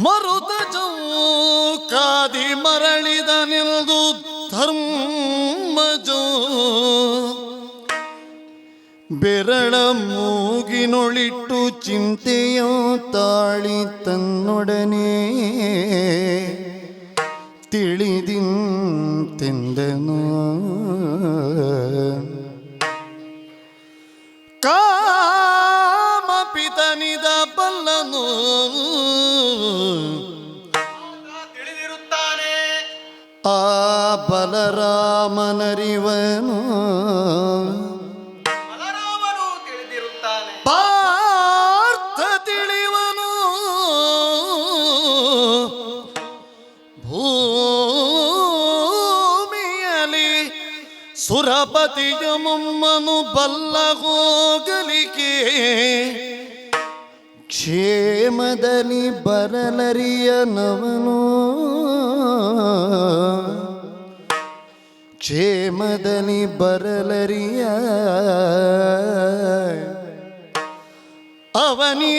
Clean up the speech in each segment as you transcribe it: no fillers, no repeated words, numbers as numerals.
ಮರುತ ಚೌಕಾದಿ ಮರಳಿದ ನಿಲ್ದು ಧರ್ಮಜೋ ಬೆರಳ ಮೂಗಿನೊಳಿಟ್ಟು ಚಿಂತೆಯ ತಾಳಿ ತನ್ನೊಡನೆ ತಿಳಿದಿಂತೆಂದನು. ಕಾಮಪಿತನಿದ ಬಲ್ಲನು ತಿಳಿದಿರುತ್ತಾನೆ. ಆ ಬಲರಾಮನರಿವನು ತಿಳಿದಿರುತ್ತಾನೆ. ಪಾರ್ಥ ತಿಳಿವನು. ಭೂಮಿಯಲ್ಲಿ ಸುರಪತಿಯ ಮೊಮ್ಮನು ಬಲ್ಲ ಹೋಗಲಿಕ್ಕೆ ಕ್ಷೇಮದಲ್ಲಿ ಬರಲರಿಯನವನು. ಕ್ಷೇಮದಲ್ಲಿ ಬರಲರಿಯ ಅವನೀ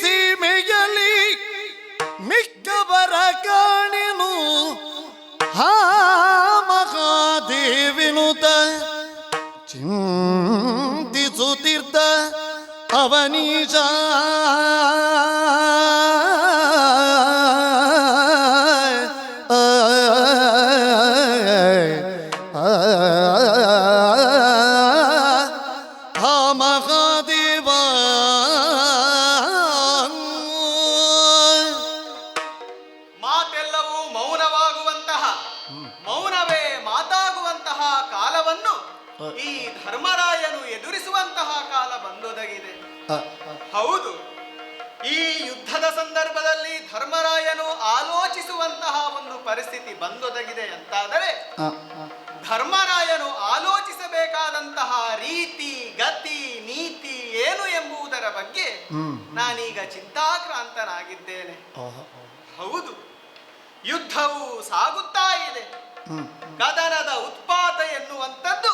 ಸೀಮೆಯಲ್ಲಿ ಮಿಕ್ಕವರ ಕಾಣಿನು. ಹಾ ಮಹಾದೇವಿನುತ ಚಿಂತಿಸುತ್ತಿದ್ದ ಅವನೀಶ ಮಹಾದೇವ ಮಾತೆಲ್ಲವೂ ಮೌನವಾಗುವಂತಹ, ಮೌನವೇ ಮಾತಾಗುವಂತಹ ಕಾಲವನ್ನು ಈ ಧರ್ಮರಾಯನು ಎದುರಿಸುವಂತಹ ಕಾಲ ಬಂದೊದಗಿದೆ. ಹೌದು, ಈ ಯುದ್ಧದ ಸಂದರ್ಭದಲ್ಲಿ ಧರ್ಮರಾಯನು ಆಲೋಚಿಸುವಂತಹ ಒಂದು ಪರಿಸ್ಥಿತಿ ಬಂದೊದಗಿದೆ ಅಂತಾದರೆ ಧರ್ಮರಾಯನು ಆಲೋಚಿಸಬೇಕಾದಂತಹ ರೀತಿ ಗತಿ ನೀತಿ ಏನು ಎಂಬುದರ ಬಗ್ಗೆ ನಾನೀಗ ಚಿಂತಾಕ್ರಾಂತನಾಗಿದ್ದೇನೆ. ಹೌದು, ಯುದ್ಧವು ಸಾಗುತ್ತಾ ಇದೆ. ಕದನದ ಉತ್ಪಾತ ಎನ್ನುವಂಥದ್ದು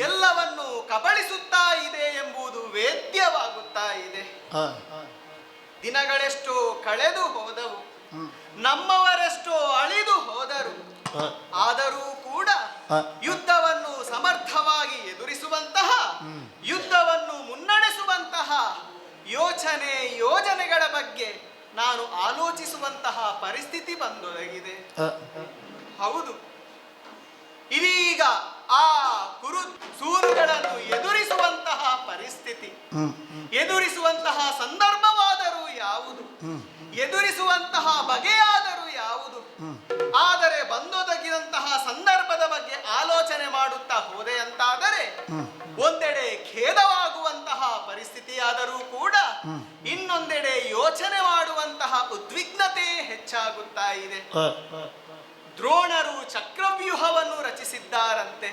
ಎಲ್ಲವನ್ನು ಕಬಳಿಸುತ್ತಾ ಇದೆ ಎಂಬುದು ವೇದ್ಯವಾಗುತ್ತಾ ಇದೆ. ದಿನಗಳೆಷ್ಟೋ ಕಳೆದು ಹೋದವು, ನಮ್ಮವರೆಷ್ಟೋ ಅಳಿದು ಹೋದರು. ಆದರೂ ಕೂಡ ಯುದ್ಧವನ್ನು ಸಮರ್ಥವಾಗಿ ಎದುರಿಸುವಂತಹ, ಯುದ್ಧವನ್ನು ಮುನ್ನಡೆಸುವಂತಹ ಯೋಜನೆಗಳ ಬಗ್ಗೆ ನಾನು ಆಲೋಚಿಸುವಂತಹ ಪರಿಸ್ಥಿತಿ ಬಂದೊದಗಿದೆ. ಹೌದು, ಇದೀಗ ಆ ಕುರು ಸೂರುಗಳನ್ನು ಎದುರಿಸುವಂತಹ ಪರಿಸ್ಥಿತಿ, ಎದುರಿಸುವಂತಹ ಸಂದರ್ಭವಾದರೂ ಯಾವುದು, ಎದುರಿಸುವಂತಹ ಬಗೆಯಾದರೂ ಯಾವುದು. ಆದರೆ ಬಂದೊದಗಿದಂತಹ ಸಂದರ್ಭದ ಬಗ್ಗೆ ಆಲೋಚನೆ ಮಾಡುತ್ತಾ ಹೋದೆ ಅಂತಾದರೆ ಒಂದೆಡೆ ಖೇದವಾಗುವಂತಹ ಪರಿಸ್ಥಿತಿಯಾದರೂ ಕೂಡ ಇನ್ನೊಂದೆಡೆ ಯೋಚನೆ ಮಾಡುವಂತಹ ಉದ್ವಿಗ್ನತೆ ಹೆಚ್ಚಾಗುತ್ತಾ ಇದೆ. ದ್ರೋಣರು ಚಕ್ರವ್ಯೂಹವನ್ನು ರಚಿಸಿದ್ದಾರಂತೆ.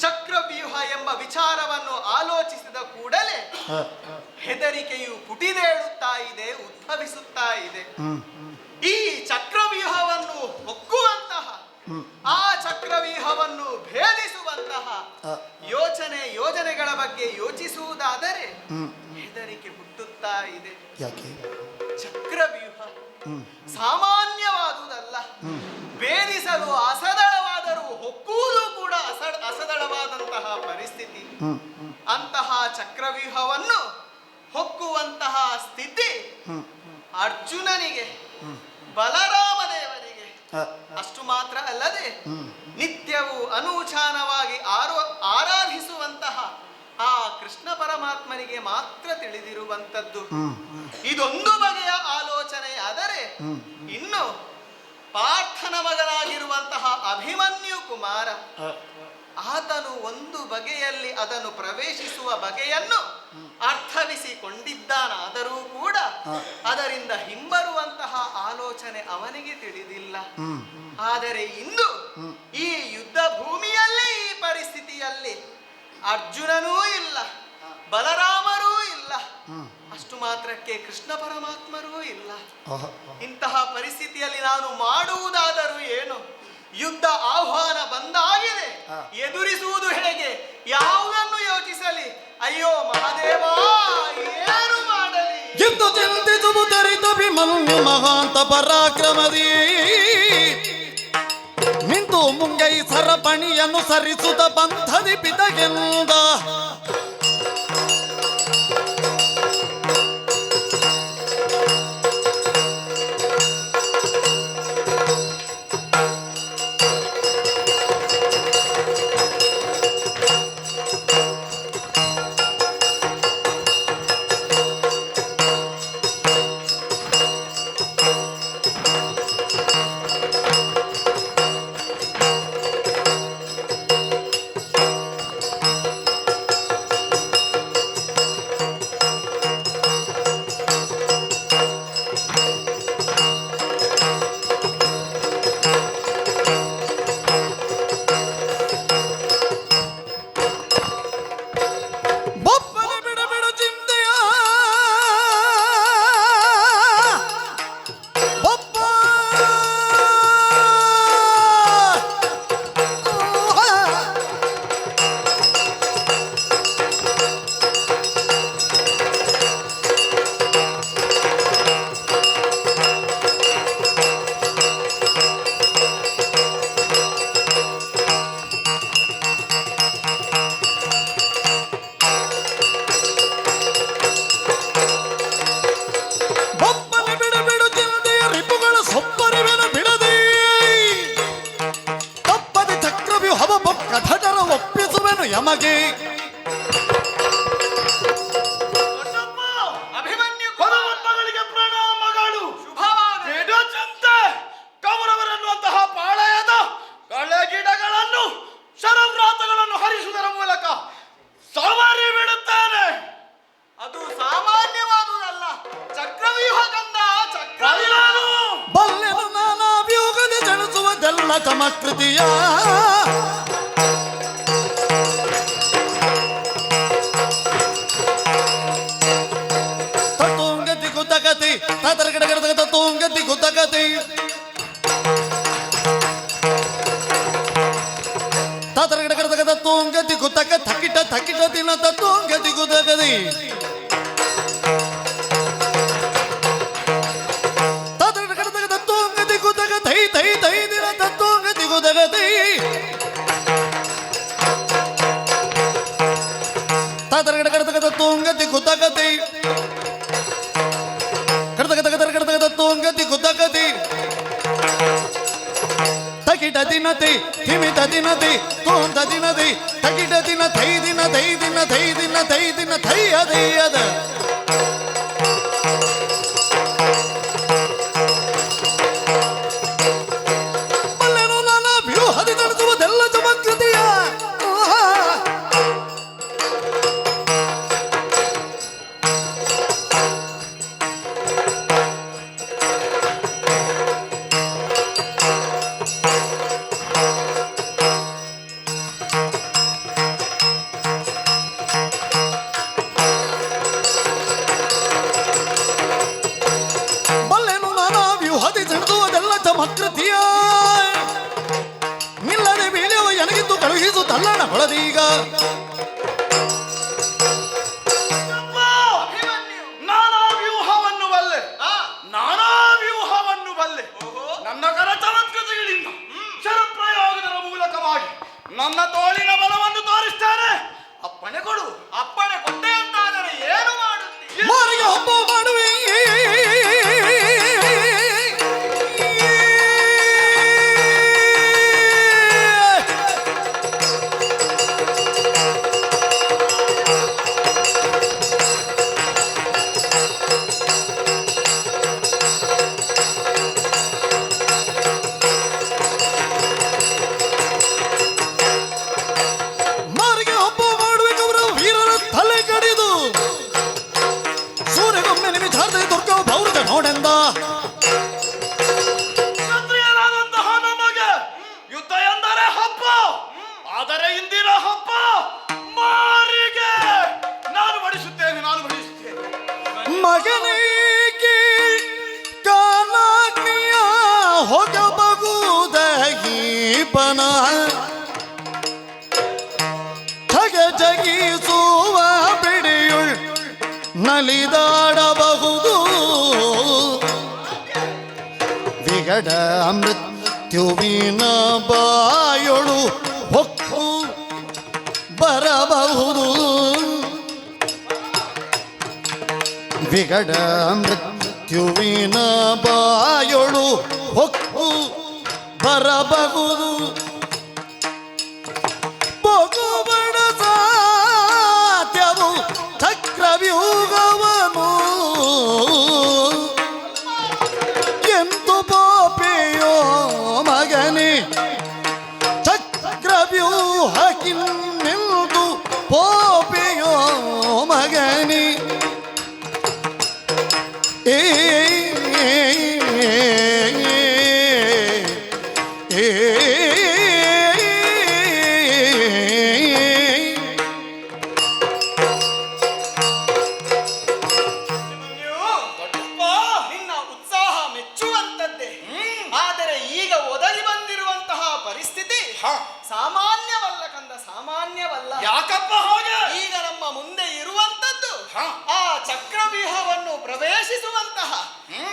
ಚಕ್ರವ್ಯೂಹ ಎಂಬ ವಿಚಾರವನ್ನು ಆಲೋಚಿಸಿದ ಕೂಡಲೇ ಹೆದರಿಕೆಯು ಪುಟಿದೇಳುತ್ತಾ ಇದೆ, ಉದ್ಭವಿಸುತ್ತಾ ಇದೆ. ಈ ಚಕ್ರವ್ಯೂಹವನ್ನು ಹೊಕ್ಕುವಂತಹ, ಆ ಚಕ್ರವ್ಯೂಹವನ್ನು ಭೇದಿಸುವಂತಹ ಯೋಜನೆಗಳ ಬಗ್ಗೆ ಯೋಚಿಸುವುದಾದರೆ ಹೆದರಿಕೆ ಹುಟ್ಟುತ್ತಾ ಇದೆ. ಚಕ್ರವ್ಯೂಹ ಸಾಮಾನ್ಯವಾದುದಲ್ಲ. ಭೇದಿಸಲು ಅಸದಳವಾದರೂ ಹೊಕ್ಕುವುದು ಕೂಡ ಅಸದಳವಾದಂತಹ ಪರಿಸ್ಥಿತಿ. ಅಂತಹ ಚಕ್ರವ್ಯೂಹವನ್ನು ಹೊಕ್ಕುವಂತಹ ಸ್ಥಿತಿ ಅರ್ಜುನನಿಗೆ, ಬಲರಾಮದೇವನಿಗೆ. ಅಷ್ಟು ಮಾತ್ರ ಅಲ್ಲದೆ ನಿತ್ಯವೂ ಅನೂಚಾನವಾಗಿ ಆರಾಧಿಸುವಂತಹ ಆ ಕೃಷ್ಣ ಪರಮಾತ್ಮನಿಗೆ ಮಾತ್ರ ತಿಳಿದಿರುವಂತದ್ದು. ಇದೊಂದು ಬಗೆಯ ಆಲೋಚನೆ. ಆದರೆ ಇನ್ನು ಪಾರ್ಥನ ಮಗನಾಗಿರುವಂತಹ ಅಭಿಮನ್ಯು ಕುಮಾರ, ಆತನು ಒಂದು ಬಗೆಯಲ್ಲಿ ಅದನ್ನು ಪ್ರವೇಶಿಸುವ ಬಗೆಯನ್ನು ಅರ್ಥವಿಸಿಕೊಂಡಿದ್ದಾನಾದರೂ ಕೂಡ ಅದರಿಂದ ಹಿಂಬರುವಂತಹ ಆಲೋಚನೆ ಅವನಿಗೆ ತಿಳಿದಿಲ್ಲ. ಆದರೆ ಇಂದು ಈ ಯುದ್ಧ ಭೂಮಿಯಲ್ಲಿ, ಈ ಪರಿಸ್ಥಿತಿಯಲ್ಲಿ ಅರ್ಜುನನೂ ಇಲ್ಲ, ಬಲರಾಮರೂ ಇಲ್ಲ, ಅಷ್ಟು ಮಾತ್ರಕ್ಕೆ ಕೃಷ್ಣ ಪರಮಾತ್ಮರೂ ಇಲ್ಲ. ಇಂತಹ ಪರಿಸ್ಥಿತಿಯಲ್ಲಿ ನಾನು ಮಾಡುವುದಾದರೂ ಏನು? ಯುದ್ಧ ಆಹ್ವಾನ ಬಂದಾಗಿದೆ, ಎದುರಿಸುವುದು ಹೇಗೆ, ಯಾವುದನ್ನು ಯೋಚಿಸಲಿ? ಅಯ್ಯೋ ಮಹಾದೇವ, ಏನು ಮಾಡಲಿ? ಎಂದು ಚಿಂತಿಸುವುದರಿತ ಮಹಾಂತ ಪರಾಕ್ರಮದಿ ನಿಂತು ಮುಂಗೈ ಸರಪಣಿಯನ್ನು ಸರಿಸುತ್ತ ಬಂಧದಿ ಪಿತಗೆಂದ ಯಮಗೆ ಅಭಿಮನ್ಯು ಪರಮಗಳಿಗೆ ಪ್ರಣಾಮಗಳು. ಶುಭವಾಗಲಿ. ಬೇಡ ಚಿಂತೆ ಕೌರವರನ್ನುವಂತಹ ಪಾಳೆಯದ ಕಳೆಗಿಡಗಳನ್ನು ಶರವ್ರಾತಗಳನ್ನು ಹರಿಸುವುದರ ಮೂಲಕ ಸವಾರಿ ಬಿಡುತ್ತಾನೆ. ಅದು ಸಾಮಾನ್ಯವಾದುದಲ್ಲ, ಚಕ್ರವ್ಯೂಹ ಕಂದ ಬಲ್ಲಾನು. ಬಲ್ಲೆನು ನಾನಾ ವ್ಯೂಹದಿ ಜನಿಸುವುದೆಲ್ಲ ಚಮತ್ಕೃತಿಯ ತತ್ವಂಗತಿ ಕುತಗತಿ ತತರಗಡಗಡ ತತ್ವಂಗತಿ ಕುತಗತಿ ತತರಗಡಗಡ ತತ್ವಂಗತಿ ಕುತಕ ಥಕಿಟ ಥಕಿಟ ದಿನ ತತ್ವಂಗತಿ ಕುತಗತಿ ತತರಗಡ ತತ್ವಂಗತಿ ಕುತಕ ಥೈ ಥೈ ಥೈ ದಿನ ತತ್ವಂಗತಿ ಕುತಗತಿ ತತರಗಡ ತತ್ವಂಗತಿ ಕುತಗತಿ ತತ್ವಂಗತಿ ಕುತಗತಿ ತಕಿಟ ದಿನತಿ ಹಿಮಿತ ದಿನತಿ ತೋಂತ ದಿನದಿ ತಕಿಟ ದಿನ ಥೈ ದಿನ ಥೈ ದಿನ ಥೈ ದಿನ ಥೈ ದಿನ ಥೈ ಅದೇ ಅದ ಬಲ್ಲೆನು ನಾನಾ ವ್ಯೂಹದಿ ನಡೆಸುವುದೆಲ್ಲ ಚಮತ್ಕೃತಿಯ ಚಮತ್ಕೃತಿಯ ನಿಲ್ಲದೆ ಬೀಳುವ ಎನಗಿದ್ದು ಕಳುಹಿಸು ತಲ್ಲಣ ಹೊಳದೀಗ ಅಭಿಮನ್ಯು. ನಾನಾ ವ್ಯೂಹವನ್ನು ಬಲ್ಲೆ, ನಾನಾ ವ್ಯೂಹವನ್ನು ಬಲ್ಲೆ. ನನ್ನ ಕರ ಚಮತ್ಕೃತಿಗಳಿಂದ ಶರಪ್ರಯೋಗದ ಮೂಲಕವಾಗಿ ನನ್ನ ತೋಳಿನ ಬಲವನ್ನು ತೋರಿಸ್ತೇನೆ. ಅಪ್ಪಣೆ ಕೊಡು. ಅಪ್ಪಣೆ ಕೊಟ್ಟೆ ಅಂತಾದರೆ ಏನು ಮಾಡುತ್ತಿ? ಮಾರಿಗೆ ಹಬ್ಬ ಮಾಡುವೆ ನೋಡೆಂದ ಕ್ಷತ್ರಿಯರಾದಂತಹ ನಮಗೆ ಯುದ್ಧ ಎಂದರೆ ಹಬ್ಬ. ಆದರೆ ಇಂದಿನ ಹಬ್ಬ ಮಾರಿಗೆ ನಾನು ಬಡಿಸುತ್ತೇನೆ. ಮಗನಿಗೆ ಕಾಲಾಗ್ನಿಯ ಹೋಗಬಹುದೀಪನ ಹಗೆ ಜಗಿಸುವ ಬಿಡಿಯುಳ್ ನಲಿದಾಡಬಹುದು ವಿಗಡ ಮೃತ್ಯುವಿನ ಬಾಯೊಳು ಹೊಕ್ಕು ಬರಬಹುದು ವಿಗಡ ಮೃತ್ಯುವಿನ ಬಾಯೊಳು ಹೊಕ್ಕು ಬರಬಹುದು ಬಹುಬಡ ಸಾಧ್ಯವು ಚಕ್ರವ್ಯೂಹವನು ಎಂದು ಪಾಪೆಯೋ ಮಗನೇ ಚಕ್ರವ್ಯೂಹಕ್ಕಿನ್ನೆಂದು ಪಾಪೆಯೋ ಮಗನೇ ನಿನ್ನ ಉತ್ಸಾಹ ಮೆಚ್ಚುವಂತದ್ದೇ. ಆದರೆ ಈಗ ಒದಗಿ ಬಂದಿರುವಂತಹ ಪರಿಸ್ಥಿತಿ ಸಾಮಾನ್ಯವಲ್ಲ ಕಂದ, ಸಾಮಾನ್ಯವಲ್ಲ. ಯಾಕಪ್ಪ ಹಾಗೆ? ಈಗ ನಮ್ಮ ಮುಂದೆ ಇರುವಂತದ್ದು ಹಾ. ಆ ಚಕ್ರವ್ಯೂಹವನ್ನು ಪ್ರವೇಶಿಸುವಂತಹ,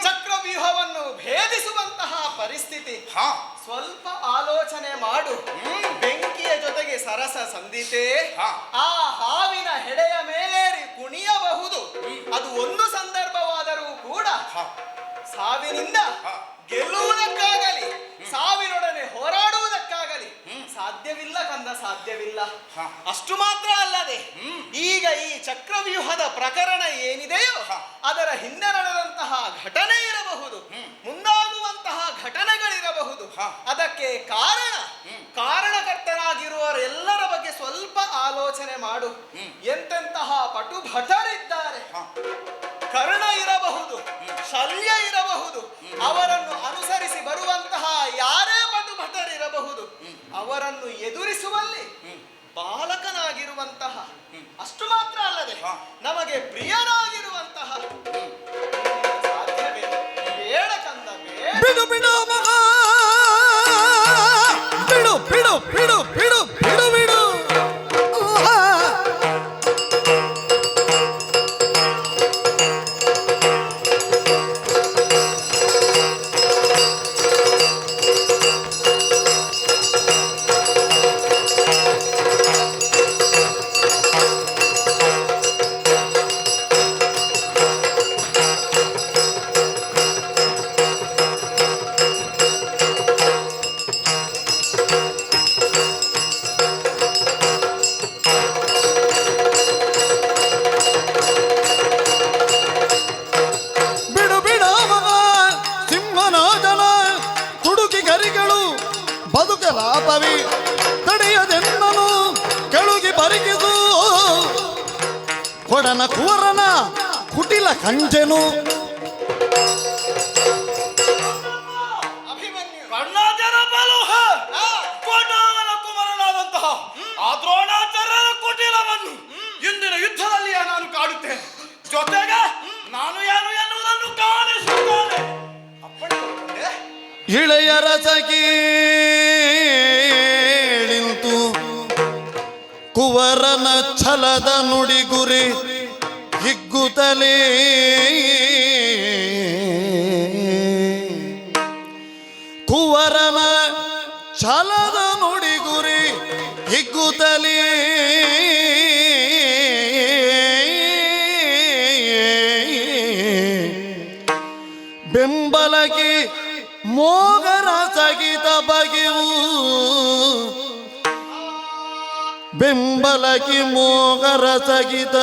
ಚಕ್ರವ್ಯೂಹವನ್ನು ಭೇದಿಸುವಂತಹ ಪರಿಸ್ಥಿತಿ. ಸ್ವಲ್ಪ ಆಲೋಚನೆ ಮಾಡು. ಬೆಂಕಿಯ ಜೊತೆಗೆ ಸರಸ ಸಂದಿತೆ ಆ ಹಾವಿನ ಹೆಡೆಯ ಮೇಲೇರಿ ಕುಣಿಯಬಹುದು. ಅದು ಒಂದು ಸಂದರ್ಭವಾದರೂ ಕೂಡ ಸಾವಿನಿಂದ ಗೆಲ್ಲುವುದಕ್ಕಾಗಲಿ ಸಾವಿನೊಡನೆ ಹೋರಾಡುವುದಕ್ಕಾಗಲಿ ಸಾಧ್ಯವಿಲ್ಲ ಕಂದ, ಸಾಧ್ಯವಿಲ್ಲ. ಅಷ್ಟು ಮಾತ್ರ ಅಲ್ಲದೆ ಈಗ ಈ ಚಕ್ರವ್ಯೂಹದ ಪ್ರಕರಣ ಏನಿದೆಯೋ ಅದರ ಹಿಂದೆ ನಡೆದಂತಹ ಘಟನೆ ಇರಬಹುದು, ಮುಂದಾಗುವಂತಹ ಘಟನೆಗಳಿರಬಹುದು. ಅದಕ್ಕೆ ಕಾರಣಕರ್ತರಾಗಿರುವವರೆಲ್ಲರ ಬಗ್ಗೆ ಸ್ವಲ್ಪ ಆಲೋಚನೆ ಮಾಡು. ಎಂತೆಂತಹ ಪಟು ಭಟರಿದ್ದಾರೆ. ಕರ್ಣ ಇರಬಹುದು, ಶಲ್ಯ ಇರಬಹುದು, ಅವರನ್ನು ಅನುಸರಿಸಿ ಬರುವಂತಹ ಯಾರೇ ಪಟು ಭಟರಿರಬಹುದು. ಅವರನ್ನು ಎದುರಿಸುವಲ್ಲಿ ಬಾಲಕನಾಗಿರುವಂತಹ, ಅಷ್ಟು ಮಾತ್ರ ಅಲ್ಲದೆ ನಮಗೆ ಪ್ರಿಯನಾಗಿರುವಂತಹ ಸಾಧ್ಯವೇ? ಬೇಡ ಕಂದ, ಬೇಡ. ಬಿಡು ಬಿಡು ಮಗ ಬಿಡು ಬಿಡು ಬಿಡು ಬಿಡು ಬಿಡು ಬಿಡು ಬದುಕಲಾಪವಿ ತಡೆಯದೆನ್ನನು ಕೆಳುಗಿ ಬರಿಗಿದು ಕೊಡನ ಕುವರನ ಕುಟಿಲ ಕಂಜೆನು ಅಭಿಮನ್ಯು ಕರ್ಣಾಚಾರ್ಯ ಬಲುಹ ಕೋಟವನ ಕುಮಾರನಾದಂತಹ ಆ ದ್ರೋಣಾಚಾರ್ಯರ ಕುಟಿಲವನ್ನು ಇಂದಿನ ಯುದ್ಧದಲ್ಲಿಯೇ ನಾನು ಕಾಡುತ್ತೇನೆ. ಜೊತೆಗೆ ನಾನು ಯಾರು ಎನ್ನುವುದನ್ನು ಕಾಣಿಸುತ್ತೇನೆ. ಇಳೆಯ ರಸಗೀಳಿಂತು ಕುವರನ ಛಲದ ನುಡಿಗುರಿ ಹಿಗ್ಗುತ್ತಲೇ ಕುವರನ ಛಲದ ನುಡಿಗುರಿ ಹಿಗ್ಗುತ್ತಲೇ ಬೆಂಬಲಕ್ಕೆ ಮೋಗರ ಸಗಿತ ಬಗೆವು ಬೆಂಬಲಕ್ಕೆ ಮೋಗರ ಸಗಿತ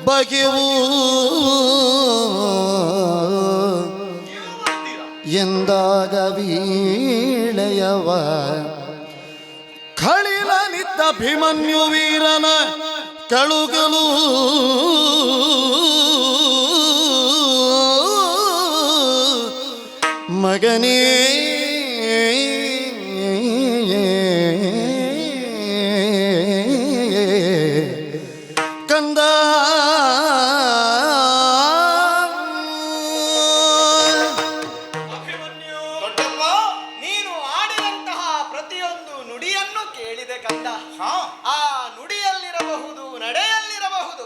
ಬಗೆವು ಎಂದಾಗ ವೀಳೆಯವ ಖಳಿಲನಿದ್ದ ಭೀಮನ್ಯು ವೀರನ ಕಳುಗಲು ಮಗನೇ ಕಂದ ಅಭಿಮನ್ಯು, ನೀನು ಆಡಿದಂತಹ ಪ್ರತಿಯೊಂದು ನುಡಿಯನ್ನು ಕೇಳಿದೆ ಕಂದ. ಆ ನುಡಿಯಲ್ಲಿರಬಹುದು, ನಡೆಯಲ್ಲಿರಬಹುದು,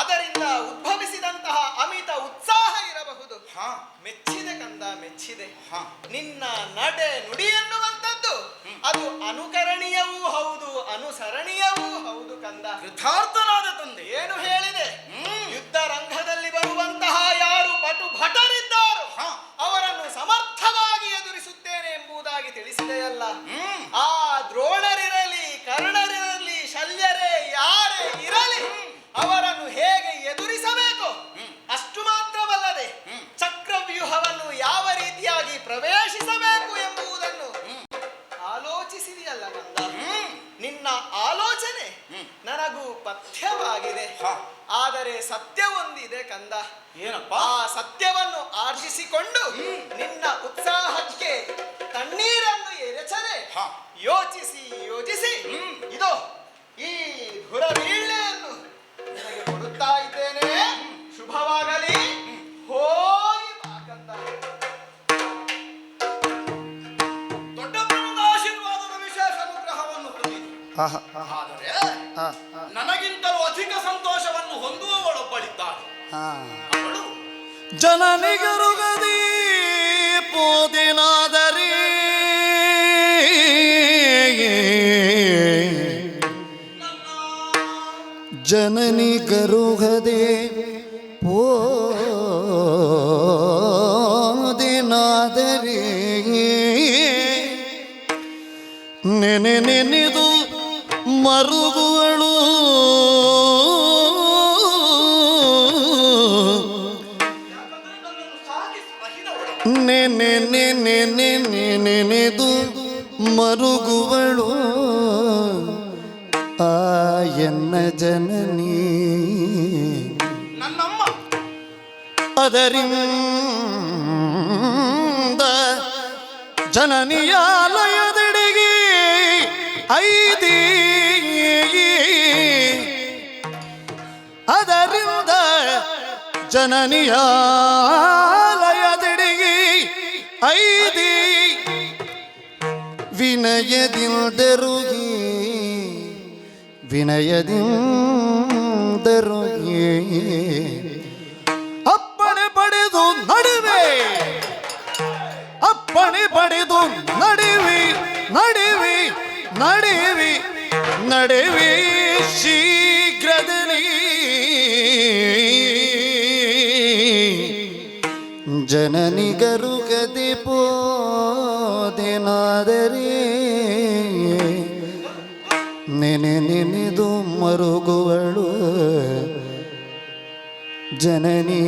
ಅದರಿಂದ ಉದ್ಭವಿಸಿದಂತಹ ಅಮಿತ ಉತ್ಸಾಹ ಇರಬಹುದು. ಹಾ ಮೆಚ್ಚಿದೆ ಕಂದ, ಮೆಚ್ಚಿದೆ. ಹಾ ನಿನ್ನ ನಡೆ ನುಡಿ ಎನ್ನುವಂಥದ್ದು ಅದು ಅನುಕರಣೀಯವೂ ಹೌದು, ಅನುಸರಣೀಯವೂ ಹೌದು ಕಂದ. ಕೃತಾರ್ಥನಾದ ತಂದೆ. ಏನು ಹೇಳಿದೆ? ಯುದ್ಧ ರಂಗದಲ್ಲಿ ಬರುವಂತಹ ಯಾರು ಪಟು ಭಟರಿದ್ದಾರೋ ಹಾ. ಅವರನ್ನು ಸಮರ್ಥವಾಗಿ ಎದುರಿಸುತ್ತೇನೆ ಎಂಬುದಾಗಿ ತಿಳಿಸಿದೆಯಲ್ಲ. ಆ ದ್ರೋಣರಿರಲಿ, ಕರ್ಣರಿರಲಿ, ಶಲ್ಯರೇ ಯಾರೇ ಇರಲಿ, ಅವರನ್ನು ಹೇಗೆ ಎದುರಿಸಬೇಕು ಅಷ್ಟು ಮಾತ್ರವಲ್ಲದೆ ಚಕ್ರವ್ಯೂಹವನ್ನು ಯಾವ ರೀತಿಯಾಗಿ ಪ್ರವೇಶಿಸಬೇಕು ಎಂಬುದನ್ನು ಆಲೋಚಿಸಿದೆಯಲ್ಲ ಕಂದ. ನಿನ್ನ ಆಲೋಚನೆ ನನಗೂ ಪಥ್ಯವಾಗಿದೆ. ಆದರೆ ಸತ್ಯವೊಂದಿದೆ ಕಂದ. ಏನಪ್ಪ? ಆ ಸತ್ಯವನ್ನು ಆರ್ಜಿಸಿಕೊಂಡು ನಿನ್ನ ಉತ್ಸಾಹಕ್ಕೆ ತಣ್ಣೀರನ್ನು ಎರಚದೆ ಯೋಚಿಸಿ ಯೋಚಿಸಿ ಇದೋ ಈ ಧುರವೀಳ್ಳೆಯನ್ನು ನಿನಗೆ ಕೊಡುತ್ತಾ ಇದ್ದೇನೆ. ಶುಭವಾಗಲಿ. ಹೋಗಿ ಬಾ ಕಂದ. ದೊಡ್ಡಪ್ಪನ ಆಶೀರ್ವಾದದ ವಿಶೇಷ ಅನುಗ್ರಹವನ್ನು ಹೊಂದಿದೆ. ಆದರೆ ನನಗಿಂತಲೂ ಅಧಿಕ ಸಂತೋಷವನ್ನು ಹೊಂದುವವಳೊಬ್ಬಳಿದ್ದಾಳೆ. ಅವಳು ಜನನಿಗರುಗದಿ ಪೋದಿನಾದರಿ ಜನನಿಗರುಗದೆ ಪೋದಿನಾದರಿ ನೆನೆ ನೆನೆದು ಮರುಗುವಳು ನೆನೆ ನೆನೆ ನೆನೆ ನೆನೆದು ಮರುಗುವಳು ಆ ಎನ್ನ ಜನನಿ ನನ್ನಮ್ಮ. ಅದರಿಂದ ಜನನಿಯಾಲಯದೆಡೆಗೆ ಐದಿ ಅದರಿಂದ ಜನನಿಯಾಲಯದೆಡೆಗೆ ಐದಿ ವಿನಯದಿಂದರುಗಿ ವಿನಯದಿಂದರುಗಿ ಅಪ್ಪಣೆ ಪಡೆದು ನಡುವೆ ಅಪ್ಪಣೆ ಪಡೆದು ನಡುವಿ ನಡುವಿ ನಡುವಿ ನಡುವಿ ಶೀಘ್ರದಲ್ಲಿ ಜನನಿಗರುಗದೆ ಪೋದೆನಾದರೆ ನೆನೆ ನೆನೆದು ಮರುಗುವಳು ಜನನಿ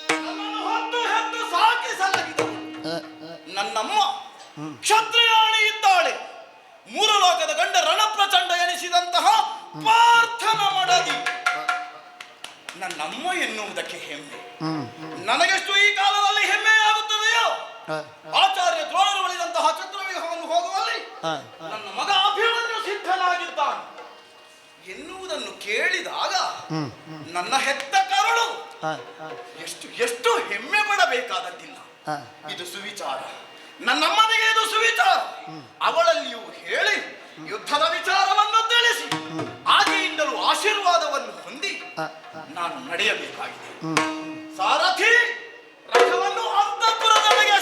ನನ್ನನ್ನು ಹೊತ್ತು ಹೆತ್ತು ಸಾಕಿ ಸಲಹಿದವಳು. ನನ್ನಮ್ಮ ಕ್ಷತ್ರಿಯಾಣಿ ಇದ್ದಾಳೆ. ಮೂರು ಲೋಕದ ಗಂಡ ರಣಪ್ರಚಂಡ ಎನಿಸಿದಂತಹ ಪಾರ್ಥನ ಮಡದಿ ನನ್ನಮ್ಮ ಎನ್ನುವುದಕ್ಕೆ ಹೆಮ್ಮೆ. ನನಗೆಷ್ಟು ಈ ಕಾಲದಲ್ಲಿ ಹೆಮ್ಮೆಯಾಗುತ್ತದೆಯೋ ಆಚಾರ್ಯ ದ್ರೋಣರು ಬಳಿದಂತಹ ಚಕ್ರವ್ಯೂಹವನ್ನು ಹೋಗುವಲ್ಲಿ ನನ್ನ ಮಗ ಅಭಿಮನ್ಯು ಸಿದ್ಧನಾಗಿದ್ದಾನೆ ಎನ್ನುವುದನ್ನು ಕೇಳಿದಾಗ ನನ್ನ ಹೆತ್ತ ಕರುಳು ಎಷ್ಟು ಎಷ್ಟು ಹೆಮ್ಮೆ ಪಡಬೇಕಾದದ್ದಿಲ್ಲ. ಇದು ಸುವಿಚಾರ. ನನ್ನಮ್ಮನಿಗೆ ಇದು ಸುವಿಚಾರ. ಅವಳಲ್ಲಿಯೂ ಹೇಳಿ ಯುದ್ಧದ ವಿಚಾರವನ್ನು ತಿಳಿಸಿ ಆಕೆಯಿಂದಲೂ ಆಶೀರ್ವಾದವನ್ನು ಹೊಂದಿ ನಾನು ನಡೆಯಬೇಕಾಗಿದೆ. ಸಾರಥಿ ರಥವನ್ನು ಅಂತಃಪುರದೊಳಗೆ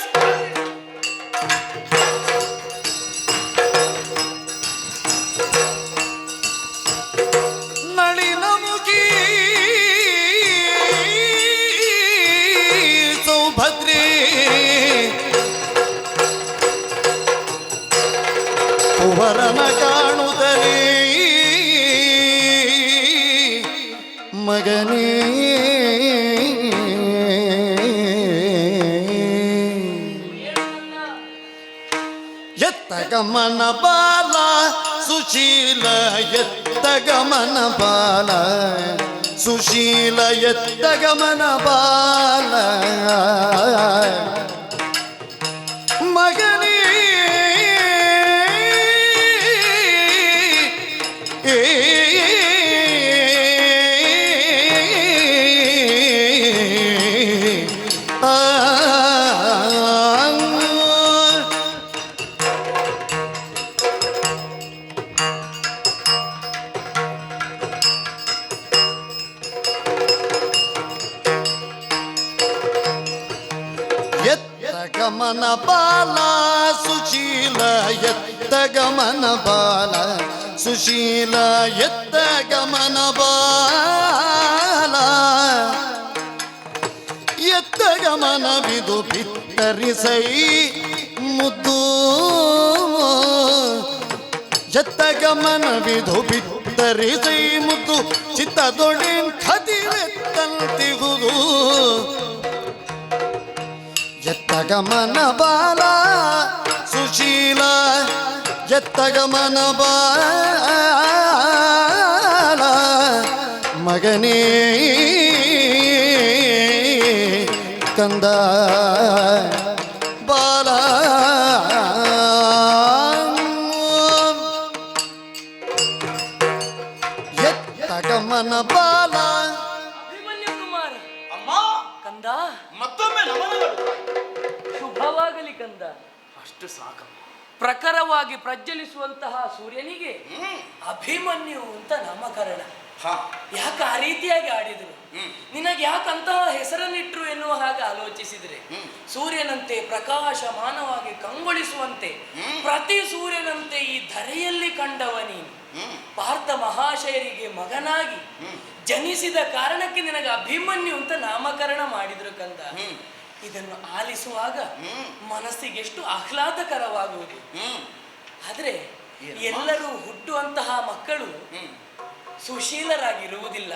ನಳಿನಮುಖಿ ಸೌಭದ್ರೇ ಕುವರನ ಕಾಣುತ್ತಲೇ ಮಗನೇ ಎತ್ತ ಗಮನ ಬಾಲ ಸುಶೀಲ ಎತ್ತ ಗಮನ ಬಾಲ ಸುಶೀಲ ಎತ್ತ ಗಮನ ಬಾಲ ಮಗನೇ ಗಮನ ಬಾಲ ಸುಶೀಲ ಎತ್ತ ಗಮನ ಬಾಲ ಸುಶೀಲ ಎತ್ತ ಗಮನ ಬಾಲ ಎತ್ತ ಗಮನ ಬಿದು ಬಿತ್ತರಿಸೈ ಮುದ್ದು ಎತ್ತ ಗಮನ ಬಿದು ಬಿತ್ತರಿಸೈ ಮುದ್ದು ಚಿತ್ತದೊಡೆನ್ ಕದಿರೆತ್ತಂತಿಗುದು ಎತ್ತ ಗಮನ ಬಾಲ ಸುಶೀಲ ಎತ್ತ ಗಮನ ಬಾಲ ಮಗನೇ ಕಂದ ಬಾಲ ಎತ್ತ ಗಮನ ಬಾಲ ಅಭಿಮನ್ಯು ಕುಮಾರ ಅಮ್ಮ ಕಂದ ಮತ್ತೊಮ್ಮೆ ನಮನಗಳು. ಶುಭವಾಗಲಿ ಕಂದ. ಅಷ್ಟು ಸಾಕಮ್ಮ. ಪ್ರಖರವಾಗಿ ಪ್ರಜ್ವಲಿಸುವಂತಹ ಸೂರ್ಯನಿಗೆ ಅಭಿಮನ್ಯು ಅಂತ ನಾಮಕರಣ. ಹಾ ಯಾಕೆ ಆ ರೀತಿಯಾಗಿ ಆಡಿದ್ರು? ನಿನಗೆ ಯಾಕಂತಹ ಹೆಸರನ್ನಿಟ್ರು ಎನ್ನುವ ಹಾಗೆ ಆಲೋಚಿಸಿದ್ರೆ, ಸೂರ್ಯನಂತೆ ಪ್ರಕಾಶಮಾನವಾಗಿ ಕಂಗೊಳಿಸುವಂತೆ ಪ್ರತಿ ಸೂರ್ಯನಂತೆ ಈ ಧರೆಯಲ್ಲಿ ಕಂಡವ ನೀನು ಪಾರ್ಥ ಮಹಾಶಯರಿಗೆ ಮಗನಾಗಿ ಜನಿಸಿದ ಕಾರಣಕ್ಕೆ ನಿನಗೆ ಅಭಿಮನ್ಯು ಅಂತ ನಾಮಕರಣ ಮಾಡಿದ್ರು ಕಂದ. ಇದನ್ನು ಆಲಿಸುವಾಗ ಮನಸ್ಸಿಗೆ ಎಷ್ಟು ಆಹ್ಲಾದಕರವಾಗುವುದು. ಆದ್ರೆ ಎಲ್ಲರೂ ಹುಟ್ಟುವಂತಹ ಮಕ್ಕಳು ಸುಶೀಲರಾಗಿರುವುದಿಲ್ಲ.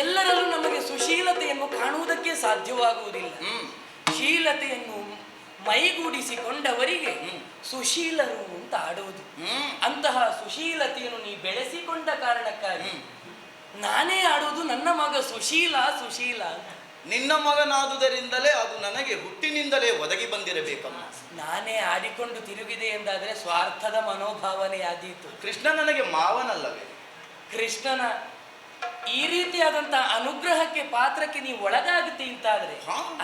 ಎಲ್ಲರಲ್ಲೂ ನಮಗೆ ಸುಶೀಲತೆಯನ್ನು ಕಾಣುವುದಕ್ಕೆ ಸಾಧ್ಯವಾಗುವುದಿಲ್ಲ. ಶೀಲತೆಯನ್ನು ಮೈಗೂಡಿಸಿಕೊಂಡವರಿಗೆ ಸುಶೀಲರು ಅಂತ ಆಡುವುದು. ಅಂತಹ ಸುಶೀಲತೆಯನ್ನು ನೀ ಬೆಳೆಸಿಕೊಂಡ ಕಾರಣಕ್ಕಾಗಿ ನಾನೇ ಆಡುವುದು ನನ್ನ ಮಗ ಸುಶೀಲ ಸುಶೀಲ. ನಿನ್ನ ಮಗನಾದುದರಿಂದಲೇ ಅದು ನನಗೆ ಹುಟ್ಟಿನಿಂದಲೇ ಒದಗಿ ಬಂದಿರಬೇಕಮ್ಮ. ನಾನೇ ಆಡಿಕೊಂಡು ತಿರುಗಿದೆ ಎಂದಾದರೆ ಸ್ವಾರ್ಥದ ಮನೋಭಾವನೆ ಆದೀತು. ಕೃಷ್ಣ ನನಗೆ ಮಾವನಲ್ಲವೇ? ಕೃಷ್ಣನ ಈ ರೀತಿಯಾದಂತಹ ಅನುಗ್ರಹಕ್ಕೆ ಪಾತ್ರಕ್ಕೆ ನೀವು ಒಳಗಾಗುತ್ತೆ ಅಂತಾದ್ರೆ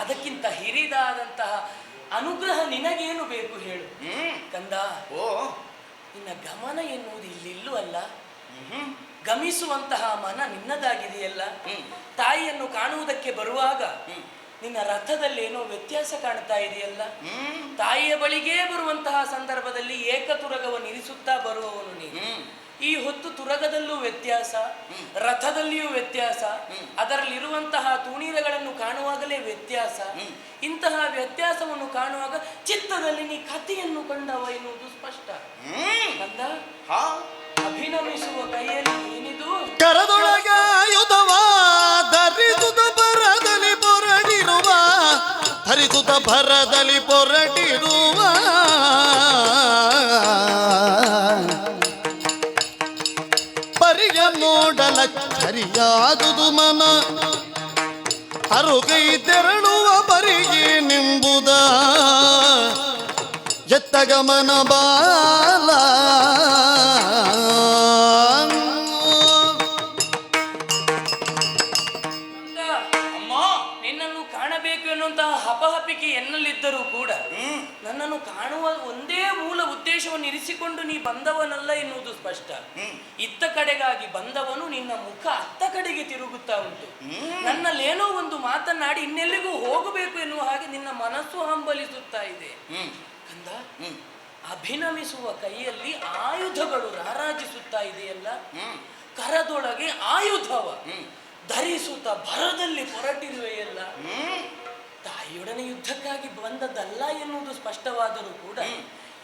ಅದಕ್ಕಿಂತ ಹಿರಿದಾದಂತಹ ಅನುಗ್ರಹ ನಿನಗೇನು ಬೇಕು ಹೇಳು ಕಂದ. ಓ ನಿನ್ನ ಗಮನ ಎನ್ನುವುದು ಇಲ್ಲಿಲ್ಲೂ ಅಲ್ಲ. ಗಮಿಸುವಂತಹ ಮನ ನಿನ್ನದಾಗಿದೆಯಲ್ಲ. ತಾಯಿಯನ್ನು ಕಾಣುವುದಕ್ಕೆ ಬರುವಾಗ ನಿನ್ನ ರಥದಲ್ಲಿ ಏನೋ ವ್ಯತ್ಯಾಸ ಕಾಣ್ತಾ ಇದೆಯಲ್ಲ. ತಾಯಿಯ ಬಳಿಗೇ ಬರುವಂತಹ ಸಂದರ್ಭದಲ್ಲಿ ಏಕತುರಗವನ್ನು ಇರಿಸುತ್ತಾ ಬರುವವನು ನೀನು. ಈ ಹೊತ್ತು ತುರಗದಲ್ಲೂ ವ್ಯತ್ಯಾಸ, ರಥದಲ್ಲಿಯೂ ವ್ಯತ್ಯಾಸ, ಅದರಲ್ಲಿರುವಂತಹ ತೂಣೀರಗಳನ್ನು ಕಾಣುವಾಗಲೇ ವ್ಯತ್ಯಾಸ. ಇಂತಹ ವ್ಯತ್ಯಾಸವನ್ನು ಕಾಣುವಾಗ ಚಿತ್ತದಲ್ಲಿ ನೀ ಕಥೆಯನ್ನು ಕಂಡವ ಎನ್ನುವುದು ಸ್ಪಷ್ಟ ಕಂದ. ಅಭಿನಮಿಸುವ ಕೈಯಲ್ಲಿ ಏನಿದು? ಕರದೊಳಗ ಆಯುಧವ ಧರಿಸುತ್ತ ಭರದಲ್ಲಿ ಪೊರಡಿರುವ, ಧರಿಸುತ್ತ ಭರದಲ್ಲಿ ಪೊರಡಿರುವ ಪರಿಯ ನೋಡಲ ಚರಿಯಾದುದು ಮನ ಅರುಗೈ ತೆರಳುವ ಬರಿಗೆ ನಿಂಬುದ ಎತ್ತ ಗಮನ ಬಾಲ ನಿನ್ನನ್ನು ಕಾಣಬೇಕು ಎನ್ನುವಂತಹ ಹಪಹಪಿಕೆ ಎನ್ನಲ್ಲಿದ್ದರೂ ಕೂಡ ನನ್ನನ್ನು ಕಾಣುವ ಒಂದೇ ಮೂಲ ಉದ್ದೇಶವನ್ನು ಇರಿಸಿಕೊಂಡು ನೀ ಬಂದವನಲ್ಲ ಎನ್ನುವುದು ಸ್ಪಷ್ಟ. ಇತ್ತ ಕಡೆಗಾಗಿ ಬಂದವನು ನಿನ್ನ ಮುಖ ಅತ್ತ ಕಡೆಗೆ ತಿರುಗುತ್ತಾ ಉಂಟು. ನನ್ನಲ್ಲೇನೋ ಒಂದು ಮಾತನಾಡಿ ಇನ್ನೆಲ್ಲಿಗೂ ಹೋಗಬೇಕು ಎನ್ನುವ ಹಾಗೆ ನಿನ್ನ ಮನಸ್ಸು ಹಂಬಲಿಸುತ್ತಾ ಇದೆ ಕಂದ. ಅಭಿನಮಿಸುವ ಕೈಯಲ್ಲಿ ಆಯುಧಗಳು ರಾರಾಜಿಸುತ್ತಾ ಇದೆಯಲ್ಲ. ಕರದೊಳಗೆ ಆಯುಧವ ಧರಿಸುತ್ತ ಭರದಲ್ಲಿ ಹೊರಟಿರುವೆಯಲ್ಲ. ತಾಯಿಯೊಡನೆ ಯುದ್ಧಕ್ಕಾಗಿ ಬಂದದ್ದಲ್ಲ ಎನ್ನುವುದು ಸ್ಪಷ್ಟವಾದರೂ ಕೂಡ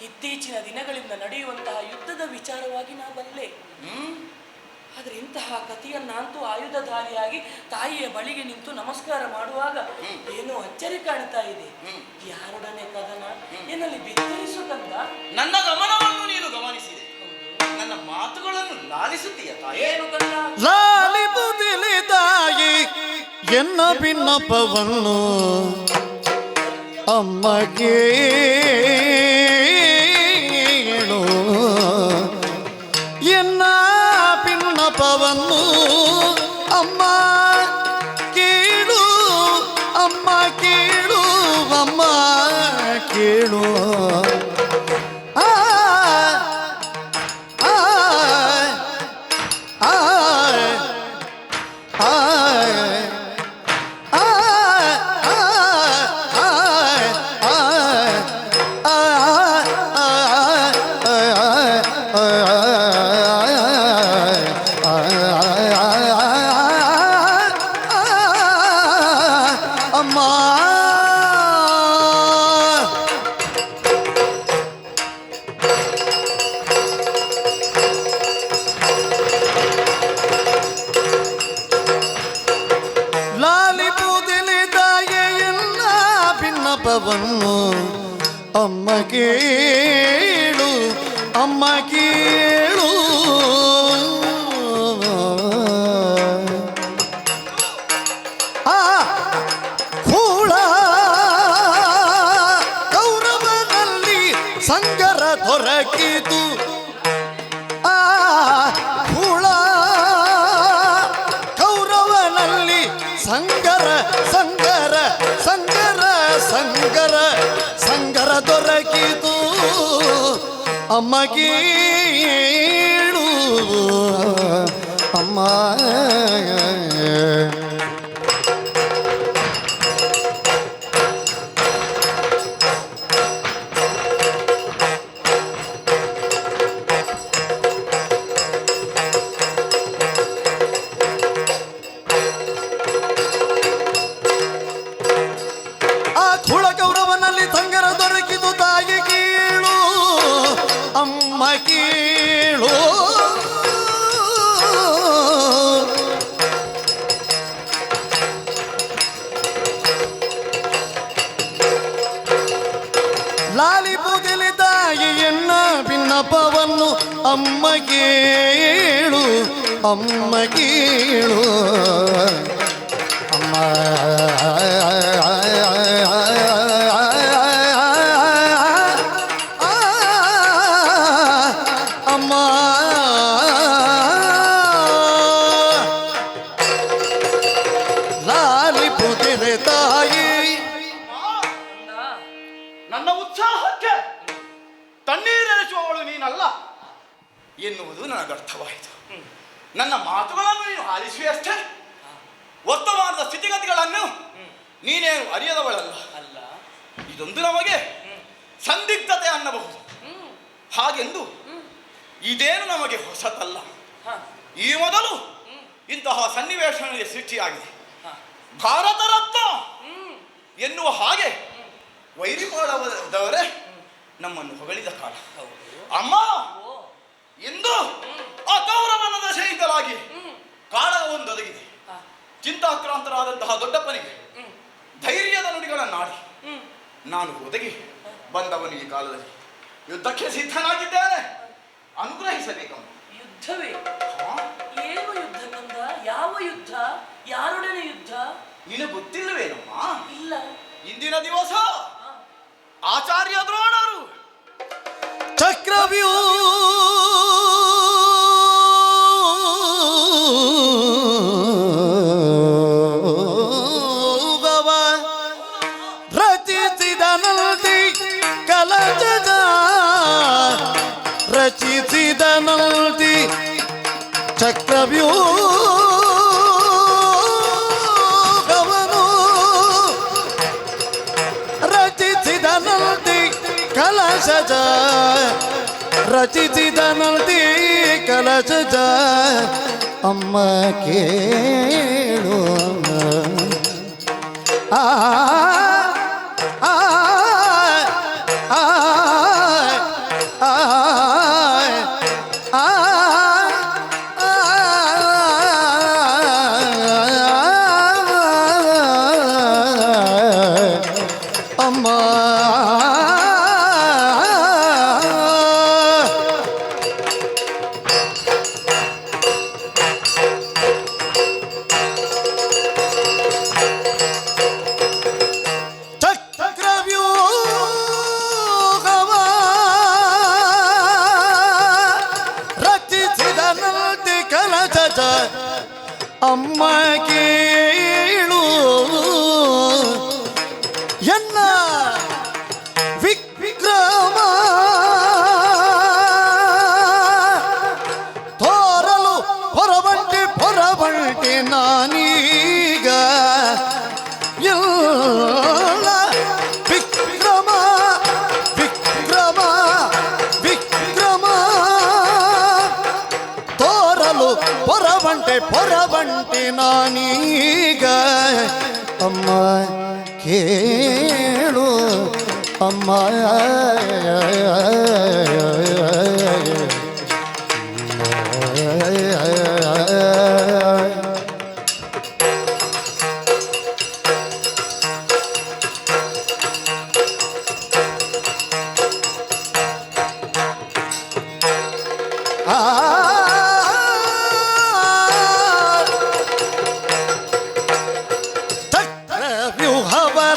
ಇತ್ತೀಚಿನ ದಿನಗಳಿಂದ ನಡೆಯುವಂತಹ ಯುದ್ಧದ ವಿಚಾರವಾಗಿ ನಾ ಬಲ್ಲೆ. ಆದ್ರೆ ಇಂತಹ ಕಥೆಯನ್ನಂತೂ ಆಯುಧಧಾರಿಯಾಗಿ ತಾಯಿಯ ಬಳಿಗೆ ನಿಂತು ನಮಸ್ಕಾರ ಮಾಡುವಾಗ ಏನೋ ಅಚ್ಚರಿ ಕಾಣ್ತಾ ಇದೆ. ಯಾರೊಡನೆ ಕದನ ಎನ್ನಲ್ಲಿ ಬಿತ್ತರಿಸು ಕಂದ. ನನ್ನ ಗಮನವನ್ನು ನೀನು ಗಮನಿಸಿದೆ, ನನ್ನ ಮಾತುಗಳನ್ನು ಲಾಲಿಸುತ್ತೀಯ ತಾಯಿ? ಏನು ಕಂದ? ಲಾಲಿಪುದೇ ಎನ್ನ ಭಿನ್ನಪವನ್ನು ಅಮ್ಮ ಕೇಳು ಎನ್ನ ಭಿನ್ನಪವನ್ನು ಅಮ್ಮ ಕೇಳು ಅಮ್ಮ ಕೇಳು ಅಮ್ಮ ಕೇಳು ಆ ಆ ಆ ಆ ಭಿನ್ನಪವನ್ನು ಅಮ್ಮ ಕೇಳು ಅಮ್ಮ ಕೇಳು ಆ ಕೂಳ ಕೌರವನಲ್ಲಿ ಸಂಗರ ದೊರಕಿತು ಆ ಕೂಳ ಕೌರವನಲ್ಲಿ ಸಂಗರ ಸಂಗರ ಸಂಗರ ಸಂಗರ ಸಂಗರ ದೊರಕಿತು ಅಮ್ಮ ಕೇಳು ಅಮ್ಮ ಕುಳಕೌರವನಲ್ಲಿ ಸಂಗರ ದೊರಕಿದು ತಾಯಿ ಕೇಳು ಅಮ್ಮ ಕೇಳು ಲಾಲಿ ಪೂಜಲಿ ತಾಯಿಯನ್ನ ಭಿನ್ನಪವನ್ನು ಅಮ್ಮ ಕೇಳು ಅಮ್ಮ ಕೇಳು ಅಮ್ಮ ಅಮ್ಮ ಲಾಲಿ ಪುದಿರೆ ತಾಯಿ ನನ್ನ ಉತ್ಸಾಹಕ್ಕೆ ತಣ್ಣೀರೆರೆಸುವವಳು ನೀನಲ್ಲ ಎನ್ನುವುದು ನನಗರ್ಥವಾಯಿತು. ನನ್ನ ಮಾತುಗಳನ್ನು ನೀನು ಆಲಿಸುವಷ್ಟೇ, ವರ್ತಮಾನದ ಸ್ಥಿತಿಗತಿಗಳನ್ನು ನೀನೇನು ಅರಿಯದವಳಲ್ಲ. ಅಲ್ಲ, ಇದೊಂದು ನಮಗೆ ಸಂದಿಗ್ಧತೆ ಅನ್ನಬಹುದು. ಹಾಗೆಂದು ಇದೇನು ನಮಗೆ ಹೊಸತಲ್ಲ. ಈ ಮೊದಲು ಇಂತಹ ಸನ್ನಿವೇಶಗಳಿಗೆ ಸೃಷ್ಟಿಯಾಗಿದೆ. ಭಾರತ ರತ್ನ ಎನ್ನುವ ಹಾಗೆ ವೈರಿಪಾಳದವರೇ ನಮ್ಮನ್ನು ಹೊಗಳಿದ ಕಾಲ. ಅಮ್ಮ ಎಂದು ಆ ಕೌರವನ ದಶೆಯಿಂದಲಾಗಿ ಕಾಳಗವೊಂದೊದಗಿದೆ. ಚಿಂತಾಕ್ರಾಂತರಾದಂತಹ ದೊಡ್ಡಪ್ಪನಿಗೆ ಧೈರ್ಯದ ನುಡಿಗಳನ್ನಾಡಿ ನಾನು ಒದಗಿ ಬಂದವನು ಈ ಕಾಲದಲ್ಲಿ ಯುದ್ಧಕ್ಕೆ ಸಿದ್ಧನಾಗಿದ್ದೇನೆ, ಅನುಗ್ರಹಿಸಬೇಕಮ್ಮ. ಯುದ್ಧವೇ? ಏನು ಯುದ್ಧ ಕಂದ? ಯಾವ ಯುದ್ಧ? ಯಾರೊಡನೆ ಯುದ್ಧ? ನಿನಗೆ ಗೊತ್ತಿಲ್ಲವೇನಮ್ಮ? ಇಲ್ಲ. ಇಂದಿನ ದಿವಸ ಆಚಾರ್ಯ ದ್ರೋಣರು ಚಕ್ರವ್ಯೂಹವ ರಚಿಸಿದನಲ್ದಿ ಕಲಜದ ರಚಿಸಿದನಲ್ದಿ ಚಕ್ರವ್ಯೂಹವನು ರಚಿಸಿದನಲ್ದಿ ಕಲಶಜ ರಚಿಸಿದನಲ್ದಿ ಕಲಶಜ ಅಮ್ಮ ಕೇಳು ಆ ಆ ಆ ಅಮ್ಮ ಅಮ್ಮ ಕೇಳು ಎನ್ನ ವಿಕ್ರಮ ತೋರಲು ಹೊರಬಂಟೆ ನಾನೀಗ ಎಲ್ಲ ವಿಕ್ರಮ ವಿಕ್ರಮ ವಿಕ್ರಮ ತೋರಲು ಹೊರಬಂಟೆ ನಾನೀಗ ಅಮ್ಮ ಕೇಳು ಅಮ್ಮ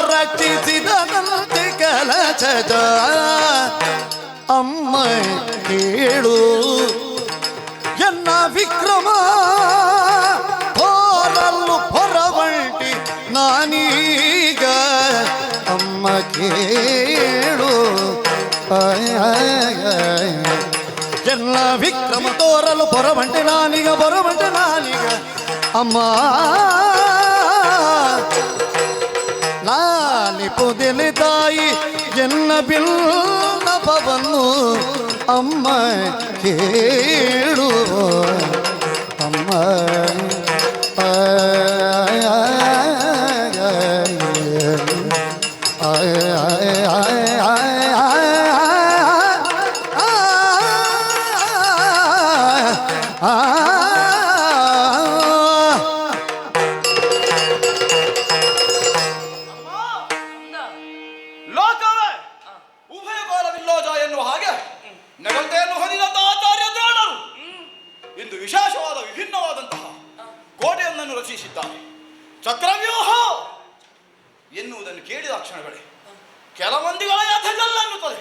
ರಚಿಸಿದಂತೆ ಕಲಚದ ಅಮ್ಮ ಕೇಳು ಎನ್ನ ವಿಕ್ರಮ ಹೋರಲ್ಲು ಹೊರಬಂಟಿ ನಾನೀಗ ಅಮ್ಮ ಕೇಳು ಎನ್ನ ವಿಕ್ರಮ ತೋರಲು ಹೊರಬಂಟೆ ನಾನೀಗ ಅಮ್ಮ ಲಾಲಿಪುದೆಲೆ ತಾಯಿ ಎನ್ನ ಬಿಲ್ಲಪವನ್ನು ಅಮ್ಮ ಕೇಳು ಅಮ್ಮ ಲೋಕವೇ ಉಭಯ ಕಾಲವಿಲ್ಲೋಜ ಎನ್ನುವ ಹಾಗೆ ನಗರತೆಯನ್ನು ಹೊಂದಿದಂತಹ ಆಚಾರ್ಯ ದ್ರೋಣರು ಇಂದು ವಿಶೇಷವಾದ ವಿಭಿನ್ನವಾದಂತಹ ಕೋಟೆಯೊಂದನ್ನು ರಚಿಸಿದ್ದಾರೆ. ಚಕ್ರವ್ಯೂಹ ಎನ್ನುವುದನ್ನು ಕೇಳಿದ ಕ್ಷಣಗಳೇ ಕೆಲ ಮಂದಿಗಳ ಯಥೆಲ್ಲನ್ನುತ್ತದೆ.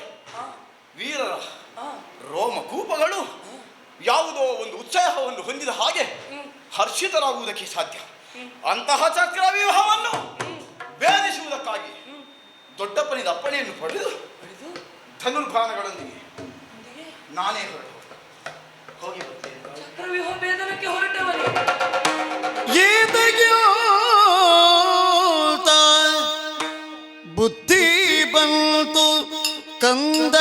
ವೀರರ ರೋಮಕೂಪಗಳು ಯಾವುದೋ ಒಂದು ಉತ್ಸಾಹವನ್ನು ಹೊಂದಿದ ಹಾಗೆ ಹರ್ಷಿತರಾಗುವುದಕ್ಕೆ ಸಾಧ್ಯ. ಅಂತಹ ಚಕ್ರವ್ಯೂಹವನ್ನು ಭೇದಿಸುವುದಕ್ಕಾಗಿ ದೊಡ್ಡಪ್ಪನಿಂದ ಅಪ್ಪಣೆಯನ್ನು ಪಡೆದು ಧನುರ್ಬಾಣಗಳೊಂದಿಗೆ ನಾನೇ ಹೋಗಿ ಬರ್ತೇನೆ. ಚಕ್ರವ್ಯೂಹ ಭೇದನಕ್ಕೆ ಹೊರಟವನೇ ಬುದ್ಧಿ ಬಂತು ಕಂದ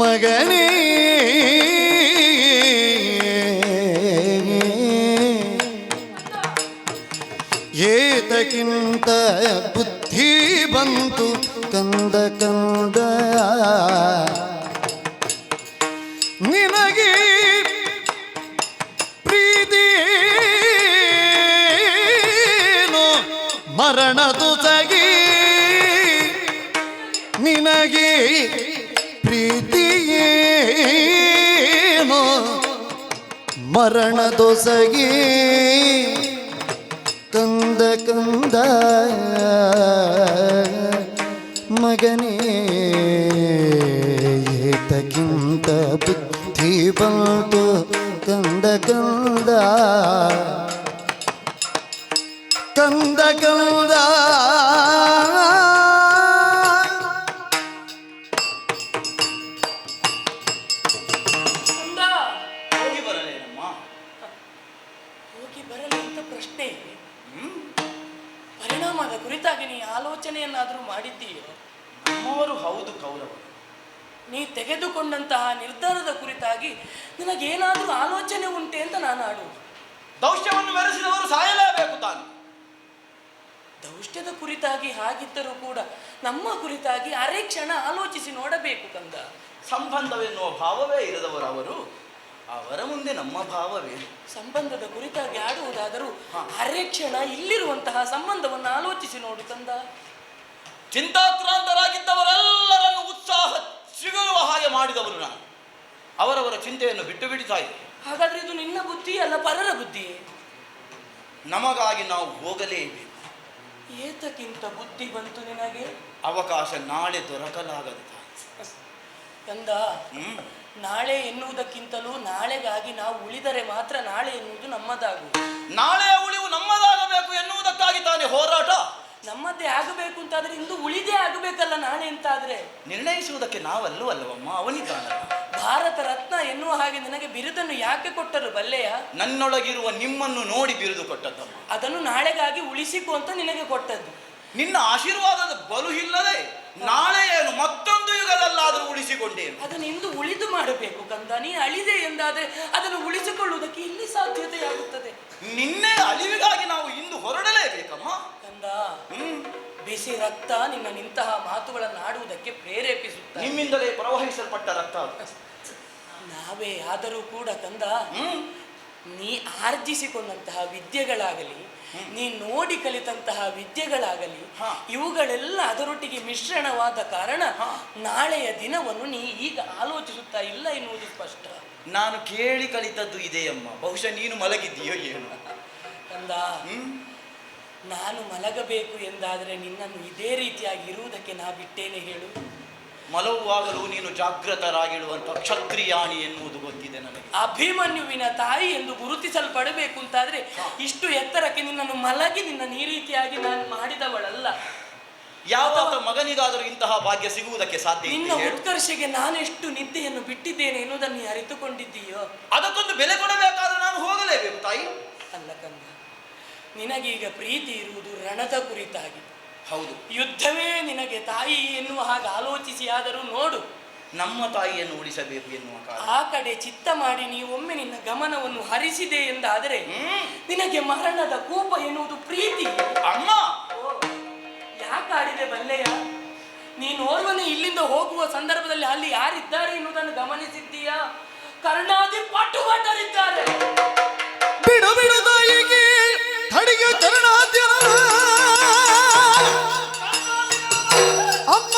ಮಗನೇ ಏತಕ್ಕಿಂತ ಬುದ್ಧಿ ಬಂತು ಕಂದ ನಿನಗೆ ಪ್ರೀತಿಯೇನು ಮರಣದು ಸಗಿ ನಿನಗೆ ಪ್ರೀತಿಯೇನು ಮರಣದೊಸಗಿ ಕಂದ ಮಗನೇ ಏತಕ್ಕಿಂತ ಬುದ್ಧಿ ಬಂತು ಕಂದ ಹೋಗಿ ಬರಲೇನಮ್ಮ? ಹೋಗಿ ಬರಲಿ ಅಂತ ಪ್ರಶ್ನೆ. ಪರಿಣಾಮದ ಕುರಿತಾಗಿ ನೀ ಆಲೋಚನೆಯನ್ನಾದರೂ ಮಾಡಿದ್ದೀಯೋ? ನಮ್ಮವರು ಹೌದು ಕೌರವರು. ನೀ ತೆಗೆದುಕೊಂಡಂತಹ ನಿರ್ಧಾರದ ಕುರಿತಾಗಿ ನಿನಗೇನಾದರೂ ಆಲೋಚನೆ ಉಂಟೆ ಅಂತ ನಾನು ಆಡುವುದು. ದೌಷ್ಟ್ಯವನ್ನು ಮೆರೆಸಿದವರು ಸಾಯಲೇಬೇಕು ತಾನು. ದೌಷ್ಟ್ಯದ ಕುರಿತಾಗಿ ಹಾಗಿದ್ದರೂ ಕೂಡ ನಮ್ಮ ಕುರಿತಾಗಿ ಅರೆ ಕ್ಷಣ ಆಲೋಚಿಸಿ ನೋಡಬೇಕು ಕಂದ. ಸಂಬಂಧವೆನ್ನುವ ಭಾವವೇ ಇರದವರು ಅವರು, ಅವರ ಮುಂದೆ ನಮ್ಮ ಭಾವವೇ. ಸಂಬಂಧದ ಕುರಿತಾಗಿ ಆಡುವುದಾದರೂ ಅರೆ ಕ್ಷಣ ಇಲ್ಲಿರುವಂತಹ ಸಂಬಂಧವನ್ನು ಆಲೋಚಿಸಿ ನೋಡು ಕಂದ. ಚಿಂತಾಕ್ರಾಂತರಾಗಿದ್ದವರೆಲ್ಲರನ್ನು ಉತ್ಸಾಹ ಸಿಗುವ ಹಾಗೆ ಮಾಡಿದವರು ನಾನು. ಅವರವರ ಚಿಂತೆಯನ್ನು ಬಿಟ್ಟು ಬಿಡ್ತಾ ಇದೆ. ಹಾಗಾದ್ರೆ ಇದು ನಿನ್ನ ಬುದ್ಧಿ ಅಲ್ಲ, ಪರರ ಬುದ್ಧಿಯೇ? ನಮಗಾಗಿ ನಾವು ಹೋಗಲೇಬೇಕು. ಏತಕ್ಕಿಂತ ಬುದ್ಧಿ ಬಂತು ನಿನಗೆ? ಅವಕಾಶ ನಾಳೆ ದೊರಕಲಾಗದು. ಕಂದ, ನಾಳೆ ಎನ್ನುವುದಕ್ಕಿಂತಲೂ ನಾಳೆಗಾಗಿ ನಾವು ಉಳಿದರೆ ಮಾತ್ರ ನಾಳೆ ಎನ್ನುವುದು ನಮ್ಮದಾಗುವುದು. ನಾಳೆಯ ಉಳಿವು ನಮ್ಮದಾಗಬೇಕು ಎನ್ನುವುದಕ್ಕಾಗಿ ತಾನೇ ಹೋರಾಟ. ನಮ್ಮದೇ ಆಗಬೇಕು ಅಂತಾದ್ರೆ ಇಂದು ಉಳಿದೇ ಆಗಬೇಕಲ್ಲ ನಾಳೆ ಅಂತಾದ್ರೆ. ನಿರ್ಣಯಿಸುವುದಕ್ಕೆ ನಾವಲ್ಲೂ ಅಲ್ಲವಮ್ಮ, ಅವನಿದ್ದಾನಲ್ಲ. ಭಾರತ ರತ್ನ ಎನ್ನುವ ಹಾಗೆ ನನಗೆ ಬಿರುದನ್ನು ಯಾಕೆ ಕೊಟ್ಟರು ಬಲ್ಲೆಯ? ನನ್ನೊಳಗಿರುವ ನಿಮ್ಮನ್ನು ನೋಡಿ ಬಿರುದು ಕೊಟ್ಟದ್ದಮ್ಮ. ಅದನ್ನು ನಾಳೆಗಾಗಿ ಉಳಿಸಿಕೊ ಅಂತ ನಿನಗೆ ಕೊಟ್ಟದ್ದು. ನಿನ್ನ ಆಶೀರ್ವಾದದ ಬಲು ಇಲ್ಲದೆ ನಾಳೆ ಏನು ಮತ್ತೊಂದು ಯುಗದಲ್ಲಾದರೂ ಉಳಿಸಿಕೊಂಡೇನು. ಅದನ್ನು ಇಂದು ಉಳಿದು ಮಾಡಬೇಕು ಕಂದ. ನೀ ಅಳಿದೆ ಎಂದಾದ್ರೆ ಅದನ್ನು ಉಳಿಸಿಕೊಳ್ಳುವುದಕ್ಕೆ ಇಲ್ಲಿ ಸಾಧ್ಯತೆಯಾಗುತ್ತದೆ. ನಿನ್ನೆ ಅಳಿವಿಗಾಗಿ ನಾವು ಇಂದು ಹೊರಡಲೇಬೇಕಮ್ಮ ಕಂದ. ಬಿಸಿ ರಕ್ತ ನಿಂತಹ ಮಾತುಗಳನ್ನು ಆಡುವುದಕ್ಕೆ ಪ್ರೇರೇಪಿಸುತ್ತ. ನಿಮ್ಮಿಂದಲೇ ಪ್ರವಹಿಸಲ್ಪಟ್ಟ ರಕ್ತ. ನಾವೇ ಆದರೂ ಕೂಡ ಕಂದ, ನೀ ಆರ್ಜಿಸಿಕೊಂಡಂತಹ ವಿದ್ಯೆಗಳಾಗಲಿ, ನೀ ನೋಡಿ ಕಲಿತಂತಹ ವಿದ್ಯೆಗಳಾಗಲಿ, ಇವುಗಳೆಲ್ಲ ಅದರೊಟ್ಟಿಗೆ ಮಿಶ್ರಣವಾದ ಕಾರಣ ನಾಳೆಯ ದಿನವನ್ನು ನೀ ಈಗ ಆಲೋಚಿಸುತ್ತಾ ಇಲ್ಲ ಎನ್ನುವುದು ಸ್ಪಷ್ಟ. ನಾನು ಕೇಳಿ ಕಲಿತದ್ದು ಇದೆಯಮ್ಮ, ಬಹುಶಃ ನೀನು ಮಲಗಿದ್ದೀಯೋ ಏನು. ಕಂದ, ನಾನು ಮಲಗಬೇಕು ಎಂದಾದರೆ ನಿನ್ನನ್ನು ಇದೇ ರೀತಿಯಾಗಿ ಇರುವುದಕ್ಕೆ ನಾ ಬಿಟ್ಟೇನೆ ಹೇಳು. ಮಲಗುವಾಗಲೂ ನೀನು ಜಾಗೃತರಾಗಿಡುವಂಥ ಕ್ಷತ್ರಿಯಾಣಿ ಎನ್ನುವುದು ಗೊತ್ತಿದೆ ನನಗೆ. ಅಭಿಮನ್ಯುವಿನ ತಾಯಿ ಎಂದು ಗುರುತಿಸಲ್ಪಡಬೇಕು ಅಂತಾದ್ರೆ ಇಷ್ಟು ಎತ್ತರಕ್ಕೆ ನಿನ್ನನ್ನು ಮಲಗಿ ನಿನ್ನ ಈ ರೀತಿಯಾಗಿ ನಾನು ಮಾಡಿದವಳಲ್ಲ. ಯಾವ ಮಗನಿಗಾದರೂ ಇಂತಹ ಭಾಗ್ಯ ಸಿಗುವುದಕ್ಕೆ ಸಾಧ್ಯ? ನಿನ್ನ ಉತ್ಕರ್ಷೆಗೆ ನಾನೆಷ್ಟು ನಿದ್ದೆಯನ್ನು ಬಿಟ್ಟಿದ್ದೇನೆ ಎನ್ನುವುದನ್ನು ನೀ ಅರಿತುಕೊಂಡಿದ್ದೀಯೋ? ಅದಕ್ಕೊಂದು ಬೆಲೆ ಕೊಡಬೇಕಾದ್ರೆ ನಾನು ಹೋಗಲೇಬೇಕು ತಾಯಿ. ಅಲ್ಲ ಕಂದ, ನಿನಗೀಗ ಪ್ರೀತಿ ಇರುವುದು ರಣದ ಕುರಿತಾಗಿ. ಹೌದು, ಯುದ್ಧವೇ ನಿನಗೆ ತಾಯಿ ಎನ್ನುವ ಹಾಗೆ ಆಲೋಚಿಸಿ ಆದರೂ ನೋಡು. ನಮ್ಮ ತಾಯಿಯನ್ನು ಉಳಿಸಬೇಕು ಎನ್ನುವ ಕಾರಣ ಆ ಕಡೆ ಚಿತ್ತ ಮಾಡಿ ನೀವು ಒಮ್ಮೆ ನಿನ್ನ ಗಮನವನ್ನು ಹರಿಸಿದೆ ಎಂದಾದರೆ ನಿನಗೆ ಮರಣದ ಕೋಪ ಎನ್ನುವುದು ಪ್ರೀತಿ. ಅಮ್ಮ, ಯಾಕಾಡಿದೆ ಬಲ್ಲೆಯ? ನೀನೋರ್ವನೇ ಇಲ್ಲಿಂದ ಹೋಗುವ ಸಂದರ್ಭದಲ್ಲಿ ಅಲ್ಲಿ ಯಾರಿದ್ದಾರೆ ಎನ್ನುವುದನ್ನು ಗಮನಿಸಿದ್ದೀಯಾ? ಕರ್ಣಾದಿ ಪಟುಭಟರಿದ್ದಾರೆ. ಬಿಡು ಬಿಡು ತಾಯಿಗೆ ಕಡಿಗೆ ಕರ್ಣಾದ್ಯರ ಅಮ್ಮ.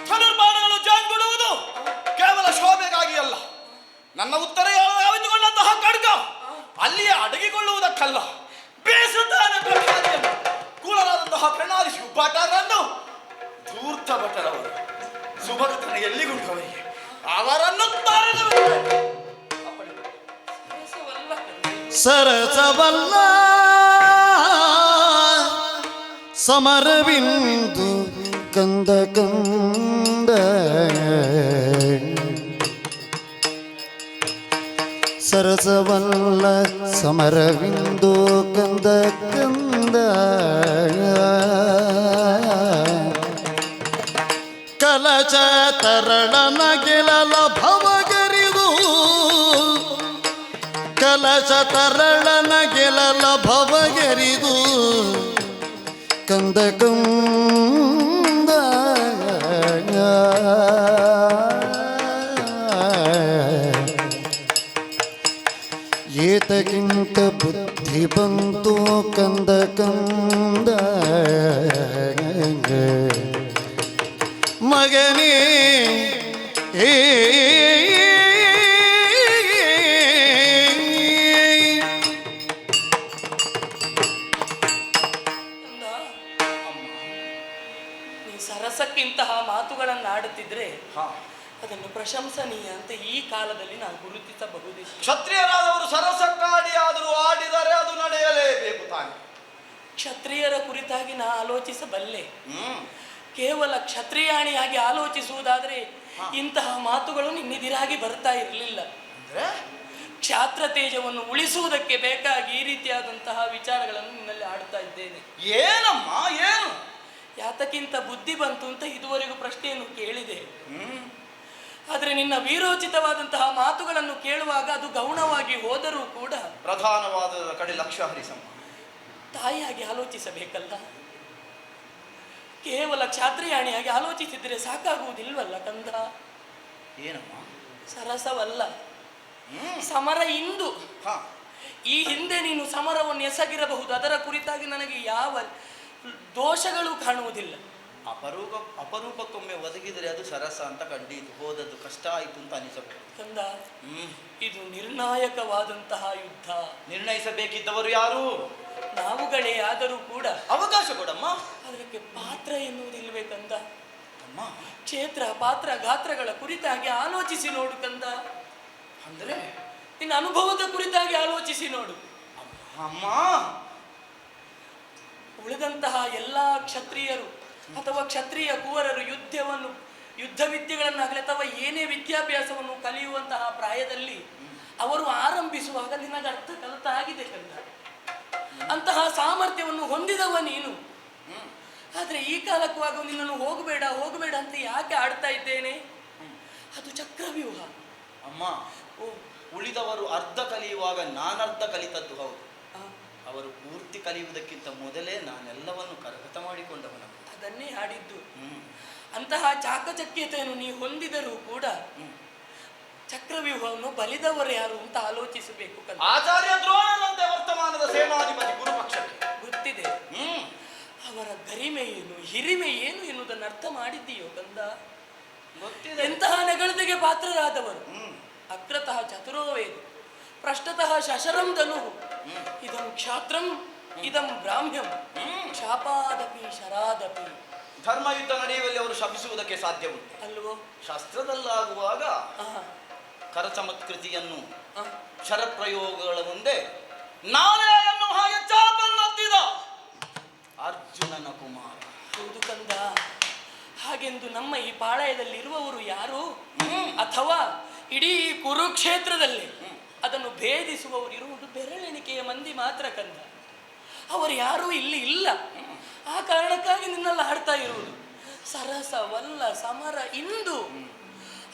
ಧನುರ್ಬಾಣಗಳು ಜಾಂಗುಡುವುದು ಕೇವಲ ಶೋಭೆಗಾಗಿ ಅಲ್ಲ, ನನ್ನ ಉತ್ತರ ಯಾವಿದುಕೊಂಡಂತಹ ಖಡ್ಗ ಅಲ್ಲಿಯೇ ಅಡಗಿಕೊಳ್ಳುವುದಕ್ಕಲ್ಲ. ಬೇಸುತ್ತಾನೆ ಕೂಲರಾದಂತಹ ಕರ್ಣಾದಿ ಭಟರನ್ನು ಧೂರ್ತ ಭಟರವರು ಸುಭದ್ರನ ಎಲ್ಲಿಗುಂಟವರಿಗೆ ಅವರನ್ನು ಸರಸವಲ್ಲ ಸಮರವಿಂದು ಕಂದ ಕಂದ ಸರಸವಲ್ಲ ಸಮರವಿಂದು ಕಂದ ಕಂದ ಕಲಚ ತರಳನ ಗೆಲಲ ಭವಗರಿದು ಕಲಶ ತರಳನ ಗೆಲಲ ಭವಗರಿದು ಕಂದ ಕಂದ ಏತಕ್ಕಿಂತ ಬುದ್ಧಿ ಬಂತು ಕಂದ ಕಂದ ಮಗನೇ ಏ ಸರಸಕ್ಕಿಂತಹ ಮಾತುಗಳನ್ನು ಆಡುತ್ತಿದ್ರೆ ಅದನ್ನು ಪ್ರಶಂಸನೀಯ ಅಂತ ಈ ಕಾಲದಲ್ಲಿ ನಾವು ಗುರುತಿಸಬಹುದೇ. ಕ್ಷತ್ರಿಯರಾದವರು ಸರಸಕ್ಕಾಡಿ ಆದರೂ ಆಡಿದರೆ ಅದು ನಡೆಯಲೇಬೇಕು ತಾನೆ. ಕ್ಷತ್ರಿಯರ ಕುರಿತಾಗಿ ನಾ ಆಲೋಚಿಸಬಲ್ಲೆ. ಕೇವಲ ಕ್ಷತ್ರಿಯಾಣಿಯಾಗಿ ಆಲೋಚಿಸುವುದಾದ್ರೆ ಇಂತಹ ಮಾತುಗಳು ನಿನ್ನೆದಿರಾಗಿ ಬರ್ತಾ ಇರಲಿಲ್ಲ. ಕ್ಷಾತ್ರ ತೇಜವನ್ನು ಉಳಿಸುವುದಕ್ಕೆ ಬೇಕಾಗಿ ಈ ರೀತಿಯಾದಂತಹ ವಿಚಾರಗಳನ್ನು ನಿನ್ನಲ್ಲಿ ಆಡ್ತಾ ಇದ್ದೇನೆ. ಏನಮ್ಮ ಏನು? ಯಾತಕ್ಕಿಂತ ಬುದ್ಧಿ ಬಂತು ಅಂತ ಇದುವರೆಗೂ ಪ್ರಶ್ನೆಯನ್ನು ಕೇಳಿದೆ. ಆದರೆ ನಿನ್ನ ವೀರೋಚಿತವಾದಂತಹ ಮಾತುಗಳನ್ನು ಕೇಳುವಾಗ ಅದು ಗೌಣವಾಗಿ ಹೋದರೂ ಕೂಡ ಪ್ರಧಾನವಾದ ಕಡೆ ಲಕ್ಷ್ಯ ಹರಿಸಮ್ಮ. ತಾಯಿಯಾಗಿ ಆಲೋಚಿಸಬೇಕಲ್ಲ. ಕೇವಲ ಕ್ಷಾತ್ರಿಯಾಣಿಯಾಗಿ ಆಲೋಚಿಸಿದ್ರೆ ಸಾಕಾಗುವುದಿಲ್ವಲ್ಲ ಕಂದ. ಏನಮ್ಮ? ಸರಸವಲ್ಲ, ಸಮರ ಇಂದು. ಈ ಹಿಂದೆ ನೀನು ಸಮರವನ್ನು ಎಸಗಿರಬಹುದು, ಅದರ ಕುರಿತಾಗಿ ನನಗೆ ಯಾವ ದೋಷಗಳು ಕಾಣುವುದಿಲ್ಲ. ಅಪರೂಪಕ್ಕೊಮ್ಮೆ ಒದಗಿದರೆ ಅದು ಸರಸ ಅಂತ ಕಂಡೀತು, ಹೋದದ್ದು ಕಷ್ಟ ಆಯಿತು ಅಂತ ಅನಿಸಬಹುದು ಕಂದ. ಇದು ನಿರ್ಣಾಯಕವಾದಂತಹ ಯುದ್ಧ. ನಿರ್ಣಯಿಸಬೇಕಿದ್ದವರು ಯಾರು? ನಾವುಗಳೇ. ಆದರೂ ಕೂಡ ಅವಕಾಶ ಕೊಡಮ್ಮ. ಅದಕ್ಕೆ ಪಾತ್ರ ಎನ್ನುವುದಿಲ್ವೇ ಕಂದ? ಅಮ್ಮ, ಕ್ಷೇತ್ರ ಪಾತ್ರ ಗಾತ್ರಗಳ ಕುರಿತಾಗಿ ಆಲೋಚಿಸಿ ನೋಡು ಕಂದ. ಅಂದ್ರೆ ನಿನ್ನ ಅನುಭವದ ಕುರಿತಾಗಿ ಆಲೋಚಿಸಿ ನೋಡು. ಅಮ್ಮ, ಉಳಿದಂತಹ ಎಲ್ಲಾ ಕ್ಷತ್ರಿಯರು ಅಥವಾ ಕ್ಷತ್ರಿಯ ಕುವರರು ಯುದ್ಧ ವಿದ್ಯೆಗಳನ್ನಾಗಲಿ ಅಥವಾ ಏನೇ ವಿದ್ಯಾಭ್ಯಾಸವನ್ನು ಕಲಿಯುವಂತಹ ಪ್ರಾಯದಲ್ಲಿ ಅವರು ಆರಂಭಿಸುವಾಗ ನಿನಗೆ ಅರ್ಥ ಕಲಿತಾಗಿದೆ ಕಂದ. ಅಂತಹ ಸಾಮರ್ಥ್ಯವನ್ನು ಹೊಂದಿದವ ನೀನು. ಆದ್ರೆ ಈ ಕಾಲಕ್ಕುವಾಗ ನಿನ್ನನ್ನು ಹೋಗಬೇಡ ಹೋಗಬೇಡ ಅಂತ ಯಾಕೆ ಆಡ್ತಾ ಇದ್ದೇನೆ? ಅದು ಚಕ್ರವ್ಯೂಹ ಅಮ್ಮ. ಉಳಿದವರು ಅರ್ಧ ಕಲಿಯುವಾಗ ನಾನರ್ಧ ಕಲಿತದ್ದು ಹೌದು. ಅವರು ಪೂರ್ತಿ ಕಲಿಯುವುದಕ್ಕಿಂತ ಮೊದಲೇ ನಾನೆಲ್ಲವನ್ನು ಕರಗತ ಮಾಡಿಕೊಂಡವನು. ಅದನ್ನೇ ಆಡಿದ್ದು. ಅಂತಹ ಚಾಕಚಕ್ಯತೆಯನ್ನು ನೀ ಹೊಂದಿದರೂ ಕೂಡ ಚಕ್ರವ್ಯೂಹವನ್ನು ಬಲಿದವರು ಯಾರು ಅಂತ ಆಲೋಚಿಸಬೇಕು. ಆಚಾರ್ಯ ದ್ರೋಣನಂತೆ ವರ್ತಮಾನದ ಸೇನಾಧಿಪತಿ ಗುರುಪಕ್ಷಕ್ಕೆ ಗೊತ್ತಿದೆ. ಅವರ ಗರಿಮೆ ಏನು, ಹಿರಿಮೆ ಏನು ಎನ್ನುವುದನ್ನು ಅರ್ಥ ಮಾಡಿದ್ದೀಯೋ ಕಂದ? ಗೊತ್ತಿದೆ. ಎಂತಹ ನೆಗಳತೆಗೆ ಪಾತ್ರರಾದವರು. ಅಗ್ರತಃ ಚತುರೋವೇದ, ಪೃಷ್ಠತಃ ಶಶರಂ ಧನು, ಇದಂ ಕ್ಷಾತ್ರಂ ಇದಂ ಬ್ರಾಹ್ಮ್ಯಂ, ಶಾಪಾದಪಿ ಶರಾದಪಿ. ಧರ್ಮ ಯುದ್ಧ ನಡೆಯುವಲ್ಲಿ ಅವರು ಶಪಿಸುವುದಕ್ಕೆ ಸಾಧ್ಯ ಉಂಟು ಅಲ್ವೋ? ಶಾಸ್ತ್ರದಲ್ಲಾಗುವಾಗ ಕರಚಮತ್ಕೃತಿಯನ್ನು ಶರಪ್ರಯೋಗಗಳ ಮುಂದೆ ನಾನೇ ಎನ್ನುವ ಹಾಗೆ ಚಾಪನ್ನೊತ್ತಿದ ಅರ್ಜುನನ ಕುಮಾರ. ಹೌದು ಕಂದ. ಹಾಗೆಂದು ನಮ್ಮ ಈ ಪಾಳಯದಲ್ಲಿ ಇರುವವರು ಯಾರು? ಅಥವಾ ಇಡೀ ಕುರುಕ್ಷೇತ್ರದಲ್ಲಿ ಅದನ್ನು ಭೇದಿಸುವವರು ಇರುವುದು ಬೆರಳೆಣಿಕೆಯ ಮಂದಿ ಮಾತ್ರ ಕಂದ. ಅವರು ಯಾರೂ ಇಲ್ಲಿ ಇಲ್ಲ. ಆ ಕಾರಣಕ್ಕಾಗಿ ನಿನ್ನೆಲ್ಲ ಹಾಡ್ತಾ ಇರುವುದು ಸರಸವಲ್ಲ ಸಮರ ಇಂದು.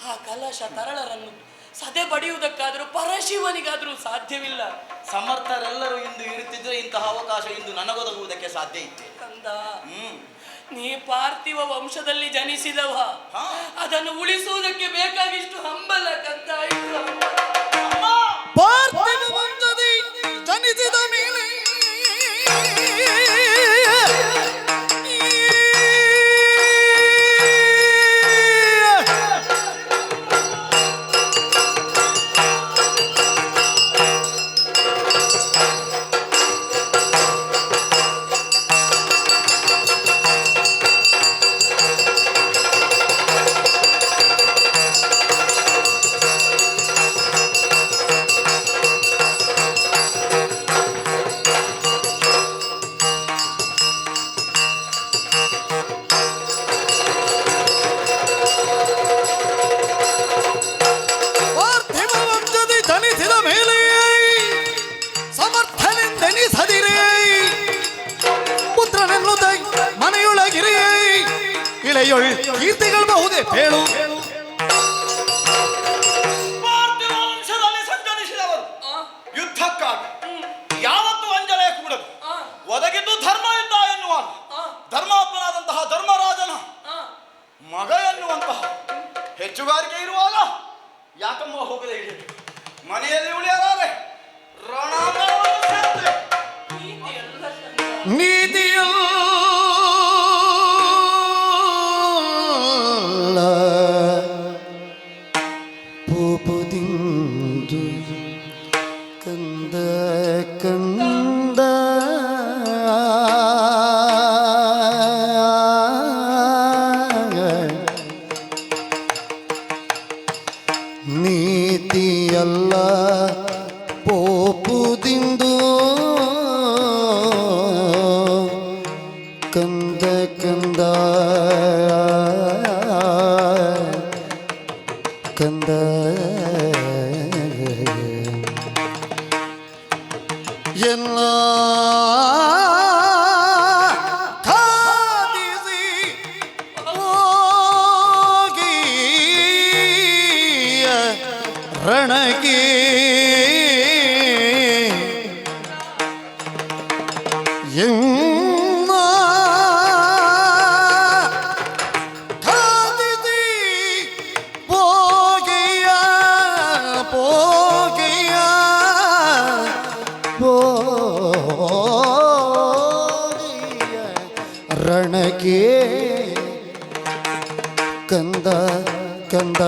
ಆ ಕಲಶ ತರಳರನ್ನು ಸದೆ ಬಡಿಯುವುದಕ್ಕಾದರೂ ಪರಶಿವನಿಗಾದರೂ ಸಾಧ್ಯವಿಲ್ಲ. ಸಮರ್ಥರೆಲ್ಲರೂ ಇಂದು ಇರುತ್ತಿದ್ರೆ ಇಂತಹ ಅವಕಾಶ ಇಂದು ನನಗೊದಗುವುದಕ್ಕೆ ಸಾಧ್ಯ ಇತ್ತೆ ಕಂದ. ನೀ ಪಾರ್ಥಿವ ವಂಶದಲ್ಲಿ ಜನಿಸಿದವ, ಅದನ್ನು ಉಳಿಸುವುದಕ್ಕೆ ಬೇಕಾಗಿಷ್ಟು ಹಂಬಲ ಕಂದ. ಪಾರ್ಥಿವ ವಂಶದಿ ಜನಿಸಿದ ಮೇಲೆ ಕೀರ್ತಿಗಳು ಬಹುದೇ ಹೇಳು. ಪಾರ್ಥಿವ ವಂಶದಲ್ಲಿ ಸಂಚರಿಸಿದವರು ಯುದ್ಧಕ್ಕಾಗಿ ಯಾವತ್ತೂ ಅಂಜಲೇ ಕೂಡದು. ಒದಗಿದ್ದು ಧರ್ಮ ಯುದ್ಧ ಎನ್ನುವ ಧರ್ಮಾತ್ಮನಾದಂತಹ ಧರ್ಮರಾಜನ ಮಗ ಎನ್ನುವಂತಹ ಹೆಚ್ಚುಗಾರಿಕೆ ಇರುವಾಗ ಯಾಕಮ್ಮ ಹೋಗದೆ ಇದೆ? ಮನೆಯಲ್ಲಿ ಉಳಿಯಲಾರೆ ರಣಾಂಗಣವನ್ನು ನೀತಿಯ ಪೂಪುದಿಂದು ಕಂದ ಕಂದ ನೀತಿಯಲ್ಲ ಪೋಪುದಿಂದು ಎನ್ನ ಕಾದಿದಿ ಪೋಗೆಯ ಪೋಗೆಯ ಪೋಗೆಯ ರಣಕ್ಕೆ ಕಂದ ಕಂದ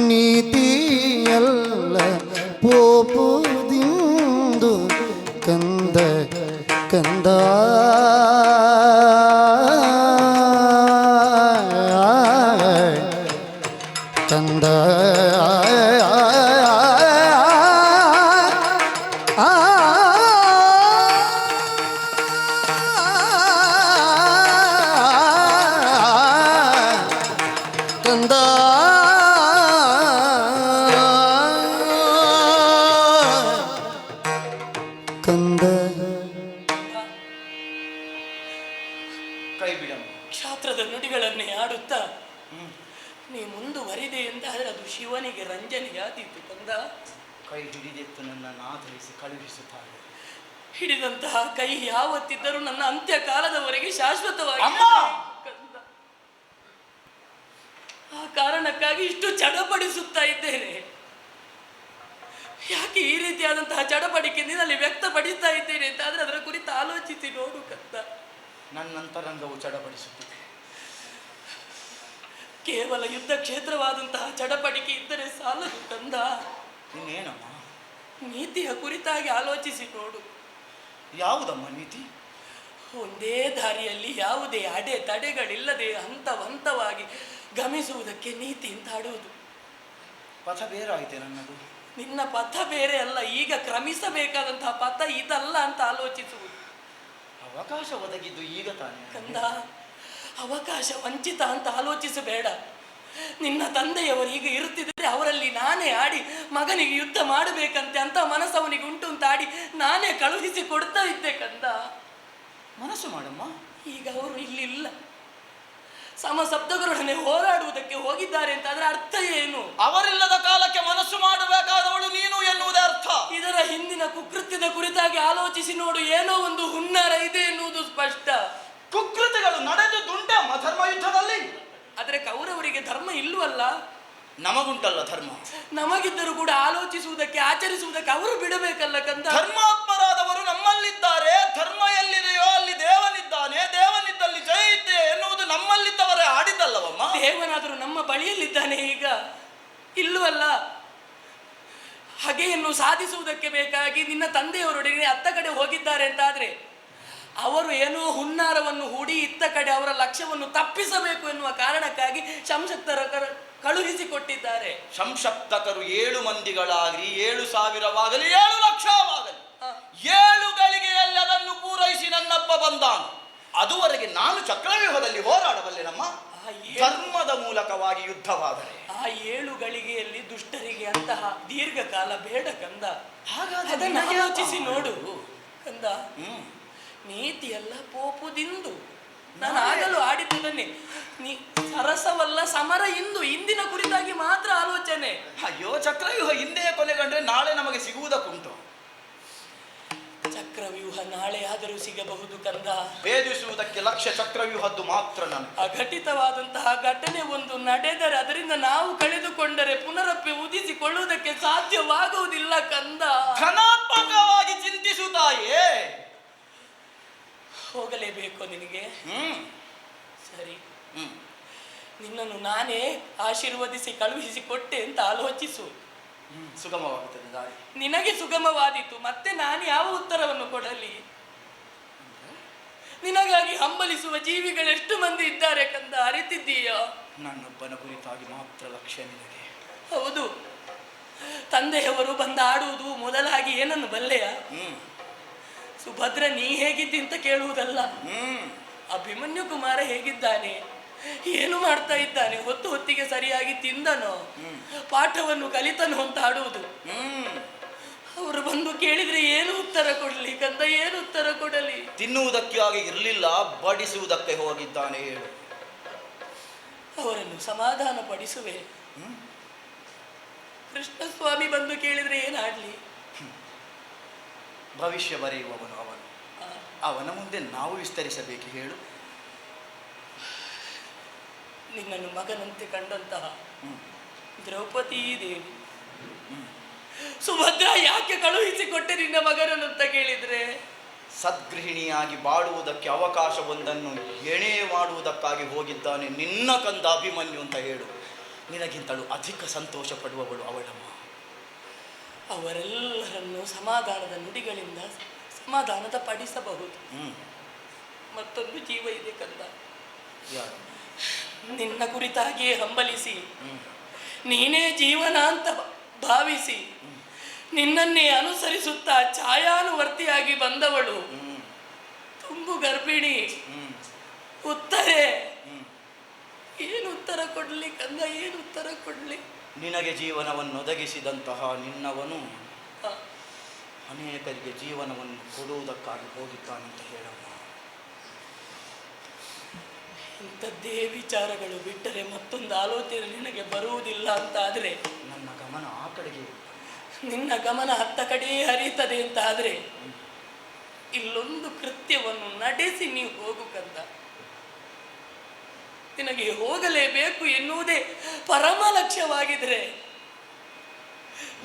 ನೀತಿಯಲ್ಲ ಪೋಪುದಿಂದು ಕಂದ ಕಂದ ಕಂದ ಕಂದ ಕಂದ ಕೈ ಬಿಡಮ್ಮ. ಕ್ಷಾತ್ರದ ನುಡಿಗಳನ್ನೇ ಆಡುತ್ತಾ ನೀ ಮುಂದುವರಿದೆ ಎಂದಾದರೆ ಅದು ಶಿವನಿಗೆ ರಂಜನೆಯಾದೀತು ಕಂದ. ಕೈ ಹಿಡಿದೆತ್ತು ನನ್ನನ್ನು ಆಧರಿಸಿ ಕಳುಹಿಸುತ್ತಾರೆ. ಹಿಡಿದಂತಹ ಕೈ ಯಾವತ್ತಿದ್ದರೂ ನನ್ನ ಅಂತ್ಯಕಾಲದವರೆಗೆ ಶಾಶ್ವತವಾಗಿ ಅಮ್ಮ! ಕಂದ. ಆ ಕಾರಣಕ್ಕಾಗಿ ಇಷ್ಟು ಚಡಪಡಿಸುತ್ತಾ ಇದ್ದೇನೆ. ಯಾಕೆ ಈ ರೀತಿಯಾದಂತಹ ಚಡಪಡಿಕೆ ನಿನ್ನಲ್ಲಿ ವ್ಯಕ್ತಪಡಿಸ್ತಾ ಇದ್ದೇನೆ ಅಂತ ಆದ್ರೆ ಅದರ ಕುರಿತು ಆಲೋಚಿಸಿ ನೋಡು ಕಂದ. ನನ್ನಂತರಂಗವು ಚಡಪಡಿಸುತ್ತಿದೆ. ಕೇವಲ ಯುದ್ಧ ಕ್ಷೇತ್ರವಾದಂತಹ ಚಡಪಡಿಕೆ ಇದ್ದರೆ ಸಾಲದು ಕಂದ. ಇನ್ನೇನಮ್ಮ? ನೀತಿಯ ಕುರಿತಾಗಿ ಆಲೋಚಿಸಿ ನೋಡು. ಯಾವುದಮ್ಮ ನೀತಿ? ಒಂದೇ ದಾರಿಯಲ್ಲಿ ಯಾವುದೇ ಅಡೆ ತಡೆಗಳಿಲ್ಲದೆ ಹಂತ ಹಂತವಾಗಿ ಗಮಿಸುವುದಕ್ಕೆ ನೀತಿ ಅಂತ ಆಡುವುದು. ಪಥ ಬೇರಾಯಿತೆ ನನ್ನದು. ನಿನ್ನ ಪಥ ಬೇರೆ ಅಲ್ಲ, ಈಗ ಕ್ರಮಿಸಬೇಕಾದಂತಹ ಪಥ ಇದಲ್ಲ ಅಂತ ಆಲೋಚಿಸುವುದು. ಅವಕಾಶ ಒದಗಿದ್ದು ಈಗ ತಾನೇ ಕಂದ. ಅವಕಾಶ ವಂಚಿತ ಅಂತ ಆಲೋಚಿಸಬೇಡ. ನಿನ್ನ ತಂದೆಯವರು ಈಗ ಇರುತ್ತಿದ್ದರೆ ಅವರಲ್ಲಿ ನಾನೇ ಆಡಿ ಮಗನಿಗೆ ಯುದ್ಧ ಮಾಡಬೇಕಂತೆ ಅಂತ ಮನಸ್ಸು ಅವನಿಗೆ ಉಂಟು ಅಂತ ಆಡಿ ನಾನೇ ಕಳುಹಿಸಿ ಕೊಡ್ತಾ ಇದ್ದೆ ಕಂದ. ಮನಸ್ಸು ಮಾಡಮ್ಮ. ಈಗ ಅವರು ಇಲ್ಲಿಲ್ಲ. ಸಮಸಪ್ತಗರೊಡನೆ ಹೋರಾಡುವುದಕ್ಕೆ ಹೋಗಿದ್ದಾರೆ ಅಂತ ಅದರ ಅರ್ಥ ಏನು? ಅವರಿಲ್ಲದ ಕಾಲಕ್ಕೆ ಮನಸ್ಸು ಮಾಡಬೇಕಾದವಳು ನೀನು ಎನ್ನುವುದೇ ಅರ್ಥ. ಇದರ ಹಿಂದಿನ ಕುಕೃತ್ಯದ ಕುರಿತಾಗಿ ಆಲೋಚಿಸಿ ನೋಡು. ಏನೋ ಒಂದು ಹುನ್ನಾರ ಇದೆ ಎನ್ನುವುದು ಸ್ಪಷ್ಟ. ಕುಕೃತಿಗಳು ನಡೆದುದುಂಟೆ ಧರ್ಮ ಯುದ್ಧದಲ್ಲಿ. ಆದರೆ ಕೌರವರಿಗೆ ಧರ್ಮ ಇಲ್ವಲ್ಲ. ನಮಗುಂಟಲ್ಲ ಧರ್ಮ. ನಮಗಿದ್ದರೂ ಕೂಡ ಆಲೋಚಿಸುವುದಕ್ಕೆ ಆಚರಿಸುವುದಕ್ಕೆ ಅವರು ಬಿಡಬೇಕಲ್ಲ ಕಂದ. ಧರ್ಮಾತ್ಮರಾದವರು ನಮ್ಮಲ್ಲಿದ್ದಾರೆ. ಧರ್ಮ ಎಲ್ಲಿದೆಯೋ ಅಲ್ಲಿ ದೇವನಿದ್ದಾನೆ. ದೇವನಿದ್ದಲ್ಲಿ ಜಯ ಇದ್ದೆ ಎನ್ನುವುದು ನಮ್ಮಲ್ಲಿದ್ದವರೇ ಆಡಿದ್ದಲ್ಲವಮ್ಮ. ದೇವನಾದರೂ ನಮ್ಮ ಬಳಿಯಲ್ಲಿದ್ದಾನೆ ಈಗ ಇಲ್ಲವಲ್ಲ. ಹಗೆಯನ್ನು ಸಾಧಿಸುವುದಕ್ಕೆ ಬೇಕಾಗಿ ನಿನ್ನ ತಂದೆಯವರೊಡನೆ ಅತ್ತ ಕಡೆ ಹೋಗಿದ್ದಾರೆ ಅಂತಾದ್ರೆ ಅವರು ಏನೋ ಹುನ್ನಾರವನ್ನು ಹೂಡಿ ಇತ್ತ ಕಡೆ ಅವರ ಲಕ್ಷ್ಯವನ್ನು ತಪ್ಪಿಸಬೇಕು ಎನ್ನುವ ಕಾರಣಕ್ಕಾಗಿ ಸಂಸಕ್ತರ ಕಳುಹಿಸಿಕೊಟ್ಟಿದ್ದಾರೆ. ಸಂಸಪ್ತಕರು 7 ಮಂದಿಗಳಾಗಲಿ 7,000ವಾಗಲಿ 7,00,000ವಾಗಲಿ 7 ಗಳಿಗೆಯಲ್ಲಿ ಅದನ್ನು ಪೂರೈಸಿ ನನ್ನಪ್ಪ ಬಂದಾನು. ಅದುವರೆಗೆ ನಾನು ಚಕ್ರವ್ಯೂಹದಲ್ಲಿ ಹೋರಾಡಬಲ್ಲೆನಮ್ಮ. ಧರ್ಮದ ಮೂಲಕವಾಗಿ ಯುದ್ಧವಾದರೆ ಆ 7 ಗಳಿಗೆಯಲ್ಲಿ ದುಷ್ಟರಿಗೆ ಅಂತಹ ದೀರ್ಘಕಾಲ ಬೇಡ ಕಂದ. ಹಾಗಾದ್ರೆ ಆಲೋಚಿಸಿ ನೋಡು ಕಂದ. ನೀತಿಯಲ್ಲ ಪೋಪುದಿಂದು. ನಾನು ಆಗಲು ಆಡಿದ್ದನ್ನೇ ನೀ ಸರಸವಲ್ಲ ಸಮರ ಇಂದಿನ ಕುರಿತಾಗಿ ಮಾತ್ರ ಆಲೋಚನೆ. ಅಯ್ಯೋ, ಚಕ್ರವ್ಯೂಹ ಹಿಂದೆಯೇ ಕೊನೆಗೊಂಡ್ರೆ ನಾಳೆ ನಮಗೆ ಸಿಗುವುದಕ್ಕುಂಟು. ಚಕ್ರವ್ಯೂಹ ನಾಳೆ ಆದರೂ ಸಿಗಬಹುದು ಕಂದ. ಭೇದಿಸುವುದಕ್ಕೆ ಲಕ್ಷ್ಯ ಚಕ್ರವ್ಯೂಹದ್ದು ಮಾತ್ರ. ನಾನು ಅಘಟಿತವಾದಂತಹ ಘಟನೆ ಒಂದು ನಡೆದರೆ ಅದರಿಂದ ನಾವು ಕಳೆದುಕೊಂಡರೆ ಪುನರಪ್ಪಿ ಉದಿಸಿಕೊಳ್ಳುವುದಕ್ಕೆ ಸಾಧ್ಯವಾಗುವುದಿಲ್ಲ ಕಂದ. ಧನಾತ್ಮಕವಾಗಿ ಚಿಂತಿಸುತ್ತಾಯೇ. ಹೋಗಲೇಬೇಕು ನಿನಗೆ. ಸರಿ, ನಿನ್ನನ್ನು ನಾನೇ ಆಶೀರ್ವದಿಸಿ ಕಳುಹಿಸಿ ಕೊಟ್ಟೆ ಅಂತ ಆಲೋಚಿಸು. ಸುಗಮವಾಗುತ್ತದೆ ದಾರಿ. ನಿನಗೆ ಸುಗಮವಾದೀತು, ಮತ್ತೆ ನಾನು ಯಾವ ಉತ್ತರವನ್ನು ಕೊಡಲಿ? ನಿನಗಾಗಿ ಹಂಬಲಿಸುವ ಜೀವಿಗಳೆಷ್ಟು ಮಂದಿ ಇದ್ದಾರೆ ಕಂದ, ಅರಿತಿದ್ದೀಯಾ? ನನ್ನೊಬ್ಬನ ಕುರಿತಾಗಿ ಮಾತ್ರ ಲಕ್ಷ್ಯ ನಿನಗೆ. ಹೌದು, ತಂದೆಯವರು ಬಂದು ಆಡುವುದು ಮೊದಲಾಗಿ ಏನನ್ನು ಬಲ್ಲೆಯ? ಸುಭದ್ರ ನೀ ಹೇಗಿದ್ದಿ ಅಂತ ಕೇಳುವುದಲ್ಲ. ಅಭಿಮನ್ಯು ಕುಮಾರ ಹೇಗಿದ್ದಾನೆ, ಏನು ಮಾಡ್ತಾ ಇದ್ದಾನೆ, ಹೊತ್ತು ಹೊತ್ತಿಗೆ ಸರಿಯಾಗಿ ತಿಂದನೋ, ಪಾಠವನ್ನು ಕಲಿತನೋ ಅಂತ ಆಡುವುದು. ಅವರು ಬಂದು ಕೇಳಿದ್ರೆ ಏನು ಉತ್ತರ ಕೊಡಲಿ ಕಂದ, ಏನು ಉತ್ತರ ಕೊಡಲಿ? ತಿನ್ನುವುದಕ್ಕೆ ಆಗಿ ಇರಲಿಲ್ಲ, ಬಡಿಸುವುದಕ್ಕೆ ಹೋಗಿದ್ದಾನೆ ಹೇಳು. ಅವರನ್ನು ಸಮಾಧಾನ ಪಡಿಸುವೆ. ಕೃಷ್ಣಸ್ವಾಮಿ ಬಂದು ಕೇಳಿದ್ರೆ ಏನಾಡ್ಲಿ? ಭವಿಷ್ಯ ಬರೆಯುವವನು ಅವನು. ಅವನ ಮುಂದೆ ನಾವು ವಿಸ್ತರಿಸಬೇಕು ಹೇಳು. ನಿನ್ನನ್ನು ಮಗನಂತೆ ಕಂಡಂತಹ ದ್ರೌಪದಿ ದೇವಿ ಸುಭದ್ರ ಯಾಕೆ ಕಳುಹಿಸಿಕೊಟ್ಟೆ ನಿನ್ನ ಮಗನನ್ನು ಅಂತ ಕೇಳಿದ್ರೆ, ಸದ್ಗೃಹಿಣಿಯಾಗಿ ಬಾಳುವುದಕ್ಕೆ ಅವಕಾಶವೊಂದನ್ನು ಎಣೆ ಮಾಡುವುದಕ್ಕಾಗಿ ಹೋಗಿದ್ದಾನೆ ನಿನ್ನ ಕಂದ ಅಭಿಮನ್ಯು ಅಂತ ಹೇಳು. ನಿನಗಿಂತಲೂ ಅಧಿಕ ಸಂತೋಷ ಪಡುವವಳು ಅವಳಮ್ಮ. ಅವರೆಲ್ಲರನ್ನು ಸಮಾಧಾನದ ನುಡಿಗಳಿಂದ ಸಮಾಧಾನದ ಪಡಿಸಬಹುದು. ಮತ್ತೊಂದು ಜೀವ ಇದೆ ಕಂದ, ಯಾರು? ನಿನ್ನ ಕುರಿತಾಗಿಯೇ ಹಂಬಲಿಸಿ ನೀನೇ ಜೀವನ ಅಂತ ಭಾವಿಸಿ ನಿನ್ನನ್ನೇ ಅನುಸರಿಸುತ್ತಾ ಛಾಯಾನುವರ್ತಿಯಾಗಿ ಬಂದವಳು ತುಂಬು ಗರ್ಭಿಣಿ. ಉತ್ತರೆ ಏನು ಉತ್ತರ ಕೊಡ್ಲಿ ಕಂದ, ಏನು ಉತ್ತರ ಕೊಡ್ಲಿ? ನಿನಗೆ ಜೀವನವನ್ನು ಒದಗಿಸಿದಂತಹ ನಿನ್ನವನು ಅನೇಕರಿಗೆ ಜೀವನವನ್ನು ಕೊಡುವುದಕ್ಕಾಗಿ ಹೋಗಿದ್ದಾನಂತ ಹೇಳಮ್ಮ. ಇಂಥದ್ದೇ ವಿಚಾರಗಳು ಬಿಟ್ಟರೆ ಮತ್ತೊಂದು ಆಲೋಚನೆ ನಿನಗೆ ಬರುವುದಿಲ್ಲ ಅಂತಾದರೆ, ನನ್ನ ಗಮನ ಆ ಕಡೆಗೆ, ನಿನ್ನ ಗಮನ ಹತ್ತ ಕಡೆಯೇ ಹರಿಯುತ್ತದೆ ಅಂತಾದರೆ ಇಲ್ಲೊಂದು ಕೃತ್ಯವನ್ನು ನಡೆಸಿ ನೀವು ಹೋಗು ಕಂದ. ನಿನಗೆ ಹೋಗಲೇಬೇಕು ಎನ್ನುವುದೇ ಪರಮ ಲಕ್ಷ್ಯವಾಗಿದ್ರೆ,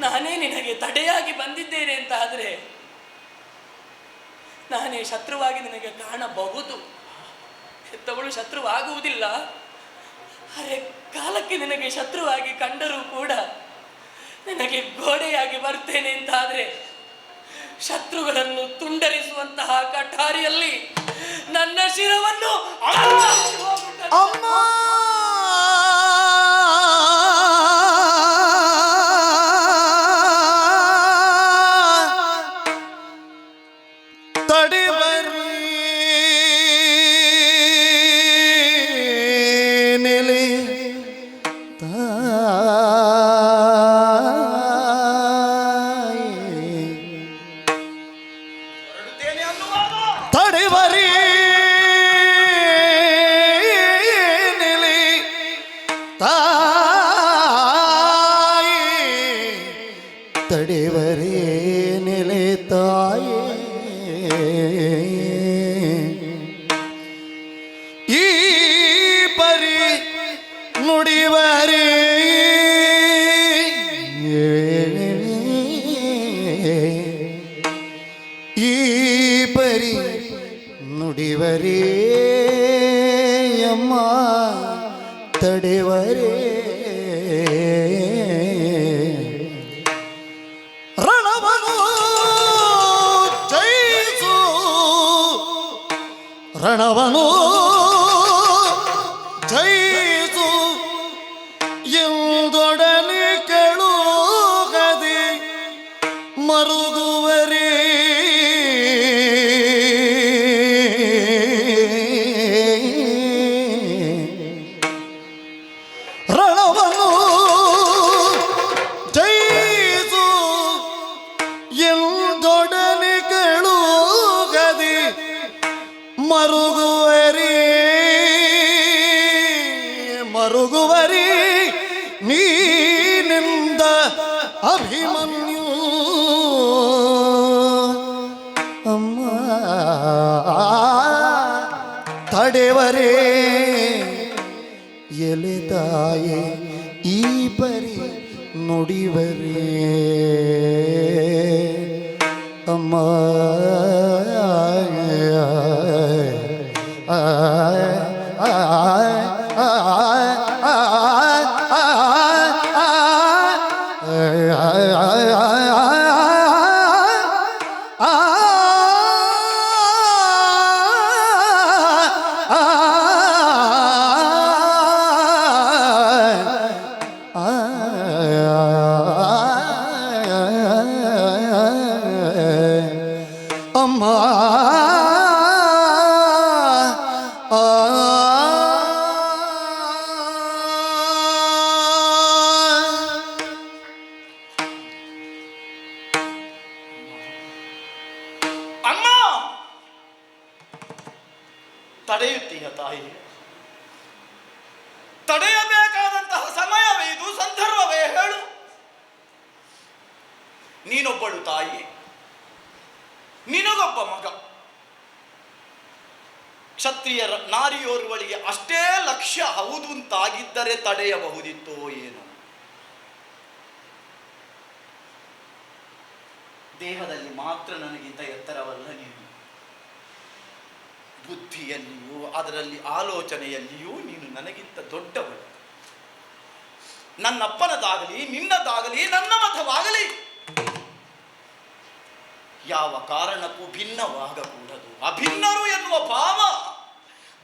ನಾನೇ ನಿನಗೆ ತಡೆಯಾಗಿ ಬಂದಿದ್ದೇನೆ ಅಂತ ಆದರೆ ನಾನೇ ಶತ್ರುವಾಗಿ ನಿನಗೆ ಕಾಣಬಹುದು. ಹೆತ್ತವಳು ಶತ್ರುವಾಗುವುದಿಲ್ಲ, ಅರೆ ಕಾಲಕ್ಕೆ ನಿನಗೆ ಶತ್ರುವಾಗಿ ಕಂಡರೂ ಕೂಡ ನಿನಗೆ ಗೋಡೆಯಾಗಿ ಬರ್ತೇನೆ ಅಂತಾದರೆ ಶತ್ರುಗಳನ್ನು ತುಂಡರಿಸುವಂತಹ ಕಠಾರಿಯಲ್ಲಿ ನನ್ನ ಶಿರವನ್ನು ಅಮ್ಮ ತಡಿಬರಿ ನೆಲೆ ತಡಿಬರಿ ನೆಲೆ ತಾಯಿ ತಡಿಬರಿ ನೆಲೆ ತಾಯಿ ಈ ಪರಿ ನುಡಿವರೇ ಈ ಪರಿ ನುಡಿವರೇ ಅಮ್ಮ ತಡೆವರೇ ರಣವನು ಜಯಿಸು ರಣವನು ಜಯಿಸು ಎಂದೊಡನೆ ಕೆಳುಗದೆ ಮರುಗುವರೇ ರಣವನು ಜಯಿಸು ಎಂದೊಡನೆ ಕೆಳುಗದೆ ಮರುಗುವರೇ ಮರುಗುವರೇ ನೀನಿಂದ ಅಭಿಮನ್ಯು ಅಮ್ಮ ತಡೆವರೇ ಎಲೆ ತಾಯೇ ಈ ಪರಿ ನುಡಿವರೇ ಅಮ್ಮ ಅಮ್ಮ ಅಮ್ಮ ತಡೆಯುತ್ತೀಯ ತಾಯಿ? ತಡೆಯಬೇಕಾದಂತಹ ಸಮಯವೇ ಇದು, ಸಂದರ್ಭವೇ ಹೇಳು. ನೀನೊಬ್ಬಳು ತಾಯಿ, ನಿನಗೊಬ್ಬ ಮಗ. ಕ್ಷತ್ರಿಯ ನಾರಿಯೋರ್ವಳಿಗೆ ಅಷ್ಟೇ ಲಕ್ಷ್ಯ ಹೌದು ಅಂತಾಗಿದ್ದರೆ ತಡೆಯಬಹುದಿತ್ತೋ ಏನು. ದೇಹದಲ್ಲಿ ಮಾತ್ರ ನನಗಿಂತ ಎತ್ತರವಲ್ಲ ನೀನು, ಬುದ್ಧಿಯಲ್ಲಿಯೂ ಅದರಲ್ಲಿ ಆಲೋಚನೆಯಲ್ಲಿಯೂ ನೀನು ನನಗಿಂತ ದೊಡ್ಡವಳು. ನನ್ನಪ್ಪನದಾಗಲಿ ನಿನ್ನದಾಗಲಿ ನನ್ನ ಮತವಾಗಲಿ ಯಾವ ಕಾರಣಕ್ಕೂ ಭಿನ್ನವಾಗಕೂಡದು. ಅಭಿನ್ನರು ಎನ್ನುವ ಭಾವ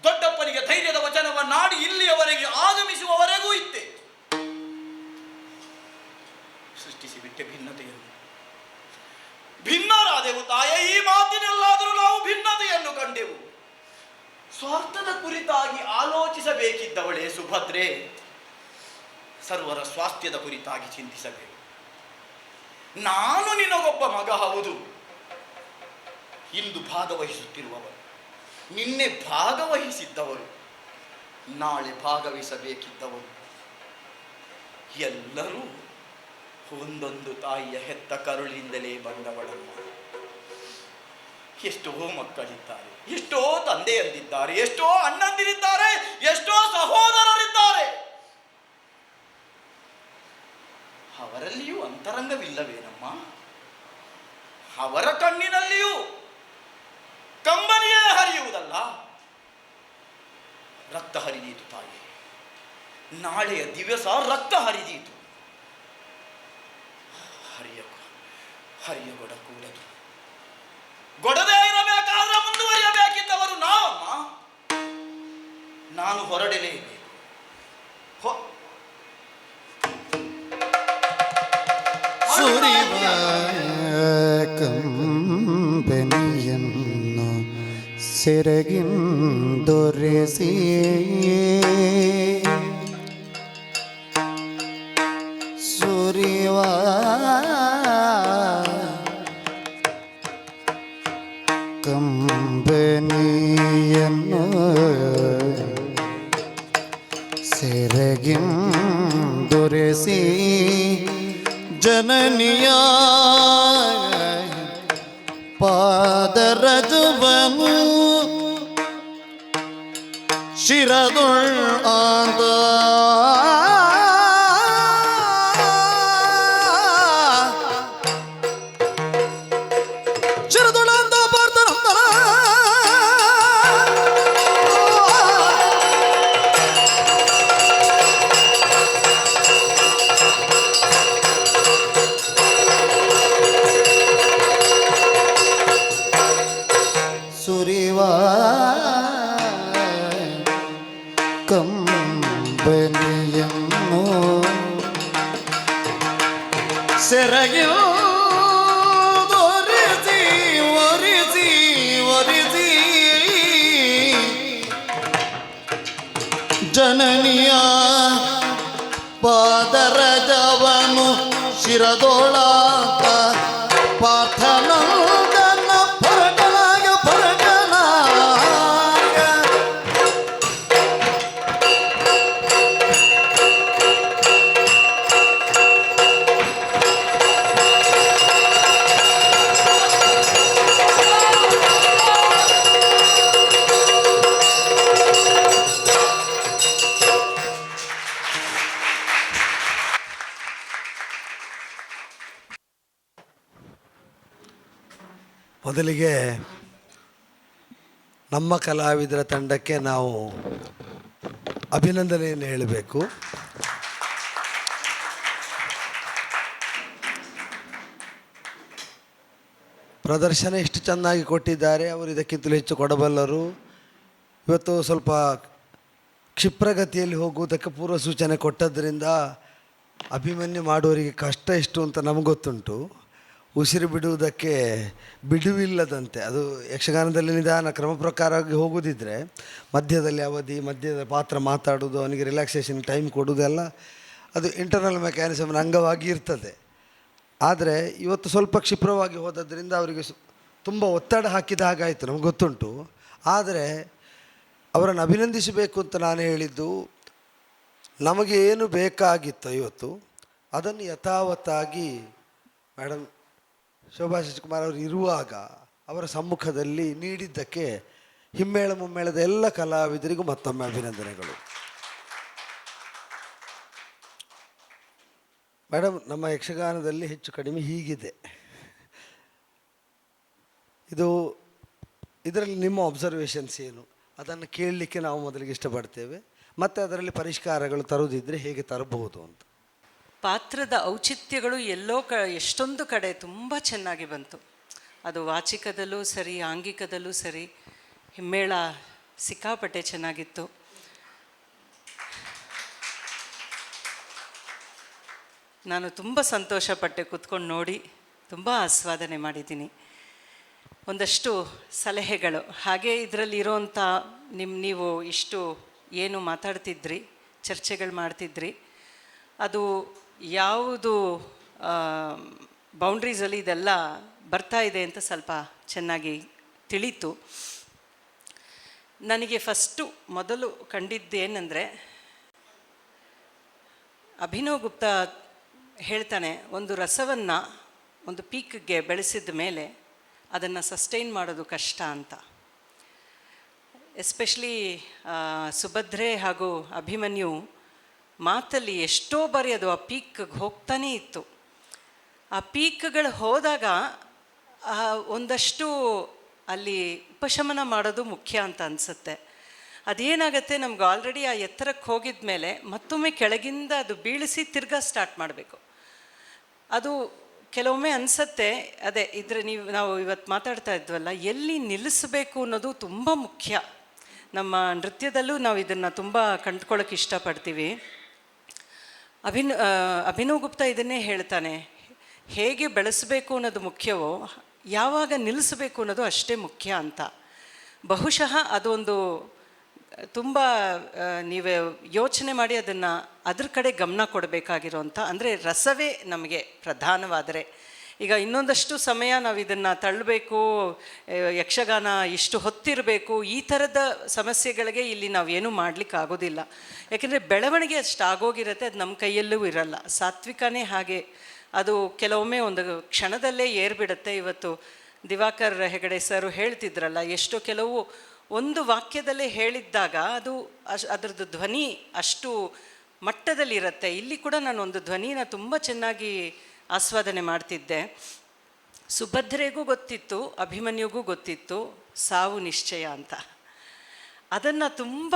ದೊಡ್ಡಪ್ಪನಿಗೆ ಧೈರ್ಯದ ವಚನವನ್ನಾಡಿ ಇಲ್ಲಿಯವರೆಗೆ ಆಗಮಿಸುವವರೆಗೂ ಇತ್ತೆ. ಸೃಷ್ಟಿಸಿಬಿಟ್ಟೆ ಭಿನ್ನತೆಯನ್ನು. ಭಿನ್ನರಾದೆವು ತಾಯೇ, ಈ ಮಾತಿನಲ್ಲಾದರೂ ನಾವು ಭಿನ್ನತೆಯನ್ನು ಕಂಡೆವು. ಸ್ವಾರ್ಥದ ಕುರಿತಾಗಿ ಆಲೋಚಿಸಬೇಕಿದ್ದವಳೇ ಸುಭದ್ರೆ, ಸರ್ವರ ಸ್ವಾಸ್ಥ್ಯದ ಕುರಿತಾಗಿ ಚಿಂತಿಸಬೇಕು. ನಾನು ನಿನಗೊಬ್ಬ ಮಗ ಹೌದು, ಇಂದು ಭಾಗವಹಿಸುತ್ತಿರುವವರು, ನಿನ್ನೆ ಭಾಗವಹಿಸಿದ್ದವರು, ನಾಳೆ ಭಾಗವಹಿಸಬೇಕಿದ್ದವರು ಎಲ್ಲರೂ ಒಂದೊಂದು ತಾಯಿಯ ಹೆತ್ತ ಕರುಳಿಂದಲೇ ಬಂದವಳಮ್ಮ. ಎಷ್ಟೋ ಮಕ್ಕಳಿದ್ದಾರೆ, ಎಷ್ಟೋ ತಂದೆಯಂದಿದ್ದಾರೆ, ಎಷ್ಟೋ ಅಣ್ಣಂದಿರಿದ್ದಾರೆ, ಎಷ್ಟೋ ಸಹೋದರರಿದ್ದಾರೆ. ಅವರಲ್ಲಿಯೂ ಅಂತರಂಗವಿಲ್ಲವೇನಮ್ಮ? ಅವರ ಕಣ್ಣಿನಲ್ಲಿಯೂ ಕಂಬನಿಯೇ ಹರಿಯುವುದಲ್ಲ. ರಕ್ತ ಹರಿದೀತು ತಾಯಿ, ನಾಳೆಯ ದಿವಸ ರಕ್ತ ಹರಿದೀತು. ಹರಿಯಗೊಡಕೂಡದು. ಗೊಡದೇ ಇರಬೇಕಾದ್ರೆ ಮುಂದುವರಿಯಬೇಕಿದ್ದವರು ನಾವಮ್ಮ. ನಾನು ಹೊರಡಲೇಬೇಕು. ಸುರಿವ ಕಂಬನಿಯನ್ನು ಸೆರಗಿಂದೊರೆಸಿ ಸುರಿವ ಕಂಬನಿಯನ್ನು ಸೆರಗಿಂದೊರೆಸಿ ಜನನಿಯ ಪಾದರಜವನು ಶಿರದೊಳ್ ಆದ ಶಿರದೊಳಂದ ಪಾರ್ಥನಂದನ ಸುರಿವ ಕಂಬನಿಯನ್ನು ಸೆರಗಿನ ಒರಿಸಿ ಒರಿಸಿ ಒರಿಸಿ ಜನನಿಯ ಪಾದರಜವನು ಶಿರದೊಳಾತ ಪಾರ್ಥನಂದನ ಪರಟನಾಗ ಪರಟನಾಗ ಮೊದಲಿಗೆ ನಮ್ಮ ಕಲಾವಿದರ ತಂಡಕ್ಕೆ ನಾವು ಅಭಿನಂದನೆಯನ್ನು ಹೇಳಬೇಕು. ಪ್ರದರ್ಶನ ಎಷ್ಟು ಚೆನ್ನಾಗಿ ಕೊಟ್ಟಿದ್ದಾರೆ, ಅವರು ಇದಕ್ಕಿಂತಲೂ ಹೆಚ್ಚು ಕೊಡಬಲ್ಲರು. ಇವತ್ತು ಸ್ವಲ್ಪ ಕ್ಷಿಪ್ರಗತಿಯಲ್ಲಿ ಹೋಗುವುದಕ್ಕೆ ಪೂರ್ವ ಸೂಚನೆ ಕೊಟ್ಟದ್ದರಿಂದ ಅಭಿಮನ್ಯು ಮಾಡುವವರಿಗೆ ಕಷ್ಟ ಎಷ್ಟು ಅಂತ ನಮಗೊತ್ತುಂಟು. ಉಸಿರು ಬಿಡುವುದಕ್ಕೆ ಬಿಡುವಿಲ್ಲದಂತೆ, ಅದು ಯಕ್ಷಗಾನದಲ್ಲಿ ನಿಧಾನ ಕ್ರಮ ಪ್ರಕಾರವಾಗಿ ಹೋಗುವುದಿದ್ರೆ ಮಧ್ಯದಲ್ಲಿ ಅವಧಿ, ಮಧ್ಯದ ಪಾತ್ರ ಮಾತಾಡೋದು, ಅವನಿಗೆ ರಿಲ್ಯಾಕ್ಸೇಷನ್ ಟೈಮ್ ಕೊಡುವುದೆಲ್ಲ ಅದು ಇಂಟರ್ನಲ್ ಮೆಕ್ಯಾನಿಸಮ್ನ ಅಂಗವಾಗಿ ಇರ್ತದೆ. ಆದರೆ ಇವತ್ತು ಸ್ವಲ್ಪ ಕ್ಷಿಪ್ರವಾಗಿ ಹೋದದ್ರಿಂದ ಅವರಿಗೆ ತುಂಬ ಒತ್ತಡ ಹಾಕಿದ ಹಾಗಾಯಿತು, ನಮಗೆ ಗೊತ್ತುಂಟು. ಆದರೆ ಅವರನ್ನು ಅಭಿನಂದಿಸಬೇಕು ಅಂತ ನಾನು ಹೇಳಿದ್ದು, ನಮಗೆ ಏನು ಬೇಕಾಗಿತ್ತು ಇವತ್ತು ಅದನ್ನು ಯಥಾವತ್ತಾಗಿ ಮೇಡಮ್ ಶೋಭಾ ಶಶಿಕುಮಾರ್ ಅವರು ಇರುವಾಗ ಅವರ ಸಮ್ಮುಖದಲ್ಲಿ ನೀಡಿದ್ದಕ್ಕೆ ಹಿಮ್ಮೇಳ ಮುಮ್ಮೇಳದ ಎಲ್ಲ ಕಲಾವಿದರಿಗೂ ಮತ್ತೊಮ್ಮೆ ಅಭಿನಂದನೆಗಳು. ಮೇಡಮ್, ನಮ್ಮ ಯಕ್ಷಗಾನದಲ್ಲಿ ಹೆಚ್ಚು ಕಡಿಮೆ ಹೀಗಿದೆ. ಇದರಲ್ಲಿ ನಿಮ್ಮ ಅಬ್ಸರ್ವೇಷನ್ಸ್ ಏನು, ಅದನ್ನು ಕೇಳಲಿಕ್ಕೆ ನಾವು ಮೊದಲಿಗೆ ಇಷ್ಟಪಡ್ತೇವೆ. ಮತ್ತು ಅದರಲ್ಲಿ ಪರಿಷ್ಕಾರಗಳು ತರುವುದಿದ್ದರೆ ಹೇಗೆ ತರಬಹುದು ಅಂತ. ಪಾತ್ರದ ಔಚಿತ್ಯಗಳು ಎಷ್ಟೊಂದು ಕಡೆ ತುಂಬ ಚೆನ್ನಾಗಿ ಬಂತು. ಅದು ವಾಚಿಕದಲ್ಲೂ ಸರಿ, ಆಂಗಿಕದಲ್ಲೂ ಸರಿ. ಹಿಮ್ಮೇಳ ಸಿಕ್ಕಾಪಟ್ಟೆ ಚೆನ್ನಾಗಿತ್ತು. ನಾನು ತುಂಬ ಸಂತೋಷಪಟ್ಟೆ ಕೂತ್ಕೊಂಡು ನೋಡಿ, ತುಂಬ ಆಸ್ವಾದನೆ ಮಾಡಿದ್ದೀನಿ. ಒಂದಷ್ಟು ಸಲಹೆಗಳು ಹಾಗೆ ಇದರಲ್ಲಿ ಇರೋವಂಥ ನೀವು ಇಷ್ಟು ಏನು ಮಾತಾಡ್ತಿದ್ರಿ, ಚರ್ಚೆಗಳು ಮಾಡ್ತಿದ್ರಿ, ಅದು ಯಾವುದು ಬೌಂಡ್ರೀಸಲ್ಲಿ ಇದೆಲ್ಲ ಬರ್ತಾ ಇದೆ ಅಂತ ಸ್ವಲ್ಪ ಚೆನ್ನಾಗಿ ತಿಳಿತು. ನನಗೆ ಮೊದಲು ಕಂಡಿದ್ದೇನೆಂದರೆ, ಅಭಿನವ್ ಗುಪ್ತಾ ಹೇಳ್ತಾನೆ, ಒಂದು ರಸವನ್ನು ಒಂದು ಪೀಕ್ಗೆ ಬೆಳೆಸಿದ ಮೇಲೆ ಅದನ್ನು ಸಸ್ಟೈನ್ ಮಾಡೋದು ಕಷ್ಟ ಅಂತ. ಎಸ್ಪೆಷಲಿ ಸುಭದ್ರೆ ಹಾಗೂ ಅಭಿಮನ್ಯು ಮಾತಲ್ಲಿ ಎಷ್ಟೋ ಬಾರಿ ಅದು ಆ ಪೀಕ್ಗೆ ಹೋಗ್ತಾನೇ ಇತ್ತು. ಆ ಪೀಕ್ಗಳು ಹೋದಾಗ ಒಂದಷ್ಟು ಅಲ್ಲಿ ಉಪಶಮನ ಮಾಡೋದು ಮುಖ್ಯ ಅಂತ ಅನಿಸುತ್ತೆ. ಅದೇನಾಗುತ್ತೆ, ನಮ್ಗೆ ಆಲ್ರೆಡಿ ಆ ಎತ್ತರಕ್ಕೆ ಹೋಗಿದ ಮೇಲೆ ಮತ್ತೊಮ್ಮೆ ಕೆಳಗಿಂದ ಅದು ಬೀಳಿಸಿ ತಿರ್ಗಾ ಸ್ಟಾರ್ಟ್ ಮಾಡಬೇಕು. ಅದು ಕೆಲವೊಮ್ಮೆ ಅನಿಸುತ್ತೆ. ಅದೇ ನಾವು ಇವತ್ತು ಮಾತಾಡ್ತಾ ಇದ್ವಲ್ಲ, ಎಲ್ಲಿ ನಿಲ್ಲಿಸಬೇಕು ಅನ್ನೋದು ತುಂಬ ಮುಖ್ಯ. ನಮ್ಮ ನೃತ್ಯದಲ್ಲೂ ನಾವು ಇದನ್ನು ತುಂಬ ಕಂಡುಕೊಳ್ಳೋಕೆ ಇಷ್ಟಪಡ್ತೀವಿ. ಅಭಿನವ್ ಗುಪ್ತಾ ಇದನ್ನೇ ಹೇಳ್ತಾನೆ, ಹೇಗೆ ಬೆಳೆಸಬೇಕು ಅನ್ನೋದು ಮುಖ್ಯವೋ ಯಾವಾಗ ನಿಲ್ಲಿಸಬೇಕು ಅನ್ನೋದು ಅಷ್ಟೇ ಮುಖ್ಯ ಅಂತ. ಬಹುಶಃ ಅದೊಂದು ತುಂಬ ನೀವೇ ಯೋಚನೆ ಮಾಡಿ ಅದನ್ನು ಅದ್ರ ಕಡೆ ಗಮನ ಕೊಡಬೇಕಾಗಿರೋಂಥ, ಅಂದರೆ ರಸವೇ ನಮಗೆ ಪ್ರಧಾನವಾದರೆ. ಈಗ ಇನ್ನೊಂದಷ್ಟು ಸಮಯ ನಾವು ಇದನ್ನು ತಳ್ಳಬೇಕು, ಯಕ್ಷಗಾನ ಇಷ್ಟು ಹೊತ್ತಿರಬೇಕು, ಈ ಥರದ ಸಮಸ್ಯೆಗಳಿಗೆ ಇಲ್ಲಿ ನಾವೇನೂ ಮಾಡಲಿಕ್ಕೆ ಆಗೋದಿಲ್ಲ. ಯಾಕೆಂದರೆ ಬೆಳವಣಿಗೆ ಅಷ್ಟು ಆಗೋಗಿರುತ್ತೆ, ಅದು ನಮ್ಮ ಕೈಯಲ್ಲೂ ಇರಲ್ಲ. ಸಾತ್ವಿಕನೇ ಹಾಗೆ, ಅದು ಕೆಲವೊಮ್ಮೆ ಒಂದು ಕ್ಷಣದಲ್ಲೇ ಏರ್ಬಿಡುತ್ತೆ. ಇವತ್ತು ದಿವಾಕರ್ ಹೆಗಡೆ ಸರು ಹೇಳ್ತಿದ್ರಲ್ಲ, ಎಷ್ಟೋ ಕೆಲವು ಒಂದು ವಾಕ್ಯದಲ್ಲೇ ಹೇಳಿದ್ದಾಗ ಅದು ಅದರದ್ದು ಧ್ವನಿ ಅಷ್ಟು ಮಟ್ಟದಲ್ಲಿರುತ್ತೆ. ಇಲ್ಲಿ ಕೂಡ ನಾನು ಒಂದು ಧ್ವನಿನ ತುಂಬ ಚೆನ್ನಾಗಿ ಆಸ್ವಾದನೆ ಮಾಡ್ತಿದ್ದೆ. ಸುಭದ್ರೆಗೂ ಗೊತ್ತಿತ್ತು, ಅಭಿಮನ್ಯುಗೂ ಗೊತ್ತಿತ್ತು ಸಾವು ನಿಶ್ಚಯ ಅಂತ. ಅದನ್ನು ತುಂಬ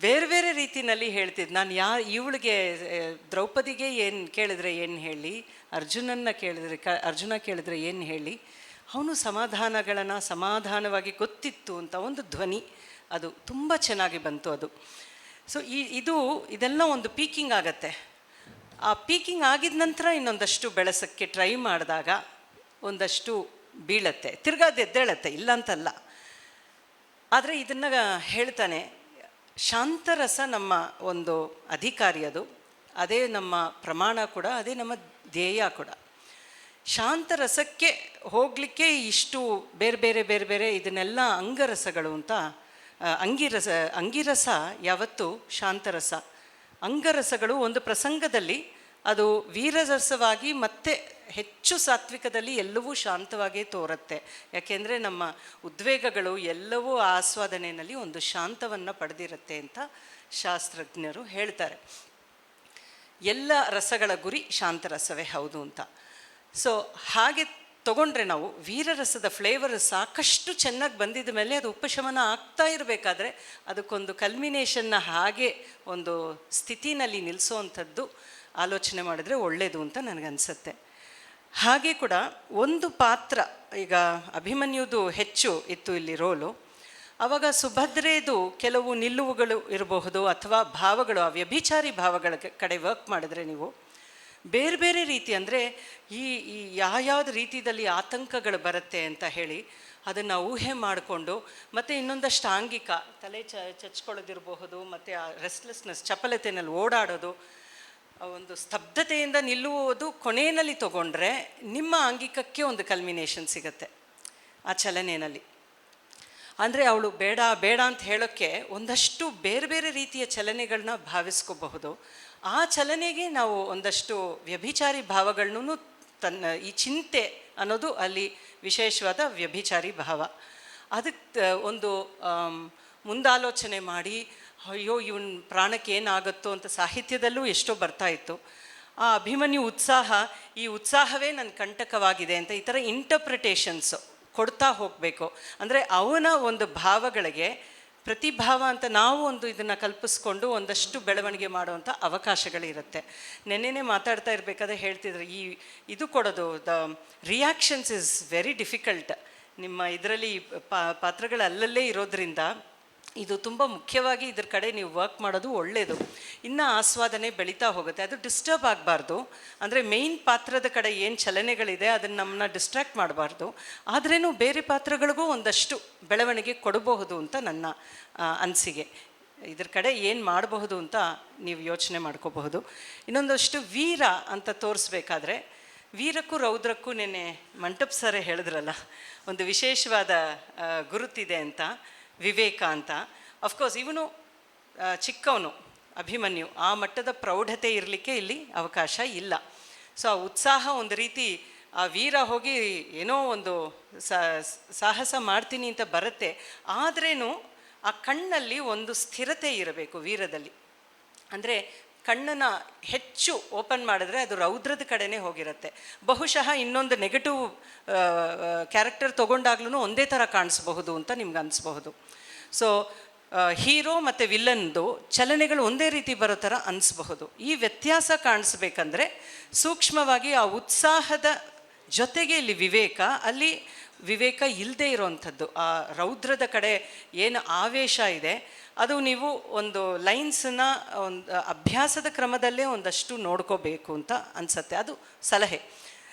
ಬೇರೆ ಬೇರೆ ರೀತಿಯಲ್ಲಿ ಹೇಳ್ತಿದ್ದೆ ನಾನು. ಇವಳಿಗೆ ದ್ರೌಪದಿಗೆ ಏನು ಕೇಳಿದ್ರೆ ಏನು ಹೇಳಿ, ಅರ್ಜುನ ಕೇಳಿದ್ರೆ ಏನು ಹೇಳಿ, ಅವನು ಸಮಾಧಾನವಾಗಿ ಗೊತ್ತಿತ್ತು ಅಂತ ಒಂದು ಧ್ವನಿ, ಅದು ತುಂಬ ಚೆನ್ನಾಗಿ ಬಂತು ಅದು. ಸೊ ಇದೆಲ್ಲ ಒಂದು ಪೀಕಿಂಗ್ ಆಗತ್ತೆ. ಆ ಪೀಕಿಂಗ್ ಆಗಿದ ನಂತರ ಇನ್ನೊಂದಷ್ಟು ಬೆಳೆಸೋಕ್ಕೆ ಟ್ರೈ ಮಾಡಿದಾಗ ಒಂದಷ್ಟು ಬೀಳತ್ತೆ, ತಿರ್ಗಾ ಅದು ಎದ್ದೇಳತ್ತೆ, ಇಲ್ಲ ಅಂತಲ್ಲ. ಆದರೆ ಇದನ್ನು ಹೇಳ್ತಾನೆ, ಶಾಂತರಸ ನಮ್ಮ ಒಂದು ಅಧಿಕಾರಿ, ಅದೇ ನಮ್ಮ ಪ್ರಮಾಣ ಕೂಡ, ಅದೇ ನಮ್ಮ ಧ್ಯೇಯ ಕೂಡ. ಶಾಂತರಸಕ್ಕೆ ಹೋಗಲಿಕ್ಕೆ ಇಷ್ಟು ಬೇರೆ ಬೇರೆ ಇದನ್ನೆಲ್ಲ ಅಂಗರಸಗಳು ಅಂತ. ಅಂಗಿರಸ ಯಾವತ್ತು ಶಾಂತರಸ, ಅಂಗರಸಗಳು ಒಂದು ಪ್ರಸಂಗದಲ್ಲಿ ಅದು ವೀರರಸವಾಗಿ ಮತ್ತೆ ಹೆಚ್ಚು ಸಾತ್ವಿಕದಲ್ಲಿ ಎಲ್ಲವೂ ಶಾಂತವಾಗೇ ತೋರುತ್ತೆ. ಯಾಕೆಂದರೆ ನಮ್ಮ ಉದ್ವೇಗಗಳು ಎಲ್ಲವೂ ಆಸ್ವಾದನೆಯಲ್ಲಿ ಒಂದು ಶಾಂತವನ್ನು ಪಡೆದಿರುತ್ತೆ ಅಂತ ಶಾಸ್ತ್ರಜ್ಞರು ಹೇಳ್ತಾರೆ. ಎಲ್ಲ ರಸಗಳ ಗುರಿ ಶಾಂತರಸವೇ ಹೌದು ಅಂತ. ಸೊ ಹಾಗೆ ತಗೊಂಡ್ರೆ ನಾವು ವೀರರಸದ ಫ್ಲೇವರ್ ಸಾಕಷ್ಟು ಚೆನ್ನಾಗಿ ಬಂದಿದ ಮೇಲೆ ಅದು ಉಪಶಮನ ಆಗ್ತಾ ಇರಬೇಕಾದ್ರೆ ಅದಕ್ಕೊಂದು ಕಲ್ಮಿನೇಷನ್ನ ಹಾಗೆ ಒಂದು ಸ್ಥಿತಿನಲ್ಲಿ ನಿಲ್ಲಿಸೋವಂಥದ್ದು ಆಲೋಚನೆ ಮಾಡಿದ್ರೆ ಒಳ್ಳೆಯದು ಅಂತ ನನಗನ್ಸುತ್ತೆ. ಹಾಗೆ ಕೂಡ ಒಂದು ಪಾತ್ರ, ಈಗ ಅಭಿಮನ್ಯುದು ಹೆಚ್ಚು ಇತ್ತು ಇಲ್ಲಿ ರೋಲು. ಆವಾಗ ಸುಭದ್ರೆದು ಕೆಲವು ನಿಲುವುಗಳು ಇರಬಹುದು ಅಥವಾ ಭಾವಗಳು, ಆ ವ್ಯಭಿಚಾರಿ ಭಾವಗಳ ಕಡೆ ವರ್ಕ್ ಮಾಡಿದ್ರೆ ನೀವು ಬೇರೆ ಬೇರೆ ರೀತಿ, ಅಂದರೆ ಈ ಯಾವ್ಯಾವ್ದು ರೀತಿಯಲ್ಲಿ ಆತಂಕಗಳು ಬರುತ್ತೆ ಅಂತ ಹೇಳಿ ಅದನ್ನು ಊಹೆ ಮಾಡಿಕೊಂಡು, ಮತ್ತು ಇನ್ನೊಂದಷ್ಟು ಆಂಗಿಕ ತಲೆ ಚಚ್ಕೊಳ್ಳೋದಿರಬಹುದು, ಮತ್ತು ಆ ರೆಸ್ಟ್ಲೆಸ್ನೆಸ್, ಚಪಲತೆಯಲ್ಲಿ ಓಡಾಡೋದು, ಒಂದು ಸ್ತಬ್ಧತೆಯಿಂದ ನಿಲ್ಲುವುದು ಕೊನೆಯಲ್ಲಿ ತಗೊಂಡ್ರೆ ನಿಮ್ಮ ಆಂಗಿಕಕ್ಕೆ ಒಂದು ಕಲ್ಮಿನೇಷನ್ ಸಿಗುತ್ತೆ ಆ ಚಲನೆಯಲ್ಲಿ. ಅಂದರೆ ಅವಳು ಬೇಡ ಬೇಡ ಅಂತ ಹೇಳೋಕ್ಕೆ ಒಂದಷ್ಟು ಬೇರೆ ಬೇರೆ ರೀತಿಯ ಚಲನೆಗಳನ್ನ ಭಾವಿಸ್ಕೋಬಹುದು. ಆ ಚಲನೆಗೆ ನಾವು ಒಂದಷ್ಟು ವ್ಯಭಿಚಾರಿ ಭಾವಗಳನ್ನೂ ತನ್ನ ಈ ಚಿಂತೆ ಅನ್ನೋದು ಅಲ್ಲಿ ವಿಶೇಷವಾದ ವ್ಯಭಿಚಾರಿ ಭಾವ. ಅದಕ್ಕೆ ಒಂದು ಮುಂದಾಲೋಚನೆ ಮಾಡಿ ಅಯ್ಯೋ ಇವನ್ ಪ್ರಾಣಕ್ಕೆ ಏನಾಗುತ್ತೋ ಅಂತ ಸಾಹಿತ್ಯದಲ್ಲೂ ಎಷ್ಟೋ ಬರ್ತಾ ಇತ್ತು. ಆ ಅಭಿಮನ್ಯು ಉತ್ಸಾಹ, ಈ ಉತ್ಸಾಹವೇ ನನ್ನ ಕಂಟಕವಾಗಿದೆ ಅಂತ ಈ ಥರ ಇಂಟರ್ಪ್ರಿಟೇಷನ್ಸು ಕೊಡ್ತಾ ಹೋಗಬೇಕು. ಅಂದರೆ ಅವನ ಒಂದು ಭಾವಗಳಿಗೆ ಪ್ರತಿಭಾವ ಅಂತ ನಾವು ಒಂದು ಇದನ್ನು ಕಲ್ಪಿಸ್ಕೊಂಡು ಒಂದಷ್ಟು ಬೆಳವಣಿಗೆ ಮಾಡುವಂಥ ಅವಕಾಶಗಳಿರುತ್ತೆ. ನೆನ್ನೆನೇ ಮಾತಾಡ್ತಾ ಇರಬೇಕಾದ್ರೆ ಹೇಳ್ತಿದ್ರು, ಈ ಇದು ಕೊಡೋದು the reactions is very difficult. ನಿಮ್ಮ ಇದರಲ್ಲಿ ಪಾತ್ರಗಳು ಅಲ್ಲಲ್ಲೇ ಇರೋದ್ರಿಂದ ಇದು ತುಂಬ ಮುಖ್ಯವಾಗಿ ಇದ್ರ ಕಡೆ ನೀವು ವರ್ಕ್ ಮಾಡೋದು ಒಳ್ಳೆಯದು. ಇನ್ನು ಆಸ್ವಾದನೆ ಬೆಳೀತಾ ಹೋಗುತ್ತೆ. ಅದು ಡಿಸ್ಟರ್ಬ್ ಆಗಬಾರ್ದು. ಅಂದರೆ ಮೇಯ್ನ್ ಪಾತ್ರದ ಕಡೆ ಏನು ಚಲನೆಗಳಿದೆ ಅದನ್ನು ನಮ್ಮನ್ನ ಡಿಸ್ಟ್ರ್ಯಾಕ್ಟ್ ಮಾಡಬಾರ್ದು. ಆದ್ರೂ ಬೇರೆ ಪಾತ್ರಗಳಿಗೂ ಒಂದಷ್ಟು ಬೆಳವಣಿಗೆ ಕೊಡಬಹುದು ಅಂತ ನನ್ನ ಅನಿಸಿಕೆ. ಇದ್ರ ಕಡೆ ಏನು ಮಾಡಬಹುದು ಅಂತ ನೀವು ಯೋಚನೆ ಮಾಡ್ಕೋಬಹುದು. ಇನ್ನೊಂದಷ್ಟು ವೀರ ಅಂತ ತೋರಿಸ್ಬೇಕಾದ್ರೆ, ವೀರಕ್ಕೂ ರೌದ್ರಕ್ಕೂ ನೆನ್ನೆ ಮಂಟಪ್ ಸರೇ ಹೇಳಿದ್ರಲ್ಲ, ಒಂದು ವಿಶೇಷವಾದ ಗುರುತಿದೆ ಅಂತ, ವಿವೇಕ ಅಂತ. ಅಫ್ಕೋರ್ಸ್ ಇವನು ಚಿಕ್ಕವನು ಅಭಿಮನ್ಯು, ಆ ಮಟ್ಟದ ಪ್ರೌಢತೆ ಇರಲಿಕ್ಕೆ ಇಲ್ಲಿ ಅವಕಾಶ ಇಲ್ಲ. ಸೊ ಆ ಉತ್ಸಾಹ ಒಂದು ರೀತಿ ಆ ವೀರ ಹೋಗಿ ಏನೋ ಒಂದು ಸಾಹಸ ಮಾಡ್ತೀನಿ ಅಂತ ಬರುತ್ತೆ. ಆದ್ರೇನು ಆ ಕಣ್ಣಲ್ಲಿ ಒಂದು ಸ್ಥಿರತೆ ಇರಬೇಕು ವೀರದಲ್ಲಿ. ಅಂದರೆ ಕಣ್ಣನ್ನು ಹೆಚ್ಚು ಓಪನ್ ಮಾಡಿದ್ರೆ ಅದು ರೌದ್ರದ ಕಡೆನೇ ಹೋಗಿರುತ್ತೆ. ಬಹುಶಃ ಇನ್ನೊಂದು ನೆಗೆಟಿವ್ ಕ್ಯಾರೆಕ್ಟರ್ ತೊಗೊಂಡಾಗ್ಲೂ ಒಂದೇ ಥರ ಕಾಣಿಸ್ಬಹುದು ಅಂತ ನಿಮ್ಗೆ ಅನಿಸ್ಬಹುದು. ಸೊ ಹೀರೋ ಮತ್ತು ವಿಲ್ಲನ್ದು ಚಲನೆಗಳು ಒಂದೇ ರೀತಿ ಬರೋ ಥರ ಅನಿಸ್ಬಹುದು. ಈ ವ್ಯತ್ಯಾಸ ಕಾಣಿಸ್ಬೇಕಂದ್ರೆ ಸೂಕ್ಷ್ಮವಾಗಿ ಆ ಉತ್ಸಾಹದ ಜೊತೆಗೆ ಇಲ್ಲಿ ವಿವೇಕ, ಅಲ್ಲಿ ವಿವೇಕ ಇಲ್ಲದೆ ಇರೋವಂಥದ್ದು. ಆ ರೌದ್ರದ ಕಡೆ ಏನು ಆವೇಶ ಇದೆ ಅದು ನೀವು ಒಂದು ಲೈನ್ಸನ್ನ ಒಂದು ಅಭ್ಯಾಸದ ಕ್ರಮದಲ್ಲೇ ಒಂದಷ್ಟು ನೋಡ್ಕೋಬೇಕು ಅಂತ ಅನಿಸತ್ತೆ. ಅದು ಸಲಹೆ.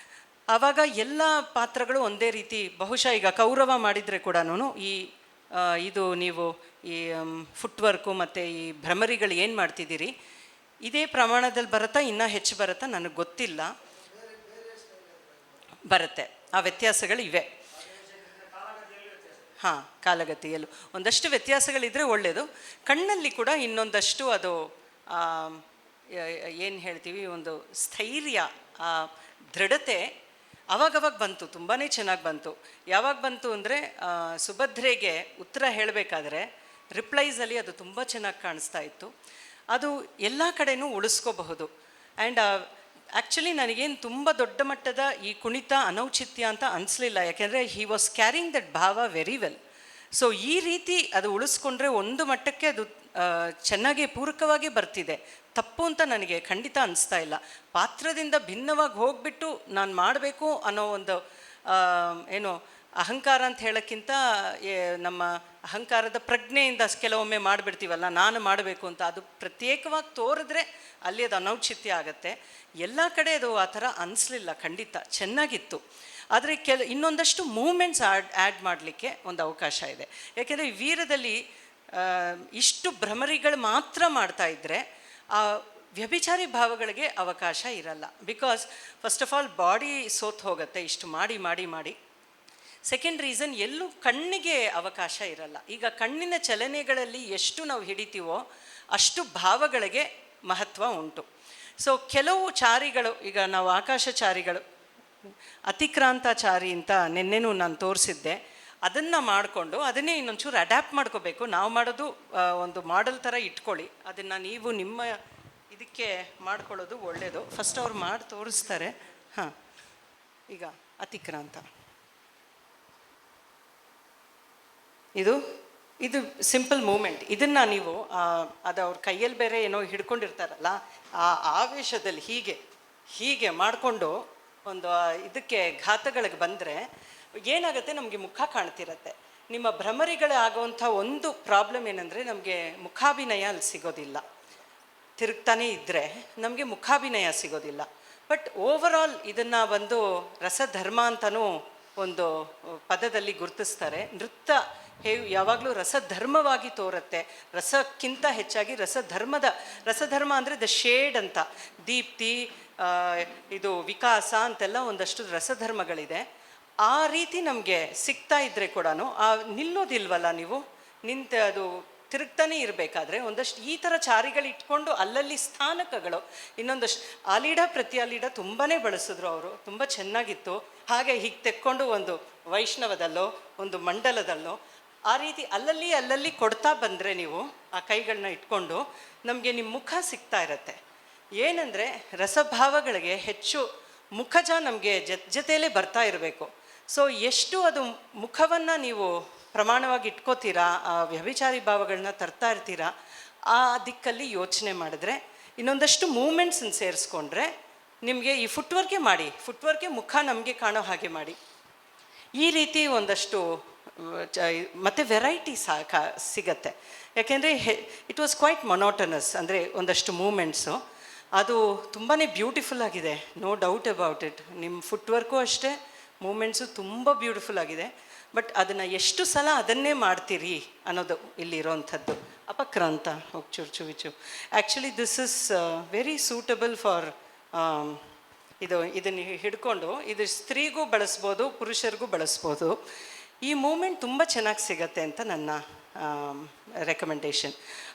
ಆವಾಗ ಎಲ್ಲ ಪಾತ್ರಗಳು ಒಂದೇ ರೀತಿ, ಬಹುಶಃ ಈಗ ಕೌರವ ಮಾಡಿದರೆ ಕೂಡ ಇದು ನೀವು ಈ ಫುಟ್ವರ್ಕು ಮತ್ತು ಈ ಭ್ರಮರಿಗಳು ಏನು ಮಾಡ್ತಿದ್ದೀರಿ ಇದೇ ಪ್ರಮಾಣದಲ್ಲಿ ಬರುತ್ತಾ ಇನ್ನೂ ಹೆಚ್ಚು ಬರುತ್ತಾ ನನಗೆ ಗೊತ್ತಿಲ್ಲ. ಬರುತ್ತೆ, ಆ ವ್ಯತ್ಯಾಸಗಳು ಇವೆ. ಹಾಂ, ಕಾಲಗತಿಯಲ್ಲೂ ಒಂದಷ್ಟು ವ್ಯತ್ಯಾಸಗಳಿದ್ದರೆ ಒಳ್ಳೆಯದು. ಕಣ್ಣಲ್ಲಿ ಕೂಡ ಇನ್ನೊಂದಷ್ಟು ಅದು ಏನು ಹೇಳ್ತೀವಿ, ಒಂದು ಸ್ಥೈರ್ಯ, ದೃಢತೆ ಅವಾಗವಾಗ ಬಂತು. ತುಂಬಾ ಚೆನ್ನಾಗಿ ಬಂತು. ಯಾವಾಗ ಬಂತು ಅಂದರೆ ಸುಭದ್ರೆಗೆ ಉತ್ತರ ಹೇಳಬೇಕಾದ್ರೆ ರಿಪ್ಲೈಸಲ್ಲಿ ಅದು ತುಂಬ ಚೆನ್ನಾಗಿ ಕಾಣಿಸ್ತಾ ಇತ್ತು. ಅದು ಎಲ್ಲ ಕಡೆನೂ ಉಳಿಸ್ಕೋಬಹುದು. ಆ್ಯಂಡ್ ಆ್ಯಕ್ಚುಲಿ ನನಗೇನು ತುಂಬ ದೊಡ್ಡ ಮಟ್ಟದ ಈ ಕುಣಿತ ಅನೌಚಿತ್ಯ ಅಂತ ಅನಿಸ್ಲಿಲ್ಲ. ಯಾಕೆಂದರೆ ಹಿ ವಾಸ್ ಕ್ಯಾರಿಂಗ್ ದಟ್ ಭಾವ ವೆರಿ ವೆಲ್. ಸೊ ಈ ರೀತಿ ಅದು ಉಳಿಸ್ಕೊಂಡ್ರೆ ಒಂದು ಮಟ್ಟಕ್ಕೆ ಅದು ಚೆನ್ನಾಗಿ ಪೂರಕವಾಗಿ ಬರ್ತಿದೆ. ತಪ್ಪು ಅಂತ ನನಗೆ ಖಂಡಿತ ಅನಿಸ್ತಾ ಇಲ್ಲ. ಪಾತ್ರದಿಂದ ಭಿನ್ನವಾಗಿ ಹೋಗ್ಬಿಟ್ಟು ನಾನು ಮಾಡಬೇಕು ಅನ್ನೋ ಒಂದು ಏನು ಅಹಂಕಾರ ಅಂತ ಹೇಳೋಕ್ಕಿಂತ ನಮ್ಮ ಅಹಂಕಾರದ ಪ್ರಜ್ಞೆಯಿಂದ ಕೆಲವೊಮ್ಮೆ ಮಾಡಿಬಿಡ್ತೀವಲ್ಲ, ನಾನು ಮಾಡಬೇಕು ಅಂತ, ಅದು ಪ್ರತ್ಯೇಕವಾಗಿ ತೋರಿದ್ರೆ ಅಲ್ಲಿ ಅದು ಅನೌಚಿತ್ಯ ಆಗುತ್ತೆ. ಎಲ್ಲ ಕಡೆ ಅದು ಆ ಥರ ಅನಿಸ್ಲಿಲ್ಲ, ಖಂಡಿತ ಚೆನ್ನಾಗಿತ್ತು. ಆದರೆ ಇನ್ನೊಂದಷ್ಟು ಮೂಮೆಂಟ್ಸ್ ಆ್ಯಡ್ ಮಾಡಲಿಕ್ಕೆ ಒಂದು ಅವಕಾಶ ಇದೆ. ಯಾಕೆಂದರೆ ವೀರದಲ್ಲಿ ಇಷ್ಟು ಭ್ರಮರಿಗಳು ಮಾತ್ರ ಮಾಡ್ತಾ ಇದ್ದರೆ ಆ ವ್ಯಭಿಚಾರಿ ಭಾವಗಳಿಗೆ ಅವಕಾಶ ಇರಲ್ಲ. Because first of all body ಸೋತ್ ಹೋಗುತ್ತೆ ಇಷ್ಟು ಮಾಡಿ ಮಾಡಿ ಮಾಡಿ. ಸೆಕೆಂಡ್ ರೀಸನ್, ಎಲ್ಲೂ ಕಣ್ಣಿಗೆ ಅವಕಾಶ ಇರಲ್ಲ. ಈಗ ಕಣ್ಣಿನ ಚಲನೆಗಳಲ್ಲಿ ಎಷ್ಟು ನಾವು ಹಿಡಿತೀವೋ ಅಷ್ಟು ಭಾವಗಳಿಗೆ ಮಹತ್ವ ಉಂಟು. ಸೊ ಕೆಲವು ಚಾರಿಗಳು, ಈಗ ನಾವು ಆಕಾಶಚಾರಿಗಳು, ಅತಿಕ್ರಾಂತಾಚಾರಿ ಅಂತ ನಿನ್ನೆನೂ ನಾನು ತೋರಿಸಿದ್ದೆ, ಅದನ್ನು ಮಾಡಿಕೊಂಡು ಅದನ್ನೇ ಇನ್ನೊಂಚೂರು ಅಡ್ಯಾಪ್ಟ್ ಮಾಡ್ಕೋಬೇಕು. ನಾವು ಮಾಡೋದು ಒಂದು ಮಾಡೆಲ್ ಥರ ಇಟ್ಕೊಳ್ಳಿ, ಅದನ್ನು ನೀವು ನಿಮ್ಮ ಇದಕ್ಕೆ ಮಾಡ್ಕೊಳ್ಳೋದು ಒಳ್ಳೆಯದು. ಫಸ್ಟ್ ಅವ್ರು ಮಾಡಿ ತೋರಿಸ್ತಾರೆ. ಹಾಂ, ಈಗ ಅತಿಕ್ರಾಂತ ಇದು ಸಿಂಪಲ್ ಮೂಮೆಂಟ್. ಇದನ್ನು ನೀವು ಅದು ಅವ್ರ ಕೈಯಲ್ಲಿ ಬೇರೆ ಏನೋ ಹಿಡ್ಕೊಂಡಿರ್ತಾರಲ್ಲ, ಆ ಆವೇಶದಲ್ಲಿ ಹೀಗೆ ಹೀಗೆ ಮಾಡಿಕೊಂಡು ಒಂದು ಇದಕ್ಕೆ ಘಾತಗಳಿಗೆ ಬಂದರೆ ಏನಾಗುತ್ತೆ, ನಮಗೆ ಮುಖ ಕಾಣ್ತಿರತ್ತೆ. ನಿಮ್ಮ ಭ್ರಮರಿಗಳೇ ಆಗುವಂಥ ಒಂದು ಪ್ರಾಬ್ಲಮ್ ಏನಂದರೆ, ನಮಗೆ ಮುಖಾಭಿನಯ ಅಲ್ಲಿ ಸಿಗೋದಿಲ್ಲ. ತಿರುಗ್ತಾನೆ ಇದ್ದರೆ ನಮಗೆ ಮುಖಾಭಿನಯ ಸಿಗೋದಿಲ್ಲ. ಬಟ್ ಓವರಾಲ್ ಇದನ್ನು ಒಂದು ರಸಧರ್ಮ ಅಂತಲೂ ಒಂದು ಪದದಲ್ಲಿ ಗುರುತಿಸ್ತಾರೆ. ನೃತ್ಯ ಯಾವಾಗಲೂ ರಸಧರ್ಮವಾಗಿ ತೋರುತ್ತೆ. ರಸಕ್ಕಿಂತ ಹೆಚ್ಚಾಗಿ ರಸಧರ್ಮ ಅಂದರೆ ದ ಶೇಡ್ ಅಂತ, ದೀಪ್ತಿ, ಇದು ವಿಕಾಸ ಅಂತೆಲ್ಲ ಒಂದಷ್ಟು ರಸಧರ್ಮಗಳಿದೆ. ಆ ರೀತಿ ನಮಗೆ ಸಿಗ್ತಾ ಇದ್ದರೆ ಕೂಡ ನಿಲ್ಲೋದಿಲ್ವಲ್ಲ, ನೀವು ನಿಂತು ಅದು ತಿರುಗ್ತಾನೆ ಇರಬೇಕಾದ್ರೆ ಒಂದಷ್ಟು ಈ ಥರ ಚಾರಿಗಳು ಇಟ್ಕೊಂಡು ಅಲ್ಲಲ್ಲಿ ಸ್ಥಾನಕಗಳು ಇನ್ನೊಂದಷ್ಟು ಆಲೀಢ ಪ್ರತ್ಯಾಲೀಢ ತುಂಬಾ ಬಳಸಿದ್ರು ಅವರು, ತುಂಬ ಚೆನ್ನಾಗಿತ್ತು. ಹಾಗೆ ಹೀಗೆ ತೆಕ್ಕೊಂಡು ಒಂದು ವೈಷ್ಣವದಲ್ಲೋ ಒಂದು ಮಂಡಲದಲ್ಲೋ ಆ ರೀತಿ ಅಲ್ಲಲ್ಲಿ ಕೊಡ್ತಾ ಬಂದರೆ ನೀವು ಆ ಕೈಗಳನ್ನ ಇಟ್ಕೊಂಡು ನಮಗೆ ನಿಮ್ಮ ಮುಖ ಸಿಗ್ತಾ ಇರತ್ತೆ. ಏನಂದರೆ ರಸಭಾವಗಳಿಗೆ ಹೆಚ್ಚು ಮುಖಜ ನಮಗೆ ಜೊತೆಯಲ್ಲೇ ಬರ್ತಾ ಇರಬೇಕು. ಸೊ ಎಷ್ಟು ಅದು ಮುಖವನ್ನು ನೀವು ಪ್ರಮಾಣವಾಗಿ ಇಟ್ಕೋತೀರಾ, ಆ ವ್ಯಭಿಚಾರಿ ಭಾವಗಳನ್ನ ತರ್ತಾ ಇರ್ತೀರಾ, ಆ ದಿಕ್ಕಲ್ಲಿ ಯೋಚನೆ ಮಾಡಿದ್ರೆ ಇನ್ನೊಂದಷ್ಟು ಮೂಮೆಂಟ್ಸನ್ನು ಸೇರಿಸ್ಕೊಂಡ್ರೆ ನಿಮಗೆ ಈ ಫುಟ್ವರ್ಕೆ ಮಾಡಿ, ಫುಟ್ವರ್ಕೆ ಮುಖ ನಮಗೆ ಕಾಣೋ ಹಾಗೆ ಮಾಡಿ. ಈ ರೀತಿ ಒಂದಷ್ಟು ಮತ್ತು ವೆರೈಟಿ ಸಿಗತ್ತೆ. ಯಾಕೆಂದರೆ ಇಟ್ ವಾಸ್ ಕ್ವೈಟ್ ಮೊನೋಟನಸ್, ಅಂದರೆ ಒಂದಷ್ಟು ಮೂಮೆಂಟ್ಸು ಅದು ತುಂಬಾ ಬ್ಯೂಟಿಫುಲ್ ಆಗಿದೆ, ನೋ ಡೌಟ್ ಅಬೌಟ್ ಇಟ್. ನಿಮ್ಮ ಫುಟ್ವರ್ಕು ಅಷ್ಟೇ, ಮೂಮೆಂಟ್ಸು ತುಂಬ ಬ್ಯೂಟಿಫುಲ್ ಆಗಿದೆ. ಬಟ್ ಅದನ್ನು ಎಷ್ಟು ಸಲ ಅದನ್ನೇ ಮಾಡ್ತೀರಿ ಅನ್ನೋದು ಇಲ್ಲಿರೋವಂಥದ್ದು. ಅಪಕ್ರಾಂತ ಹೋಗಿ ಚುರುಚು actually this is very suitable for ಇದನ್ನು ಹಿಡ್ಕೊಂಡು ಇದು ಸ್ತ್ರೀಗೂ ಬಳಸ್ಬೋದು, ಪುರುಷರಿಗೂ ಬಳಸ್ಬೋದು. ಈ ಮೂಮೆಂಟ್ ತುಂಬ ಚೆನ್ನಾಗಿ ಸಿಗತ್ತೆ ಅಂತ ನನ್ನ ರೆಕಮೆಂಡೇಶನ್.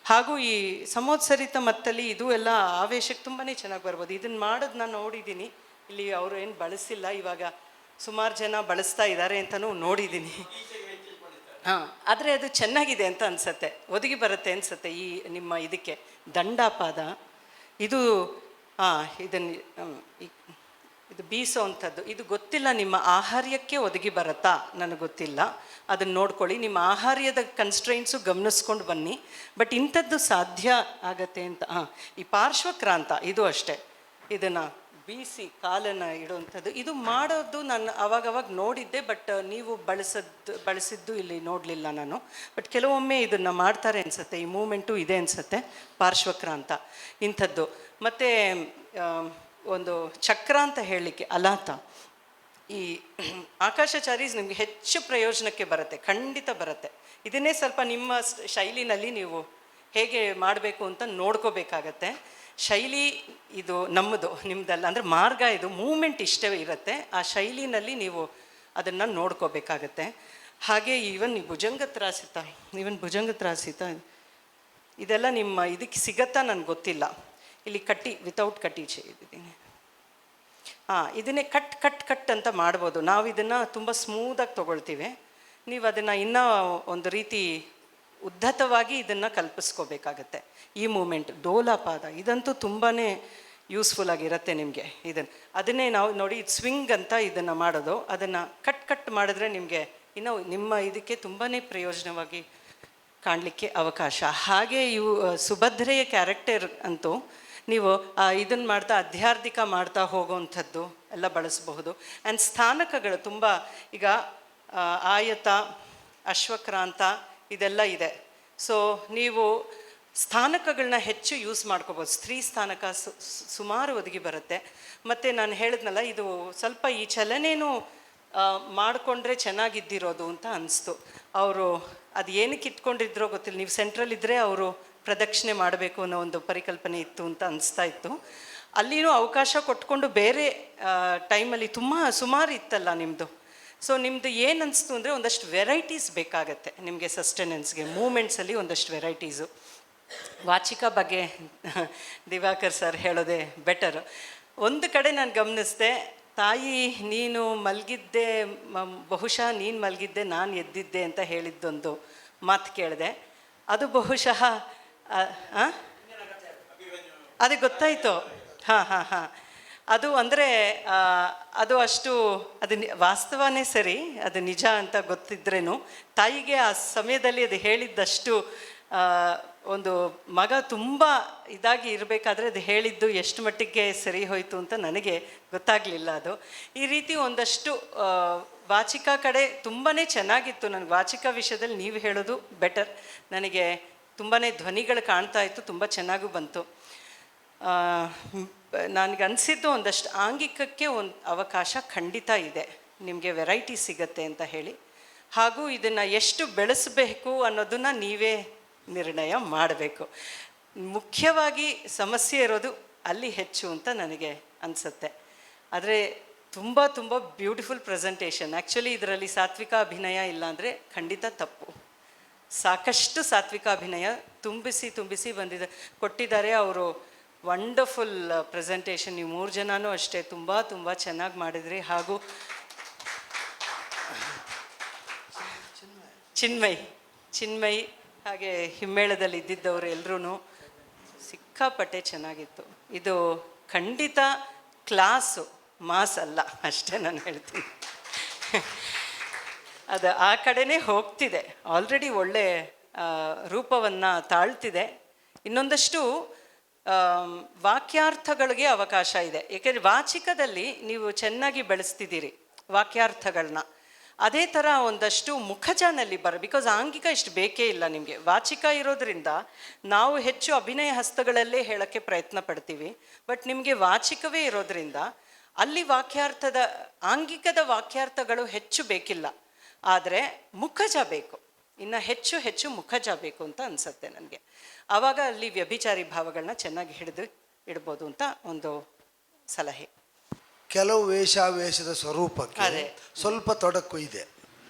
ಹಾಗೂ ಈ ಸಮೋತ್ಸರಿತ ಮತ್ತಲ್ಲಿ ಇದು ಎಲ್ಲ ಆವೇಶಕ್ಕೆ ತುಂಬಾ ಚೆನ್ನಾಗಿ ಬರ್ಬೋದು. ಇದನ್ನು ಮಾಡೋದು ನಾನು ನೋಡಿದ್ದೀನಿ, ಇಲ್ಲಿ ಅವರು ಏನು ಬಳಸಿಲ್ಲ, ಇವಾಗ ಸುಮಾರು ಜನ ಬಳಸ್ತಾ ಇದ್ದಾರೆ ಅಂತಲೂ ನೋಡಿದ್ದೀನಿ. ಹಾಂ, ಆದರೆ ಅದು ಚೆನ್ನಾಗಿದೆ ಅಂತ ಅನಿಸತ್ತೆ, ಒದಗಿ ಬರುತ್ತೆ ಅನಿಸತ್ತೆ. ಈ ನಿಮ್ಮ ಇದಕ್ಕೆ ದಂಡಾಪಾದ ಇದು ಇದು ಬೀಸೋ ಅಂಥದ್ದು, ಇದು ಗೊತ್ತಿಲ್ಲ ನಿಮ್ಮ ಆಹಾರ್ಯಕ್ಕೆ ಒದಗಿ ಬರುತ್ತಾ ನನಗೆ ಗೊತ್ತಿಲ್ಲ, ಅದನ್ನು ನೋಡ್ಕೊಳ್ಳಿ. ನಿಮ್ಮ ಆಹಾರ್ಯದ ಕನ್ಸ್ಟ್ರೈನ್ಸು ಗಮನಿಸ್ಕೊಂಡು ಬನ್ನಿ. ಬಟ್ ಇಂಥದ್ದು ಸಾಧ್ಯ ಆಗತ್ತೆ ಅಂತ. ಈ ಪಾರ್ಶ್ವಕ್ರಾಂತ ಇದು ಅಷ್ಟೇ, ಇದನ್ನು ಬೀಸಿ ಕಾಲನ್ನು ಇಡುವಂಥದ್ದು, ಇದು ಮಾಡೋದು ನಾನು ಅವಾಗವಾಗ ನೋಡಿದ್ದೆ. ಬಟ್ ನೀವು ಬಳಸಿದ್ದು ಇಲ್ಲಿ ನೋಡಲಿಲ್ಲ ನಾನು. ಬಟ್ ಕೆಲವೊಮ್ಮೆ ಇದನ್ನು ಮಾಡ್ತಾರೆ ಅನಿಸುತ್ತೆ, ಈ ಮೂಮೆಂಟು ಇದೆ ಅನಿಸುತ್ತೆ, ಪಾರ್ಶ್ವಕ್ರಾಂತ ಇಂಥದ್ದು. ಮತ್ತು ಒಂದು ಚಕ್ರ ಅಂತ ಹೇಳಲಿಕ್ಕೆ ಅಲಾತ, ಈ ಆಕಾಶಚಾರೀಸ್ ನಿಮಗೆ ಹೆಚ್ಚು ಪ್ರಯೋಜನಕ್ಕೆ ಬರುತ್ತೆ, ಖಂಡಿತ ಬರುತ್ತೆ. ಇದನ್ನೇ ಸ್ವಲ್ಪ ನಿಮ್ಮ ಶೈಲಿನಲ್ಲಿ ನೀವು ಹೇಗೆ ಮಾಡಬೇಕು ಅಂತ ನೋಡ್ಕೋಬೇಕಾಗತ್ತೆ. ಶೈಲಿ ಇದು ನಮ್ಮದು, ನಿಮ್ಮದಲ್ಲ, ಅಂದರೆ ಮಾರ್ಗ ಇದು, ಮೂಮೆಂಟ್ ಇಷ್ಟೇ ಇರುತ್ತೆ. ಆ ಶೈಲಿನಲ್ಲಿ ನೀವು ಅದನ್ನು ನೋಡ್ಕೋಬೇಕಾಗತ್ತೆ. ಹಾಗೆ ಈವನ್ ಈ ಭುಜಂಗ ತ್ರಾಸಿತ ಇದೆಲ್ಲ ನಿಮ್ಮ ಇದಕ್ಕೆ ಸಿಗತ್ತಾ ನನಗೆ ಗೊತ್ತಿಲ್ಲ. ಇಲ್ಲಿ ಕಟ್ಟಿ ವಿತೌಟ್ ಕಟ್ಟಿ ಇದ್ದೀನಿ. ಇದನ್ನೇ ಕಟ್ ಅಂತ ಮಾಡ್ಬೋದು. ನಾವು ಇದನ್ನು ತುಂಬ ಸ್ಮೂದಾಗಿ ತೊಗೊಳ್ತೀವಿ, ನೀವು ಅದನ್ನು ಇನ್ನೂ ಒಂದು ರೀತಿ ಉದ್ಧತವಾಗಿ ಇದನ್ನು ಕಲ್ಪಿಸ್ಕೋಬೇಕಾಗತ್ತೆ. ಈ ಮೂಮೆಂಟ್ ಡೋಲಾಪಾದ ಇದಂತೂ ತುಂಬಾ ಯೂಸ್ಫುಲ್ ಆಗಿರುತ್ತೆ ನಿಮಗೆ. ಅದನ್ನೇ ನಾವು ನೋಡಿ ಸ್ವಿಂಗ್ ಅಂತ ಇದನ್ನು ಮಾಡೋದು, ಅದನ್ನು ಕಟ್ ಮಾಡಿದ್ರೆ ನಿಮಗೆ ಇನ್ನೂ ನಿಮ್ಮ ಇದಕ್ಕೆ ತುಂಬಾ ಪ್ರಯೋಜನವಾಗಿ ಕಾಣಲಿಕ್ಕೆ ಅವಕಾಶ. ಹಾಗೆ ಇವು ಸುಭದ್ರೆಯ ಕ್ಯಾರೆಕ್ಟರ್ ಅಂತೂ ನೀವು ಇದನ್ನು ಮಾಡ್ತಾ ಅಧ್ಯಾರ್ಧಿಕ ಮಾಡ್ತಾ ಹೋಗೋವಂಥದ್ದು ಎಲ್ಲ ಬಳಸಬಹುದು. ಆ್ಯಂಡ್ ಸ್ಥಾನಕಗಳು ತುಂಬ, ಈಗ ಆಯತ, ಅಶ್ವಕ್ರಾಂತ ಇದೆಲ್ಲ ಇದೆ. ಸೊ ನೀವು ಸ್ಥಾನಕಗಳನ್ನ ಹೆಚ್ಚು ಯೂಸ್ ಮಾಡ್ಕೋಬೋದು. ಸ್ತ್ರೀ ಸ್ಥಾನಕ ಸುಮಾರು ಒದಗಿ ಬರುತ್ತೆ. ಮತ್ತು ನಾನು ಹೇಳಿದ್ನಲ್ಲ, ಇದು ಸ್ವಲ್ಪ ಈ ಚಲನೆಯೂ ಮಾಡಿಕೊಂಡ್ರೆ ಚೆನ್ನಾಗಿದ್ದಿರೋದು ಅಂತ ಅನಿಸ್ತು. ಅವರು ಅದು ಏನಕ್ಕೆ ಇಟ್ಕೊಂಡಿದ್ರೋ ಗೊತ್ತಿಲ್ಲ, ನೀವು ಸೆಂಟ್ರಲ್ ಇದ್ದರೆ ಅವರು ಪ್ರದಕ್ಷಿಣೆ ಮಾಡಬೇಕು ಅನ್ನೋ ಒಂದು ಪರಿಕಲ್ಪನೆ ಇತ್ತು ಅಂತ ಅನಿಸ್ತಾ ಇತ್ತು. ಅಲ್ಲಿನೂ ಅವಕಾಶ ಕೊಟ್ಕೊಂಡು ಬೇರೆ ಟೈಮಲ್ಲಿ ಸುಮಾರು ಇತ್ತಲ್ಲ ನಿಮ್ಮದು. ಸೊ ನಿಮ್ಮದು ಏನು ಅನಿಸ್ತು ಅಂದರೆ ಒಂದಷ್ಟು ವೆರೈಟೀಸ್ ಬೇಕಾಗತ್ತೆ ನಿಮಗೆ ಸಸ್ಟೆನೆನ್ಸ್ಗೆ, ಮೂಮೆಂಟ್ಸಲ್ಲಿ ಒಂದಷ್ಟು ವೆರೈಟೀಸು. ವಾಚಿಕ ಬಗ್ಗೆ ದಿವಾಕರ್ ಸರ್ ಹೇಳೋದೇ ಬೆಟರ್. ಒಂದು ಕಡೆ ನಾನು ಗಮನಿಸಿದೆ, ತಾಯಿ ನೀನು ಮಲಗಿದ್ದೆ, ಬಹುಶಃ ನೀನು ಮಲಗಿದ್ದೆ ನಾನು ಎದ್ದಿದ್ದೆ ಅಂತ ಹೇಳಿದ್ದೊಂದು ಮಾತು ಕೇಳಿದೆ. ಅದು ಬಹುಶಃ ಅದು ಗೊತ್ತಾಯಿತು. ಹಾಂ ಅದು ಅಂದರೆ ಅದು ಅಷ್ಟು ಅದು ವಾಸ್ತವನೇ ಸರಿ, ಅದು ನಿಜ ಅಂತ ಗೊತ್ತಿದ್ರೇನು ತಾಯಿಗೆ ಆ ಸಮಯದಲ್ಲಿ ಅದು ಹೇಳಿದ್ದಷ್ಟು ಒಂದು ಮಗ ತುಂಬ ಇದಾಗಿ ಇರಬೇಕಾದ್ರೆ ಅದು ಹೇಳಿದ್ದು ಎಷ್ಟು ಮಟ್ಟಿಗೆ ಸರಿ ಹೋಯಿತು ಅಂತ ನನಗೆ ಗೊತ್ತಾಗಲಿಲ್ಲ. ಅದು ಈ ರೀತಿ ಒಂದಷ್ಟು ವಾಚಿಕ ಕಡೆ ತುಂಬಾ ಚೆನ್ನಾಗಿತ್ತು. ನನಗೆ ವಾಚಿಕ ವಿಷಯದಲ್ಲಿ ನೀವು ಹೇಳೋದು ಬೆಟರ್. ನನಗೆ ತುಂಬಾ ಧ್ವನಿಗಳು ಕಾಣ್ತಾ ಇತ್ತು, ತುಂಬ ಚೆನ್ನಾಗೂ ಬಂತು. ನನಗೆ ಅನಿಸಿದ್ದು ಒಂದಷ್ಟು ಆಂಗಿಕಕ್ಕೆ ಒಂದು ಅವಕಾಶ ಖಂಡಿತ ಇದೆ, ನಿಮಗೆ ವೆರೈಟಿ ಸಿಗತ್ತೆ ಅಂತ ಹೇಳಿ. ಹಾಗೂ ಇದನ್ನು ಎಷ್ಟು ಬೆಳೆಸಬೇಕು ಅನ್ನೋದನ್ನು ನೀವೇ ನಿರ್ಣಯ ಮಾಡಬೇಕು. ಮುಖ್ಯವಾಗಿ ಸಮಸ್ಯೆ ಇರೋದು ಅಲ್ಲಿ ಹೆಚ್ಚು ಅಂತ ನನಗೆ ಅನಿಸುತ್ತೆ. ಆದರೆ ತುಂಬ ತುಂಬ ಬ್ಯೂಟಿಫುಲ್ ಪ್ರೆಸೆಂಟೇಷನ್. ಆ್ಯಕ್ಚುಲಿ ಇದರಲ್ಲಿ ಸಾತ್ವಿಕ ಅಭಿನಯ ಇಲ್ಲ ಅಂದರೆ ಖಂಡಿತ ತಪ್ಪು. ಸಾಕಷ್ಟು ಸಾತ್ವಿಕ ಅಭಿನಯ ತುಂಬಿಸಿ ಬಂದಿದೆ ಕೊಟ್ಟಿದ್ದಾರೆ ಅವರು. Wonderful presentation. ನೀವು 3 ಜನನೂ ಅಷ್ಟೇ ತುಂಬ ಚೆನ್ನಾಗಿ ಮಾಡಿದ್ರಿ. ಹಾಗೂ ಚಿನ್ಮಯ್ ಹಾಗೆ ಹಿಮ್ಮೇಳದಲ್ಲಿ ಇದ್ದಿದ್ದವರು ಎಲ್ಲರೂ ಸಿಕ್ಕಾಪಟ್ಟೆ ಚೆನ್ನಾಗಿತ್ತು. ಇದು ಖಂಡಿತ ಕ್ಲಾಸು, ಮಾಸ್ ಅಲ್ಲ ಅಷ್ಟೇ ನಾನು ಹೇಳ್ತೀನಿ. ಅದು ಆ ಕಡೆನೇ ಹೋಗ್ತಿದೆ, ಆಲ್ರೆಡಿ ಒಳ್ಳೆ ರೂಪವನ್ನು ತಾಳ್ತಿದೆ. ಇನ್ನೊಂದಷ್ಟು ವಾಕ್ಯಾರ್ಥಗಳಿಗೆ ಅವಕಾಶ ಇದೆ. ಏಕೆಂದರೆ ವಾಚಿಕದಲ್ಲಿ ನೀವು ಚೆನ್ನಾಗಿ ಬೆಳೆಸ್ತಿದ್ದೀರಿ ವಾಕ್ಯಾರ್ಥಗಳನ್ನ. ಅದೇ ಥರ ಒಂದಷ್ಟು ಮುಖಜನಲ್ಲಿ ಬಿಕಾಸ್ ಆಂಗಿಕ ಇಷ್ಟು ಬೇಕೇ ಇಲ್ಲ ನಿಮಗೆ. ವಾಚಿಕ ಇರೋದ್ರಿಂದ ನಾವು ಹೆಚ್ಚು ಅಭಿನಯ ಹಸ್ತಗಳಲ್ಲೇ ಹೇಳೋಕ್ಕೆ ಪ್ರಯತ್ನ ಪಡ್ತೀವಿ. ಬಟ್ ನಿಮಗೆ ವಾಚಿಕವೇ ಇರೋದ್ರಿಂದ ಅಲ್ಲಿ ಆಂಗಿಕದ ವಾಕ್ಯಾರ್ಥಗಳು ಹೆಚ್ಚು ಬೇಕಿಲ್ಲ. ಆದರೆ ಮುಖಜ ಬೇಕು, ಇನ್ನು ಹೆಚ್ಚು ಮುಖಜ ಬೇಕು ಅಂತ ಅನಿಸುತ್ತೆ ನನಗೆ. ಆವಾಗ ಅಲ್ಲಿ ವ್ಯಭಿಚಾರಿ ಭಾವಗಳನ್ನ ಚೆನ್ನಾಗಿ ಇಡ್ಬೋದು ಅಂತ ಒಂದು ಸಲಹೆ. ಕೆಲವು ವೇಷಾವೇಷದ ಸ್ವರೂಪಕ್ಕೆ ಅದೇ. ಸ್ವಲ್ಪ ತೊಡಕು ಇದೆ.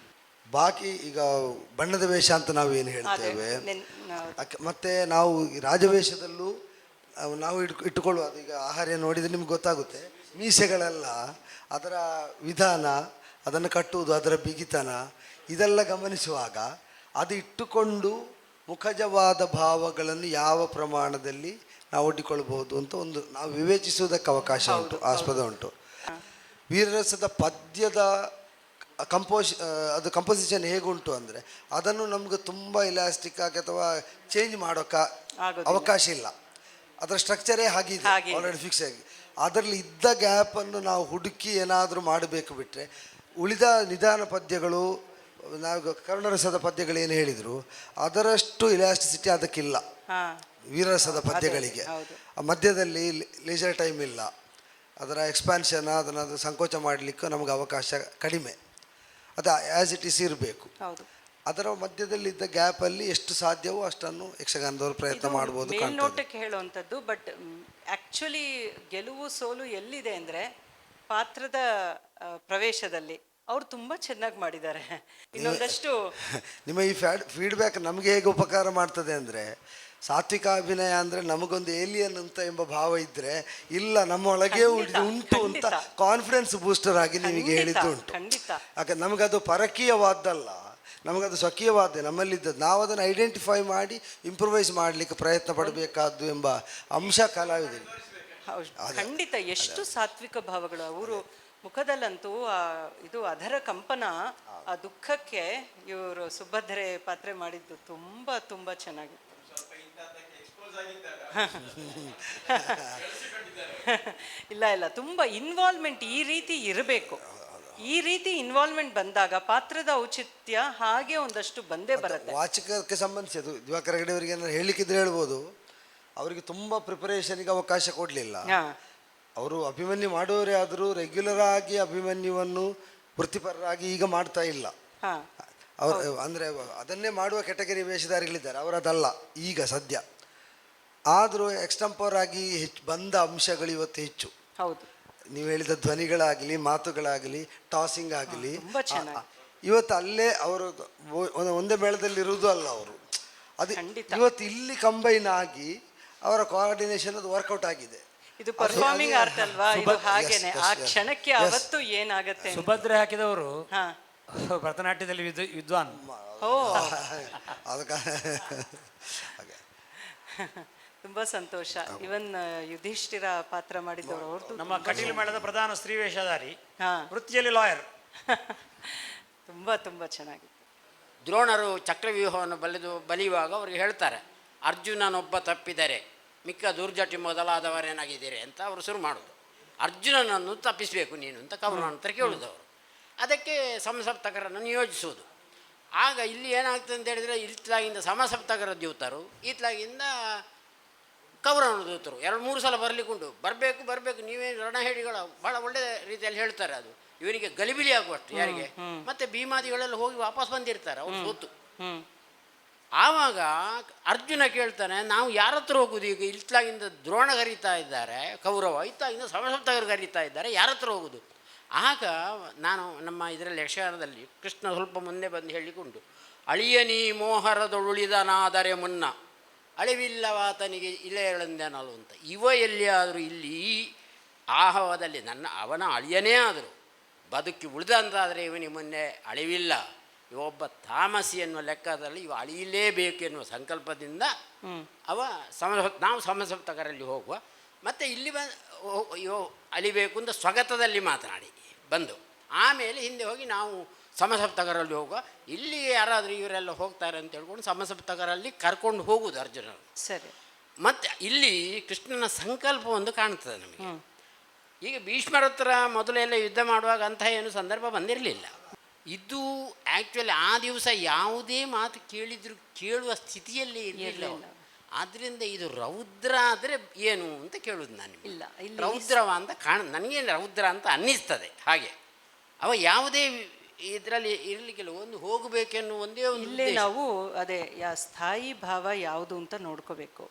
ಬಾಕಿ ಈಗ ಬಣ್ಣದ ವೇಷ ಅಂತ ನಾವೇನು ಹೇಳ್ತೇವೆ, ಮತ್ತೆ ನಾವು ಈ ರಾಜವೇಷದಲ್ಲೂ ನಾವು ಇಟ್ಟುಕೊಳ್ಳುವ ಈಗ ಆಹಾರ ನೋಡಿದರೆ ನಿಮ್ಗೆ ಗೊತ್ತಾಗುತ್ತೆ. ಮೀಸೆಗಳೆಲ್ಲ ಅದರ ವಿಧಾನ, ಅದನ್ನು ಕಟ್ಟುವುದು, ಅದರ ಬಿಗಿತನ ಇದೆಲ್ಲ ಗಮನಿಸುವಾಗ ಅದು ಇಟ್ಟುಕೊಂಡು ಮುಖಜವಾದ ಭಾವಗಳನ್ನು ಯಾವ ಪ್ರಮಾಣದಲ್ಲಿ ನಾವು ಒಡ್ಡಿಕೊಳ್ಬಹುದು ಅಂತ ಒಂದು ನಾವು ವಿವೇಚಿಸುವುದಕ್ಕೆ ಅವಕಾಶ ಉಂಟು, ಆಸ್ಪದ ಉಂಟು. ವೀರರಸದ ಪದ್ಯದ ಕಂಪೋಸಿಷನ್ ಹೇಗುಂಟು ಅಂದರೆ ಅದನ್ನು ನಮ್ಗೆ ತುಂಬ ಇಲಾಸ್ಟಿಕ್ ಆಗಿ ಅಥವಾ ಚೇಂಜ್ ಮಾಡೋಕ್ಕೆ ಅವಕಾಶ ಇಲ್ಲ. ಅದರ ಸ್ಟ್ರಕ್ಚರೇ ಹಾಗಿದೆ, ಆಲ್ರೆಡಿ ಫಿಕ್ಸ್ ಆಗಿ. ಅದರಲ್ಲಿ ಇದ್ದ ಗ್ಯಾಪನ್ನು ನಾವು ಹುಡುಕಿ ಏನಾದರೂ ಮಾಡಬೇಕು. ಬಿಟ್ಟರೆ ಉಳಿದ ನಿಧಾನ ಪದ್ಯಗಳು, ನಾವು ಕರುಣರಸದ ಪದ್ಯಗಳು ಏನು ಹೇಳಿದರು ಅದರಷ್ಟು ಇಲಾಸ್ಟಿಸಿಟಿ ಅದಕ್ಕಿಲ್ಲ ವೀರರಸದ ಪದ್ಯಗಳಿಗೆ. ಮಧ್ಯದಲ್ಲಿ ಲೇಜರ್ ಟೈಮ್ ಇಲ್ಲ, ಅದರ ಎಕ್ಸ್ಪಾನ್ಷನ್, ಅದನ್ನು ಸಂಕೋಚ ಮಾಡಲಿಕ್ಕೆ ನಮಗೆ ಅವಕಾಶ ಕಡಿಮೆ. ಅದು ಆ್ಯಸ್ ಇಟ್ ಈಸ್ ಇರಬೇಕು. ಅದರ ಮಧ್ಯದಲ್ಲಿದ್ದ ಗ್ಯಾಪಲ್ಲಿ ಎಷ್ಟು ಸಾಧ್ಯವೋ ಅಷ್ಟನ್ನು ಯಕ್ಷಗಾನದವರು ಪ್ರಯತ್ನ ಮಾಡ್ಬೋದು. ಮೇಲ್ನೋಟಕ್ಕೆ ಹೇಳುವಂಥದ್ದು, ಬಟ್ ಆ್ಯಕ್ಚುಲಿ ಗೆಲುವು ಸೋಲು ಎಲ್ಲಿದೆ ಅಂದರೆ ಪಾತ್ರದ ಪ್ರವೇಶದಲ್ಲಿ. ಅವ್ರು ತುಂಬ ಚೆನ್ನಾಗಿ ಮಾಡಿದ್ದಾರೆ. ಇನ್ನೊಂದಷ್ಟು ನಿಮ್ಮ ಈ ಫೀಡ್ಬ್ಯಾಕ್ ನಮಗೆ ಹೇಗೆ ಉಪಕಾರ ಮಾಡ್ತದೆ ಅಂದರೆ, ಸಾತ್ವಿಕ ಅಭಿನಯ ಅಂದರೆ ನಮಗೊಂದು ಏಲಿಯನ್ ಅಂತ ಎಂಬ ಭಾವ ಇದ್ದರೆ ಇಲ್ಲ, ನಮ್ಮೊಳಗೆ ಉಂಟು ಅಂತ ಕಾನ್ಫಿಡೆನ್ಸ್ ಬೂಸ್ಟರ್ ಆಗಿ ನಿಮಗೆ ಹೇಳಿದ್ದು ಉಂಟು. ಯಾಕಂದ್ರೆ ನಮಗದು ಪರಕೀಯವಾದ್ದಲ್ಲ, ನಮಗದು ಸ್ವಕೀಯವಾದ್ದೆ, ನಮ್ಮಲ್ಲಿದ್ದದ್ದು. ನಾವು ಅದನ್ನು ಐಡೆಂಟಿಫೈ ಮಾಡಿ ಇಂಪ್ರೂವೈಸ್ ಮಾಡಲಿಕ್ಕೆ ಪ್ರಯತ್ನ ಪಡಬೇಕಾದ್ದು ಎಂಬ ಅಂಶ ಕಲಾವಿದರು. ಖಂಡಿತ ಎಷ್ಟು ಸಾತ್ವಿಕ ಭಾವಗಳು ಅವರು ಮುಖದಲ್ಲಂತೂ. ಇದು ಅದರ ಕಂಪನ, ಆ ದುಃಖಕ್ಕೆ ಇವರು ಸುಭದ್ರೆ ಪಾತ್ರೆ ಮಾಡಿದ್ದು ತುಂಬ ಚೆನ್ನಾಗಿತ್ತು. ಇಲ್ಲ ತುಂಬ ಇನ್ವಾಲ್ವ್ಮೆಂಟ್ ಈ ರೀತಿ ಇರಬೇಕು. ಈ ರೀತಿ ಇನ್ವಾಲ್ವ್ಮೆಂಟ್ ಬಂದಾಗ ಪಾತ್ರದ ಔಚಿತ್ಯ ಹಾಗೆ ಒಂದಷ್ಟು ಬಂದೇ ಬರುತ್ತೆ. ವಾಚಕಕ್ಕೆ ಸಂಬಂಧಿಸಿದ್ದು ದಿವಾಕರ ಹೆಗಡೆ ಅವರಿಗೆ ಏನಾದ್ರು ಹೇಳಿಕ್ಕಿದ್ರೆ ಹೇಳ್ಬೋದು. ಅವರಿಗೆ ತುಂಬ ಪ್ರಿಪರೇಷನ್ಗೆ ಅವಕಾಶ ಕೊಡಲಿಲ್ಲ. ಅವರು ಅಭಿಮನ್ಯು ಮಾಡುವವರೇ ಆದರೂ ರೆಗ್ಯುಲರ್ ಆಗಿ ಅಭಿಮನ್ಯುವನ್ನು ವೃತ್ತಿಪರರಾಗಿ ಈಗ ಮಾಡ್ತಾ ಇಲ್ಲ. ಅವರು ಅಂದರೆ ಅದನ್ನೇ ಮಾಡುವ ಕೆಟಗರಿ ವೇಷಧಾರಿಗಳಿದ್ದಾರೆ, ಅವರದಲ್ಲ ಈಗ ಸದ್ಯ. ಆದರೂ ಎಕ್ಸ್ಟಂಪೋರ್ ಆಗಿ ಬಂದ ಅಂಶಗಳು ಇವತ್ತು ಹೆಚ್ಚು. ಹೌದು, ನೀವು ಹೇಳಿದ ಧ್ವನಿಗಳಾಗಲಿ, ಮಾತುಗಳಾಗಲಿ, ಟಾಸಿಂಗ್ ಆಗಲಿ, ಇವತ್ತು ಅಲ್ಲೇ ಅವರು ಒಂದೇ ಮೇಳದಲ್ಲಿ ಇರುವುದು ಅಲ್ಲ ಅವರು. ಅದು ಇವತ್ತು ಇಲ್ಲಿ ಕಂಬೈನ್ ಆಗಿ ಅವರ ಕೋಆರ್ಡಿನೇಷನ್ ಅದು ವರ್ಕೌಟ್ ಆಗಿದೆ. ಇದು ಪರ್ಫಾರ್ಮಿಂಗ್ ಆರ್ಟ್ ಅಲ್ವಾ, ಇದು ಹಾಗೇನೆ ಆ ಕ್ಷಣಕ್ಕೆ ಅವತ್ತು ಏನಾಗತ್ತೆ. ಸುಭದ್ರೆ ಹಾಕಿದವರು ಭರತನಾಟ್ಯದಲ್ಲಿ ವಿದ್ವಾನ್. ತುಂಬಾ ಸಂತೋಷ. ಇವನ್ ಯುಧಿಷ್ಠಿರ ಪಾತ್ರ ಮಾಡಿದವರು ಅವ್ರದ್ದು. ನಮ್ಮ ಕಟೀಲು ಮೇಳದ ಪ್ರಧಾನ ಸ್ತ್ರೀ ವೇಷಧಾರಿ, ವೃತ್ತಿಯಲ್ಲಿ ಲಾಯರ್. ತುಂಬಾ ಚೆನ್ನಾಗಿತ್ತು. ದ್ರೋಣರು ಚಕ್ರವ್ಯೂಹವನ್ನು ಬಲಿಯುವಾಗ ಅವ್ರಿಗೆ ಹೇಳ್ತಾರೆ, ಅರ್ಜುನನೊಬ್ಬ ತಪ್ಪಿದರೆ ಮಿಕ್ಕ ದುರ್ಜಟಿ ಮೊದಲಾದವರೇನಾಗಿದ್ದೀರಿ ಅಂತ ಅವರು ಶುರು ಮಾಡೋದು. ಅರ್ಜುನನನ್ನು ತಪ್ಪಿಸಬೇಕು ನೀನು ಅಂತ ಕೌರವನ ಹತ್ರ ಕೇಳೋದು ಅವರು. ಅದಕ್ಕೆ ಸಮಸಪ್ತಕರನ್ನು ನಿಯೋಜಿಸುವುದು. ಆಗ ಇಲ್ಲಿ ಏನಾಗ್ತದೆ ಅಂತ ಹೇಳಿದರೆ, ಇತ್ಲಾಗಿಂದ ಸಮಸಪ್ತಕರ ದೂತರು, ಇತ್ಲಾಗಿಂದ ಕೌರವನ ದೂತರು 2-3 ಸಲ ಬರಲಿಕ್ಕುಂಟು. ಬರಬೇಕು ನೀವೇ ರಣಹೇಡಿಗಳು ಭಾಳ ಒಳ್ಳೆ ರೀತಿಯಲ್ಲಿ ಹೇಳ್ತಾರೆ. ಅದು ಇವನಿಗೆ ಗಲಿಬಿಲಿ ಆಗುವಷ್ಟು ಯಾರಿಗೆ. ಮತ್ತು ಭೀಮಾದಿಗಳೆಲ್ಲ ಹೋಗಿ ವಾಪಸ್ ಬಂದಿರ್ತಾರೆ ಅವ್ರು ಸೋತು. ಆವಾಗ ಅರ್ಜುನ ಕೇಳ್ತಾನೆ, ನಾವು ಯಾರ ಹತ್ರ ಹೋಗೋದು ಈಗ? ಇತ್ಲಾಗಿಂದ ದ್ರೋಣ ಕರೀತಾ ಇದ್ದಾರೆ ಕೌರವ, ಇತ್ತಾಗಿಂದ ಸಮಸಪ್ತಕರು ಕರೀತಾ ಇದ್ದಾರೆ, ಯಾರ ಹತ್ರ ಹೋಗೋದು? ಆಗ ನಾನು ನಮ್ಮ ಇದರಲ್ಲಿ ಯಕ್ಷಗಾನದಲ್ಲಿ ಕೃಷ್ಣ ಸ್ವಲ್ಪ ಮುಂದೆ ಬಂದು ಹೇಳಿಕೊಂಡು, ಅಳಿಯನೀ ಮೋಹರದೊಳುಳಿದನಾದರೆ ಮುನ್ನ ಅಳಿವಿಲ್ಲವಾತನಿಗೆ ಇಲೆಯಳೆಂದೆನಲು ಅಂತ. ಇವ ಎಲ್ಲಿಯಾದರೂ ಇಲ್ಲಿ ಈ ಆಹವದಲ್ಲಿ ಅವನ ಅಳಿಯನೇ ಆದರು ಬದುಕಿ ಉಳಿದಂತಾದರೆ ಇವನಿಗೆ ಮುನ್ನೆ ಅಳಿವಿಲ್ಲ, ಇವೊಬ್ಬ ತಾಮಸಿ ಎನ್ನುವ ಲೆಕ್ಕದಲ್ಲಿ ಇವ ಅಳಿಯಲೇಬೇಕು ಎನ್ನುವ ಸಂಕಲ್ಪದಿಂದ ಅವ ನಾವು ಸಮಸಪ್ತಕರಲ್ಲಿ ಹೋಗುವ, ಮತ್ತು ಇಲ್ಲಿ ಇವ ಅಳಿಬೇಕು ಅಂತ ಸ್ವಗತದಲ್ಲಿ ಮಾತನಾಡಿ ಬಂದು ಆಮೇಲೆ ಹಿಂದೆ ಹೋಗಿ ನಾವು ಸಮಸಪ್ತಕರಲ್ಲಿ ಹೋಗುವ. ಇಲ್ಲಿ ಯಾರಾದರೂ ಇವರೆಲ್ಲ ಹೋಗ್ತಾರೆ ಅಂತ ಹೇಳ್ಕೊಂಡು ಸಮಸಪ್ತಕರಲ್ಲಿ ಕರ್ಕೊಂಡು ಹೋಗುವುದು ಅರ್ಜುನರು. ಸರಿ. ಮತ್ತು ಇಲ್ಲಿ ಕೃಷ್ಣನ ಸಂಕಲ್ಪ ಒಂದು ಕಾಣ್ತದೆ ನಮಗೆ. ಈಗ ಭೀಷ್ಮರ ಹತ್ರ ಮೊದಲೆಲ್ಲ ಯುದ್ಧ ಮಾಡುವಾಗ ಅಂತಹ ಏನು ಸಂದರ್ಭ ಬಂದಿರಲಿಲ್ಲ. ಇದು ಆ್ಯಕ್ಚುಲಿ ಆ ದಿವಸ ಯಾವುದೇ ಮಾತು ಕೇಳಿದ್ರು ಕೇಳುವ ಸ್ಥಿತಿಯಲ್ಲಿ ಇರಲಿಲ್ಲ. ಆದ್ದರಿಂದ ಇದು ರೌದ್ರ ಆದರೆ ಏನು ಅಂತ ಕೇಳುವುದು ನಾನು. ಇಲ್ಲ, ರೌದ್ರವ ಅಂತ ನನಗೆ ರೌದ್ರ ಅಂತ ಅನ್ನಿಸ್ತದೆ. ಹಾಗೆ ಅವ ಯಾವುದೇ ಇದರಲ್ಲಿ ಇರಲಿಕ್ಕಿಲ್ಲ, ಒಂದು ಹೋಗಬೇಕೆನ್ನುವ ಒಂದೇ ಒಂದು ಇಲ್ಲೇ ನಾವು ಅದೇ ಸ್ಥಾಯಿ ಭಾವ ಯಾವುದು ಅಂತ ನೋಡ್ಕೋಬೇಕು.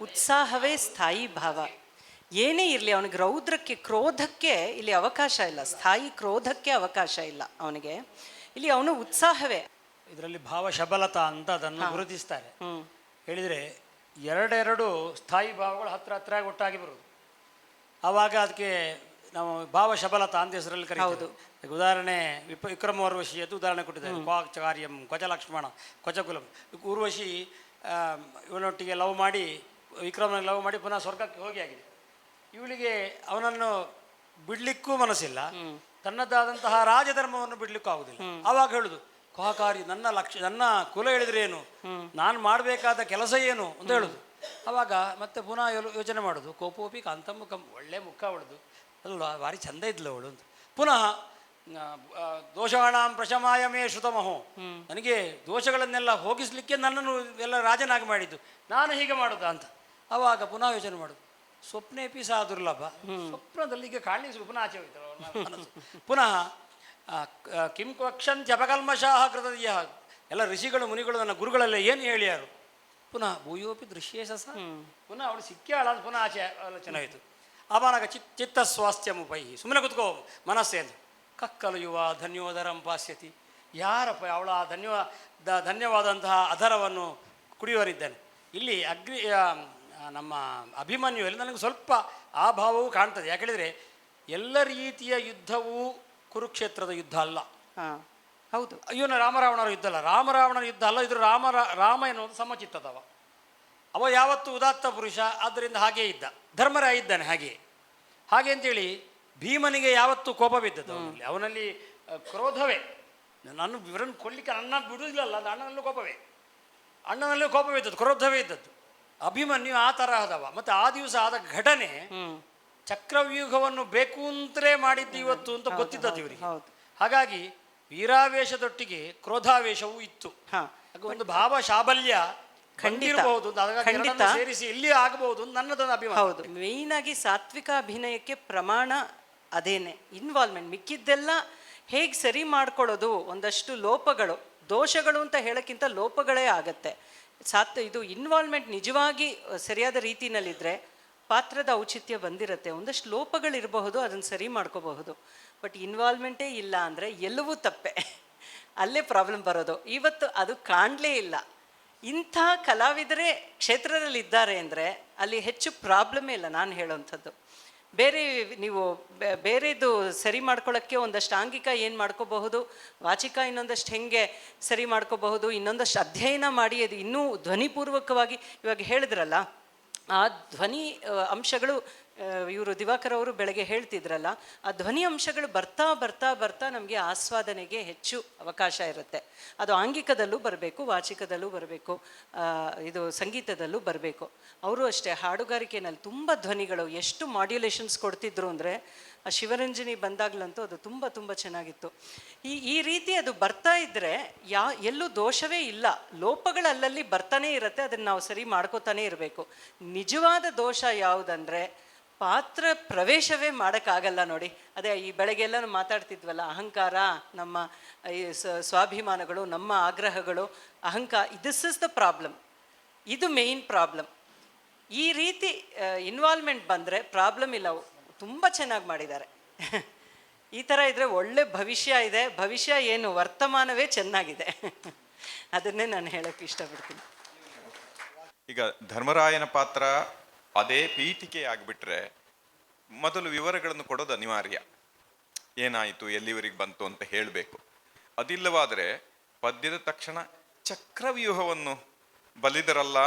ಉತ್ಸಾಹವೇ ಸ್ಥಾಯಿ ಭಾವ. ಏನೇ ಇರಲಿ ಅವನಿಗೆ ರೌದ್ರಕ್ಕೆ ಕ್ರೋಧಕ್ಕೆ ಇಲ್ಲಿ ಅವಕಾಶ ಇಲ್ಲ, ಸ್ಥಾಯಿ ಕ್ರೋಧಕ್ಕೆ ಅವಕಾಶ ಇಲ್ಲ ಅವನಿಗೆ. ಇಲ್ಲಿ ಅವನು ಉತ್ಸಾಹವೇ. ಇದರಲ್ಲಿ ಭಾವ ಶಬಲತಾ ಅಂತ ಅದನ್ನು ಗುರುತಿಸ್ತಾರೆ. ಹೇಳಿದರೆ ಎರಡೆರಡು ಸ್ಥಾಯಿ ಭಾವಗಳು ಹತ್ರ ಒಟ್ಟಾಗಿ ಬರುವುದು. ಆವಾಗ ಅದಕ್ಕೆ ನಾವು ಭಾವ ಶಬಲತಾ ಅಂತ ಹೆಸರಲ್ಲಿ ಕರೀತೀವಿ. ಉದಾಹರಣೆ ವಿಕ್ರಮ ಊರ್ವಶಿ ಅಂತ ಉದಾಹರಣೆ ಕೊಟ್ಟಿದ್ದಾರೆ. ಕ್ವಾಚ ಕಾರ್ಯಂ ಕ್ವಚ ಲಕ್ಷ್ಮಣ ಕ್ವಚಕುಲಂ. ಊರ್ವಶಿ ಇವನೊಟ್ಟಿಗೆ ಲವ್ ಮಾಡಿ ವಿಕ್ರಮನಿಗೆ ಲವ್ ಮಾಡಿ ಪುನಃ ಸ್ವರ್ಗಕ್ಕೆ ಹೋಗಿ ಆಗಿದೆ. ಇವಳಿಗೆ ಅವನನ್ನು ಬಿಡಲಿಕ್ಕೂ ಮನಸ್ಸಿಲ್ಲ, ತನ್ನದಾದಂತಹ ರಾಜಧರ್ಮವನ್ನು ಬಿಡಲಿಕ್ಕೂ ಆಗುದಿಲ್ಲ. ಆವಾಗ ಹೇಳುದು ಕಾರ್ಯ ನನ್ನ ಕುಲ ಹೇಳಿದ್ರೆ ಏನು, ನಾನು ಮಾಡಬೇಕಾದ ಕೆಲಸ ಏನು ಅಂತ ಹೇಳುದು. ಆವಾಗ ಮತ್ತೆ ಪುನಃ ಯೋಚನೆ ಮಾಡೋದು, ಕೋಪೋಪಿ ಕಾಂತಮುಖಂ, ಒಳ್ಳೆ ಮುಖ ಅವಳದು ಅಲ್ವಾ, ಭಾರಿ ಚಂದ ಇದ್ಲು ಅವಳು ಅಂತ. ಪುನಃ ದೋಷಾಣಾಂ ಪ್ರಶಮಾಯ ಮೇ ಶ್ರುತಮಹೋ, ನನಗೆ ದೋಷಗಳನ್ನೆಲ್ಲ ಹೋಗಿಸ್ಲಿಕ್ಕೆ ನನ್ನನ್ನು ಎಲ್ಲ ರಾಜನಾಗಿ ಮಾಡಿದ್ದು, ನಾನು ಹೀಗೆ ಮಾಡೋದಾ ಅಂತ. ಆವಾಗ ಪುನಃ ಯೋಚನೆ ಮಾಡೋದು, ಸ್ವಪ್ನೇಪಿ ಸಹ ದುರ್ಲಭ, ಸ್ವಪ್ನದಲ್ಲಿ ಈಗ ಕಾಣಲಿಕ್ಕೆ ಪುನಃ ಆಚೆ ಹೋಯ್ತು ಪುನಃ ಕಿಂ ಕ್ವಕ್ಷಂತ್ಯ ಅಪಕಲ್ಮಷಾಹ ಕೃತದೀಯ, ಎಲ್ಲ ಋಷಿಗಳು ಮುನಿಗಳು ನನ್ನ ಗುರುಗಳೆಲ್ಲ ಏನು ಹೇಳಿಯಾರು. ಪುನಃ ಭೂಯೋಪಿ ದೃಶ್ಯೇಶ ಸಹ, ಪುನಃ ಅವಳು ಸಿಕ್ಕ್ಯಾಳ ಅಂತ ಪುನಃ ಆಚೆ ಆಲೋಚನೆ ಆಯಿತು. ಆವಾಗ ಚಿತ್ತ ಸ್ವಾಸ್ಥ್ಯ ಮುಪೈ, ಸುಮ್ಮನೆ ಕುತ್ಕೋ ಮನಸ್ಸೇ ಅಂತ. ಕಕ್ಕಲು ಯುವ ಧನ್ಯೋದರಂ ಪಾಸ್ಯತಿ, ಯಾರಪ್ಪ ಅವಳ ಧನ್ಯವಾದಂತಹ ಅಧರವನ್ನು ಕುಡಿಯುವರಿದ್ದಾನೆ. ಇಲ್ಲಿ ನಮ್ಮ ಅಭಿಮನ್ಯುವಲ್ಲಿ ನನಗೆ ಸ್ವಲ್ಪ ಆ ಭಾವವು ಕಾಣ್ತದೆ. ಯಾಕೆಳಿದರೆ ಎಲ್ಲ ರೀತಿಯ ಯುದ್ಧವೂ ಕುರುಕ್ಷೇತ್ರದ ಯುದ್ಧ ಅಲ್ಲ. ಹೌದು, ಇವನು ರಾಮರಾವಣರ ಯುದ್ಧ ಅಲ್ಲ, ರಾಮರಾವಣರ ಯುದ್ಧ ಅಲ್ಲ. ಇದು ರಾಮ ಎನ್ನುವುದು ಸಮಚಿತ್ತದವ. ಅವ ಯಾವತ್ತು ಉದಾತ್ತ ಪುರುಷ, ಆದ್ದರಿಂದ ಹಾಗೇ ಇದ್ದ, ಧರ್ಮರಾಯ ಇದ್ದಾನೆ ಹಾಗೆ ಅಂತೇಳಿ ಭೀಮನಿಗೆ ಯಾವತ್ತೂ ಕೋಪ ಬಿದ್ದದ್ದು ಅವನಲ್ಲಿ ಕ್ರೋಧವೇ. ನಾನು ಇವರನ್ನು ಕೊಲ್ಲಿಕ್ಕೆ ಅಣ್ಣ ಬಿಡುವುದಿಲ್ಲ, ಅಣ್ಣನಲ್ಲೂ ಕೋಪವೇ ಇದ್ದದ್ದು, ಕ್ರೋಧವೇ ಇದ್ದದ್ದು. ಅಭಿಮನ್ಯು ಆ ತರಹದವ. ಮತ್ತು ಆ ದಿವಸ ಆದ ಘಟನೆ ಚಕ್ರವ್ಯೂಹವನ್ನು ಬೇಕು ಅಂತಲೇ ಮಾಡಿದ್ದು ಇವತ್ತು ಅಂತ ಗೊತ್ತಿದ್ದದ್ದು ಇವರಿಗೆ. ಹಾಗಾಗಿ ವೀರಾವೇಶದೊಟ್ಟಿಗೆ ಕ್ರೋಧಾವೇಶವೂ ಇತ್ತು. ಒಂದು ಭಾವ ಶಾಬಲ್ಯ ಖಂಡಿರಬಹುದು, ಸೇರಿಸಿ ಇಲ್ಲಿ ಆಗಬಹುದು ನನ್ನದೊಂದು ಅಭಿಮಾನ. ಹೌದು, ಮೇಯ್ನ್ ಆಗಿ ಸಾತ್ವಿಕ ಅಭಿನಯಕ್ಕೆ ಪ್ರಮಾಣ ಅದೇನೆ, ಇನ್ವಾಲ್ವ್ಮೆಂಟ್. ಮಿಕ್ಕಿದ್ದೆಲ್ಲ ಹೇಗೆ ಸರಿ ಮಾಡ್ಕೊಳ್ಳೋದು, ಒಂದಷ್ಟು ಲೋಪಗಳು ದೋಷಗಳು ಅಂತ ಹೇಳೋಕ್ಕಿಂತ ಲೋಪಗಳೇ ಆಗತ್ತೆ. ಇದು ಇನ್ವಾಲ್ವ್ಮೆಂಟ್ ನಿಜವಾಗಿ ಸರಿಯಾದ ರೀತಿಯಲ್ಲಿದ್ದರೆ ಪಾತ್ರದ ಔಚಿತ್ಯ ಬಂದಿರುತ್ತೆ. ಒಂದಷ್ಟು ಲೋಪಗಳಿರಬಹುದು, ಅದನ್ನು ಸರಿ ಮಾಡ್ಕೋಬಹುದು. ಬಟ್ ಇನ್ವಾಲ್ವ್ಮೆಂಟೇ ಇಲ್ಲ ಅಂದರೆ ಎಲ್ಲವೂ ತಪ್ಪೆ, ಅಲ್ಲೇ ಪ್ರಾಬ್ಲಮ್ ಬರೋದು. ಇವತ್ತು ಅದು ಕಾಣಲೇ ಇಲ್ಲ. ಇಂಥ ಕಲಾವಿದರೇ ಕ್ಷೇತ್ರದಲ್ಲಿದ್ದಾರೆ ಅಂದರೆ ಅಲ್ಲಿ ಹೆಚ್ಚು ಪ್ರಾಬ್ಲಮೇ ಇಲ್ಲ. ನಾನು ಹೇಳೋವಂಥದ್ದು ಬೇರೆ, ನೀವು ಬೇರೆದು ಸರಿ ಮಾಡ್ಕೊಳ್ಳೋಕ್ಕೆ ಒಂದಷ್ಟು ಆಂಗಿಕ ಏನು ಮಾಡ್ಕೋಬಹುದು, ವಾಚಿಕ ಇನ್ನೊಂದಷ್ಟು ಹೆಂಗೆ ಸರಿ ಮಾಡ್ಕೋಬಹುದು, ಇನ್ನೊಂದಷ್ಟು ಅಧ್ಯಯನ ಮಾಡಿ ಅದು ಇನ್ನೂ ಧ್ವನಿಪೂರ್ವಕವಾಗಿ ಇವಾಗ ಹೇಳಿದ್ರಲ್ಲ, ಆ ಧ್ವನಿ ಅಂಶಗಳು ಇವರು ದಿವಾಕರ್ ಅವರು ಬೆಳಗ್ಗೆ ಹೇಳ್ತಿದ್ರಲ್ಲ, ಆ ಧ್ವನಿ ಅಂಶಗಳು ಬರ್ತಾ ಬರ್ತಾ ಬರ್ತಾ ನಮಗೆ ಆಸ್ವಾದನೆಗೆ ಹೆಚ್ಚು ಅವಕಾಶ ಇರುತ್ತೆ. ಅದು ಆಂಗಿಕದಲ್ಲೂ ಬರಬೇಕು, ವಾಚಿಕದಲ್ಲೂ ಬರಬೇಕು, ಇದು ಸಂಗೀತದಲ್ಲೂ ಬರಬೇಕು. ಅವರು ಅಷ್ಟೇ ಹಾಡುಗಾರಿಕೆಯಲ್ಲಿ ತುಂಬ ಧ್ವನಿಗಳು ಎಷ್ಟು ಮಾಡ್ಯುಲೇಷನ್ಸ್ ಕೊಡ್ತಿದ್ರು ಅಂದರೆ, ಆ ಶಿವರಂಜನಿ ಬಂದಾಗ್ಲಂತೂ ಅದು ತುಂಬ ತುಂಬ ಚೆನ್ನಾಗಿತ್ತು. ಈ ರೀತಿ ಅದು ಬರ್ತಾ ಇದ್ದರೆ ಎಲ್ಲೂ ದೋಷವೇ ಇಲ್ಲ, ಲೋಪಗಳು ಅಲ್ಲಲ್ಲಿ ಬರ್ತಾನೆ ಇರುತ್ತೆ. ಅದನ್ನು ನಾವು ಸರಿ ಮಾಡ್ಕೋತಾನೆ ಇರಬೇಕು. ನಿಜವಾದ ದೋಷ ಯಾವುದಂದರೆ ಪಾತ್ರ ಪ್ರವೇಶವೇ ಮಾಡೋಕ್ಕಾಗಲ್ಲ ನೋಡಿ. ಅದೇ ಈ ಬೆಳಗ್ಗೆಲ್ಲ ಮಾತಾಡ್ತಿದ್ವಲ್ಲ, ಅಹಂಕಾರ, ನಮ್ಮ ಈ ಸ್ವಾಭಿಮಾನಗಳು, ನಮ್ಮ ಆಗ್ರಹಗಳು, ದಿಸ್ ಇಸ್ ದ ಪ್ರಾಬ್ಲಮ್. ಇದು ಮೇಯ್ನ್ ಪ್ರಾಬ್ಲಮ್. ಈ ರೀತಿ ಇನ್ವಾಲ್ವ್ಮೆಂಟ್ ಬಂದರೆ ಪ್ರಾಬ್ಲಮ್ ಇಲ್ಲ. ತುಂಬ ಚೆನ್ನಾಗಿ ಮಾಡಿದ್ದಾರೆ. ಈ ಥರ ಇದ್ದರೆ ಒಳ್ಳೆ ಭವಿಷ್ಯ ಇದೆ. ಭವಿಷ್ಯ ಏನು, ವರ್ತಮಾನವೇ ಚೆನ್ನಾಗಿದೆ. ಅದನ್ನೇ ನಾನು ಹೇಳೋಕ್ಕೆ ಇಷ್ಟಪಡ್ತೀನಿ. ಈಗ ಧರ್ಮರಾಯನ ಪಾತ್ರ ಅದೇ ಪೀಠಿಕೆ ಆಗಿಬಿಟ್ರೆ ಮೊದಲು ವಿವರಗಳನ್ನು ಕೊಡೋದು ಅನಿವಾರ್ಯ. ಏನಾಯಿತು, ಎಲ್ಲಿವರೆಗೆ ಬಂತು ಅಂತ ಹೇಳಬೇಕು. ಅದಿಲ್ಲವಾದರೆ ಪದ್ಯದ ತಕ್ಷಣ ಚಕ್ರವ್ಯೂಹವನ್ನು ಬಲಿದರಲ್ಲ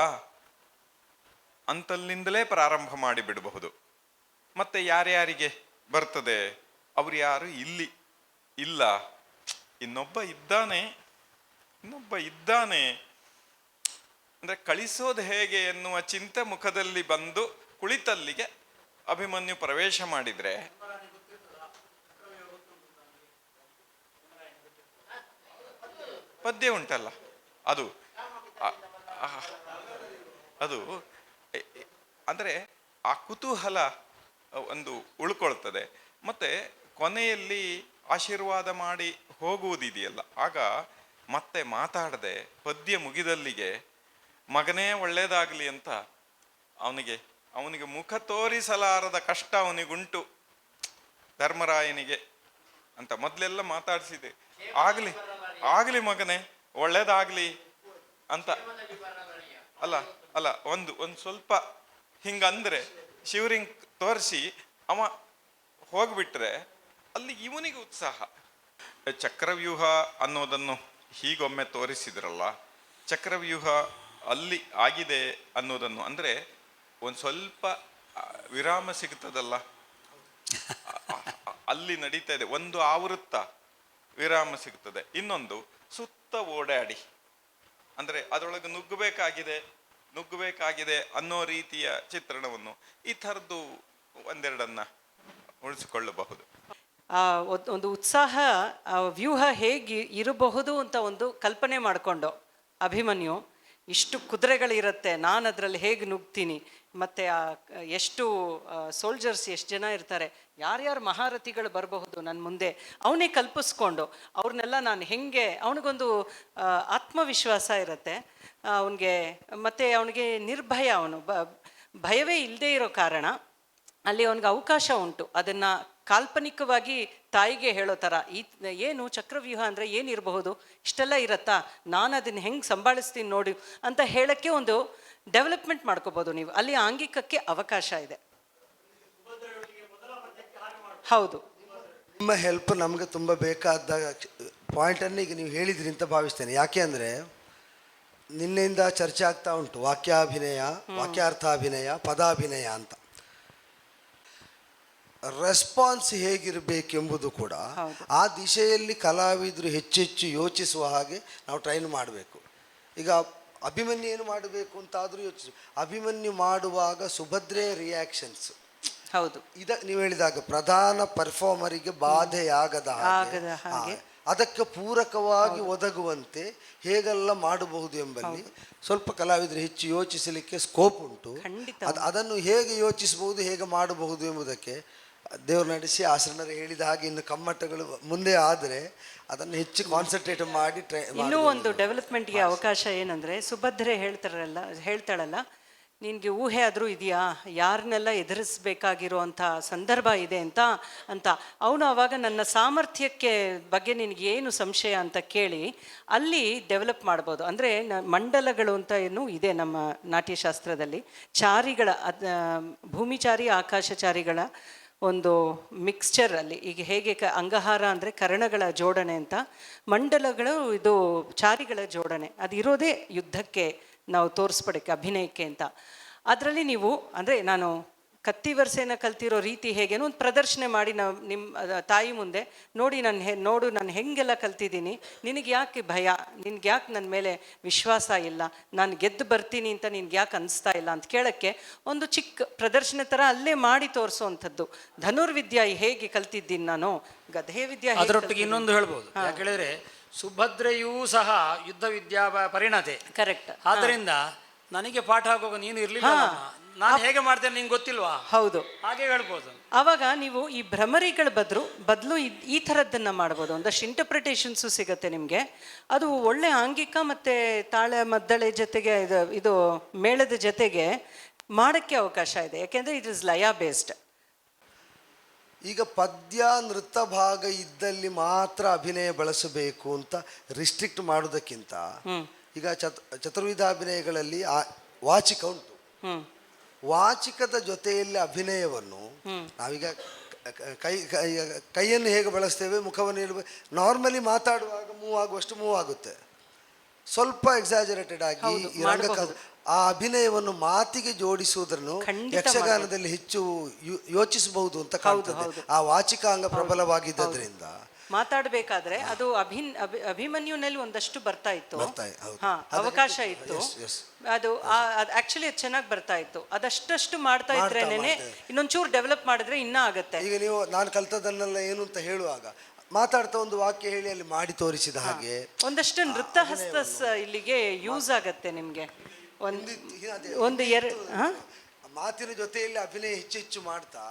ಅಂತಲ್ಲಿಂದಲೇ ಪ್ರಾರಂಭ ಮಾಡಿ ಬಿಡಬಹುದು. ಮತ್ತೆ ಯಾರ್ಯಾರಿಗೆ ಬರ್ತದೆ, ಅವ್ರು ಯಾರು ಇಲ್ಲಿ ಇಲ್ಲ, ಇನ್ನೊಬ್ಬ ಇದ್ದಾನೆ ಅಂದ್ರೆ ಕಳಿಸೋದು ಹೇಗೆ ಎನ್ನುವ ಚಿಂತೆ ಮುಖದಲ್ಲಿ ಬಂದು ಕುಳಿತಲ್ಲಿಗೆ ಅಭಿಮನ್ಯು ಪ್ರವೇಶ ಮಾಡಿದ್ರೆ ಪದ್ಯ ಉಂಟಲ್ಲ ಅದು ಅದು ಅಂದ್ರೆ ಆ ಕುತೂಹಲ ಒಂದು ಉಳ್ಕೊಳ್ತದೆ. ಮತ್ತೆ ಕೊನೆಯಲ್ಲಿ ಆಶೀರ್ವಾದ ಮಾಡಿ ಹೋಗುವುದಿದೆಯಲ್ಲ, ಆಗ ಮತ್ತೆ ಮಾತಾಡದೆ ಪದ್ಯ ಮುಗಿದಲ್ಲಿಗೆ ಮಗನೇ ಒಳ್ಳೇದಾಗ್ಲಿ ಅಂತ ಅವನಿಗೆ ಮುಖ ತೋರಿಸಲಾರದ ಕಷ್ಟ ಅವನಿಗುಂಟು ಧರ್ಮರಾಯನಿಗೆ ಅಂತ ಮೊದಲೆಲ್ಲ ಮಾತಾಡಿಸಿದೆ. ಆಗ್ಲಿ ಮಗನೇ ಒಳ್ಳೇದಾಗ್ಲಿ ಅಂತ ಅಲ್ಲ ಒಂದು ಸ್ವಲ್ಪ ಹಿಂಗಂದ್ರೆ ಶಿವರಿಂಗ್ ತೋರಿಸಿ ಅವ ಹೋಗ್ಬಿಟ್ರೆ ಅಲ್ಲಿ ಇವನಿಗೆ ಉತ್ಸಾಹ. ಚಕ್ರವ್ಯೂಹ ಅನ್ನೋದನ್ನು ಹೀಗೊಮ್ಮೆ ತೋರಿಸಿದ್ರಲ್ಲ, ಚಕ್ರವ್ಯೂಹ ಅಲ್ಲಿ ಆಗಿದೆ ಅನ್ನೋದನ್ನು ಅಂದ್ರೆ ಒಂದು ಸ್ವಲ್ಪ ವಿರಾಮ ಸಿಗ್ತದಲ್ಲ, ಅಲ್ಲಿ ನಡೀತಾ ಇದೆ. ಒಂದು ಆವೃತ್ತ ವಿರಾಮ ಸಿಗ್ತದೆ, ಇನ್ನೊಂದು ಸುತ್ತ ಓಡಾಡಿ ಅಂದ್ರೆ ಅದರೊಳಗೆ ನುಗ್ಗಬೇಕಾಗಿದೆ ಅನ್ನೋ ರೀತಿಯ ಚಿತ್ರಣವನ್ನು ಈ ಥರದ್ದು ಒಂದೆರಡನ್ನ ಉಳಿಸಿಕೊಳ್ಳಬಹುದು. ಒಂದು ಉತ್ಸಾಹ, ವ್ಯೂಹ ಹೇಗೆ ಇರಬಹುದು ಅಂತ ಒಂದು ಕಲ್ಪನೆ ಮಾಡಿಕೊಂಡು ಅಭಿಮನ್ಯು ಇಷ್ಟು ಕುದುರೆಗಳಿರುತ್ತೆ, ನಾನು ಅದರಲ್ಲಿ ಹೇಗೆ ನುಗ್ತೀನಿ, ಮತ್ತು ಎಷ್ಟು ಸೋಲ್ಜರ್ಸ್ ಎಷ್ಟು ಜನ ಇರ್ತಾರೆ, ಯಾರ್ಯಾರು ಮಹಾರಥಿಗಳು ಬರಬಹುದು ನನ್ನ ಮುಂದೆ, ಅವನೇ ಕಲ್ಪಿಸ್ಕೊಂಡು ಅವ್ರನ್ನೆಲ್ಲ ನಾನು ಹೆಂಗೆ, ಅವನಿಗೊಂದು ಆತ್ಮವಿಶ್ವಾಸ ಇರುತ್ತೆ ಅವನಿಗೆ. ಮತ್ತು ಅವನಿಗೆ ನಿರ್ಭಯ, ಅವನು ಭಯವೇ ಇಲ್ಲದೆ ಇರೋ ಕಾರಣ ಅಲ್ಲಿ ಅವನಿಗೆ ಅವಕಾಶ ಉಂಟು ಅದನ್ನು ಕಾಲ್ಪನಿಕವಾಗಿ ತಾಯಿಗೆ ಹೇಳೋ ಥರ, ಏನು ಚಕ್ರವ್ಯೂಹ ಅಂದರೆ ಏನಿರಬಹುದು, ಇಷ್ಟೆಲ್ಲ ಇರತ್ತಾ, ನಾನು ಅದನ್ನು ಹೆಂಗೆ ಸಂಭಾಳಿಸ್ತೀನಿ ನೋಡಿ ಅಂತ ಹೇಳೋಕ್ಕೆ ಒಂದು ಡೆವಲಪ್ಮೆಂಟ್ ಮಾಡ್ಕೋಬೋದು ನೀವು. ಅಲ್ಲಿ ಆಂಗಿಕಕ್ಕೆ ಅವಕಾಶ ಇದೆ. ಹೌದು, ನಿಮ್ಮ ಹೆಲ್ಪ್ ನಮಗೆ ತುಂಬ ಬೇಕಾದ ಪಾಯಿಂಟನ್ನು ಈಗ ನೀವು ಹೇಳಿದ್ರಿ ಅಂತ ಭಾವಿಸ್ತೇನೆ. ಯಾಕೆ ಅಂದರೆ ನಿನ್ನೆಯಿಂದ ಚರ್ಚೆ ಆಗ್ತಾ ಉಂಟು ವಾಕ್ಯಾಭಿನಯ, ವಾಕ್ಯಾರ್ಥಾಭಿನಯ, ಪದಾಭಿನಯ ಅಂತ. ರೆಸ್ಪಾನ್ಸ್ ಹೇಗಿರಬೇಕೆಂಬುದು ಕೂಡ ಆ ದಿಶೆಯಲ್ಲಿ ಕಲಾವಿದರು ಹೆಚ್ಚೆಚ್ಚು ಯೋಚಿಸುವ ಹಾಗೆ ನಾವು ಟ್ರೈನ್ ಮಾಡಬೇಕು. ಈಗ ಅಭಿಮನ್ಯು ಏನು ಮಾಡಬೇಕು ಅಂತಾದರೂ ಯೋಚಿಸು. ಅಭಿಮನ್ಯು ಮಾಡುವಾಗ ಸುಭದ್ರೆಯ ರಿಯಾಕ್ಷನ್ಸ್, ಹೌದು, ನೀವು ಹೇಳಿದಾಗ ಪ್ರಧಾನ ಪರ್ಫಾರ್ಮರಿಗೆ ಬಾಧೆಯಾಗದ ಹಾಗೆ ಅದಕ್ಕೆ ಪೂರಕವಾಗಿ ಒದಗುವಂತೆ ಹೇಗೆಲ್ಲ ಮಾಡಬಹುದು ಎಂಬಲ್ಲಿ ಸ್ವಲ್ಪ ಕಲಾವಿದರು ಹೆಚ್ಚು ಯೋಚಿಸಲಿಕ್ಕೆ ಸ್ಕೋಪ್ ಉಂಟು. ಅದನ್ನು ಹೇಗೆ ಯೋಚಿಸಬಹುದು, ಹೇಗೆ ಮಾಡಬಹುದು ಎಂಬುದಕ್ಕೆ ದೇವರು ನಡೆಸಿ ಆಸರಣರು ಹೇಳಿದ ಹಾಗೆ ಇನ್ನು ಕಮ್ಮಟಗಳು ಮುಂದೆ ಆದರೆ ಅದನ್ನು ಹೆಚ್ಚು ಕಾನ್ಸಂಟ್ರೇಟ್ ಮಾಡಿ ಇನ್ನೂ ಒಂದು ಡೆವಲಪ್ಮೆಂಟ್ಗೆ ಅವಕಾಶ ಏನಂದರೆ, ಸುಭದ್ರೆ ಹೇಳ್ತಾಳಲ್ಲ, ನಿನಗೆ ಊಹೆ ಆದರೂ ಇದೆಯಾ ಯಾರನ್ನೆಲ್ಲ ಎದುರಿಸ್ಬೇಕಾಗಿರುವಂಥ ಸಂದರ್ಭ ಇದೆ ಅಂತ ಅವನು ಆವಾಗ ನನ್ನ ಸಾಮರ್ಥ್ಯಕ್ಕೆ ಬಗ್ಗೆ ನಿನಗೇನು ಸಂಶಯ ಅಂತ ಕೇಳಿ ಅಲ್ಲಿ ಡೆವಲಪ್ ಮಾಡ್ಬೋದು. ಅಂದರೆ ಮಂಡಲಗಳು ಅಂತ ಏನು ಇದೆ ನಮ್ಮ ನಾಟ್ಯಶಾಸ್ತ್ರದಲ್ಲಿ, ಚಾರಿಗಳ ಭೂಮಿಚಾರಿ ಆಕಾಶಚಾರಿಗಳ ಒಂದು ಮಿಕ್ಸ್ಚರ್ ಅಲ್ಲಿ. ಈಗ ಹೇಗೆ ಅಂಗಹಾರ ಅಂದರೆ ಕರ್ಣಗಳ ಜೋಡಣೆ ಅಂತ, ಮಂಡಲಗಳು ಇದು ಚಾರಿಗಳ ಜೋಡಣೆ, ಅದು ಇರೋದೇ ಯುದ್ಧಕ್ಕೆ ನಾವು ತೋರಿಸ್ಪಡಕ್ಕೆ, ಅಭಿನಯಕ್ಕೆ ಅಂತ. ಅದರಲ್ಲಿ ನೀವು ಅಂದರೆ ನಾನು ಕತ್ತಿ ವರ್ಸೆನ ಕಲ್ತಿರೋ ರೀತಿ ಹೇಗೇನೋ ಒಂದು ಪ್ರದರ್ಶನ ಮಾಡಿ ನಾವು ನಿಮ್ಮ ತಾಯಿ ಮುಂದೆ ನೋಡಿ ನಾನು ಹೆಂಗೆಲ್ಲ ಕಲ್ತಿದ್ದೀನಿ, ನಿನಗೆ ಯಾಕೆ ಭಯ, ನಿನ್ಗೆ ಯಾಕೆ ನನ್ನ ಮೇಲೆ ವಿಶ್ವಾಸ ಇಲ್ಲ, ನಾನು ಗೆದ್ದು ಬರ್ತೀನಿ ಅಂತ ನಿನ್ಗೆ ಯಾಕೆ ಅನಿಸ್ತಾ ಇಲ್ಲ ಅಂತ ಕೇಳೋಕ್ಕೆ ಒಂದು ಚಿಕ್ಕ ಪ್ರದರ್ಶನ ಥರ ಅಲ್ಲೇ ಮಾಡಿ ತೋರಿಸೋವಂಥದ್ದು. ಧನುರ್ವಿದ್ಯಾ ಹೇಗೆ ಕಲ್ತಿದ್ದೀನಿ ನಾನು, ಗದೆ ವಿದ್ಯಾ ಅದರೊಟ್ಟಿಗೆ ಇನ್ನೊಂದು ಹೇಳ್ಬೋದು. ಯಾಕೆ ಹೇಳಿದ್ರೆ ಸುಭದ್ರೆಯೂ ಸಹ ಯುದ್ಧ ವಿದ್ಯಾ ಪರಿಣತೆ, ಕರೆಕ್ಟ್. ಆದ್ದರಿಂದ ನನಗೆ ಪಾಠ ಆಗುವಾಗ ನೀನು ಇರಲಿಲ್ಲ, ನಾನು ಹೇಗೆ ಮಾಡ್ತೇನೆ ನಿಂಗೆ ಗೊತ್ತಿಲ್ವಾ, ಹೌದು, ಹಾಗೆ ಹೇಳ್ಬೋದು. ಆವಾಗ ನೀವು ಈ ಭ್ರಮರಿಗಳ ಬದಲು ಈ ಥರದ್ದನ್ನು ಮಾಡ್ಬೋದು. ಒಂದಷ್ಟು ಇಂಟರ್ಪ್ರಿಟೇಷನ್ಸು ಸಿಗುತ್ತೆ ನಿಮಗೆ. ಅದು ಒಳ್ಳೆ ಆಂಗಿಕ ಮತ್ತು ತಾಳ ಮದ್ದಳೆ ಜೊತೆಗೆ ಇದು ಮೇಳದ ಜೊತೆಗೆ ಮಾಡೋಕ್ಕೆ ಅವಕಾಶ ಇದೆ. ಯಾಕೆಂದರೆ ಇಟ್ ಇಸ್ ಲಯ ಬೇಸ್ಡ್. ಈಗ ಪದ್ಯ ನೃತ್ಯ ಭಾಗ ಇದ್ದಲ್ಲಿ ಮಾತ್ರ ಅಭಿನಯ ಬಳಸಬೇಕು ಅಂತ ರಿಸ್ಟ್ರಿಕ್ಟ್ ಮಾಡೋದಕ್ಕಿಂತ ಈಗ ಚತುರ್ವಿಧ ಅಭಿನಯಗಳಲ್ಲಿ ವಾಚಿಕ ಉಂಟು. ವಾಚಿಕದ ಜೊತೆಯಲ್ಲಿ ಅಭಿನಯವನ್ನು ನಾವೀಗ ಕೈಯನ್ನು ಹೇಗೆ ಬಳಸ್ತೇವೆ, ಮುಖವನ್ನು ಹೇಳುವ ನಾರ್ಮಲಿ ಮಾತಾಡುವಾಗ ಮೂವ್ ಆಗುವಷ್ಟು ಮೂವ್ ಆಗುತ್ತೆ. ಸ್ವಲ್ಪ ಎಕ್ಸಾಜರೇಟೆಡ್ ಆಗಿ ಆ ಅಭಿನಯವನ್ನು ಮಾತಿಗೆ ಜೋಡಿಸುವುದನ್ನು ಯಕ್ಷಗಾನದಲ್ಲಿ ಹೆಚ್ಚು ಯೋಚಿಸಬಹುದು ಅಂತ ಕಾಣ್ತದೆ. ಆ ವಾಚಿಕಾಂಗ ಪ್ರಬಲವಾಗಿದ್ದರಿಂದ ಮಾತಾಡಬೇಕಾದ್ರೆ ಅದು ಅಭಿಮನ್ಯುನಲ್ಲಿ ಒಂದಷ್ಟು ಬರ್ತಾ ಇತ್ತು, ಅವಕಾಶ ಇತ್ತು. ಅದು ಆಕ್ಚುಲಿ ಚೆನ್ನಾಗಿ ಬರ್ತಾ ಇತ್ತು. ಅದಷ್ಟು ಮಾಡ್ತಾ ಇದ್ರೇನೆ ಇನ್ನೊಂಚೂರು ಡೆವಲಪ್ ಮಾಡಿದ್ರೆ ಇನ್ನ ಆಗತ್ತೆ. ಈಗ ನೀವು ನಾನು ಕಲ್ತದನ್ನೆಲ್ಲ ಏನು ಅಂತ ಹೇಳುವಾಗ ಮಾತಾಡ್ತಾ ಒಂದು ವಾಕ್ಯ ಹೇಳಿ ಅಲ್ಲಿ ಮಾಡಿ ತೋರಿಸಿದ ಹಾಗೆ ಒಂದಷ್ಟು ನೃತ್ಯ ಹಸ್ತ ಇಲ್ಲಿಗೆ ಯೂಸ್ ಆಗತ್ತೆ ನಿಮ್ಗೆ. ಒಂದು ಮಾತಿನ ಜೊತೆಯಲ್ಲಿ ಅಭಿನಯ ಹೆಚ್ಚು ಮಾಡ್ತಾ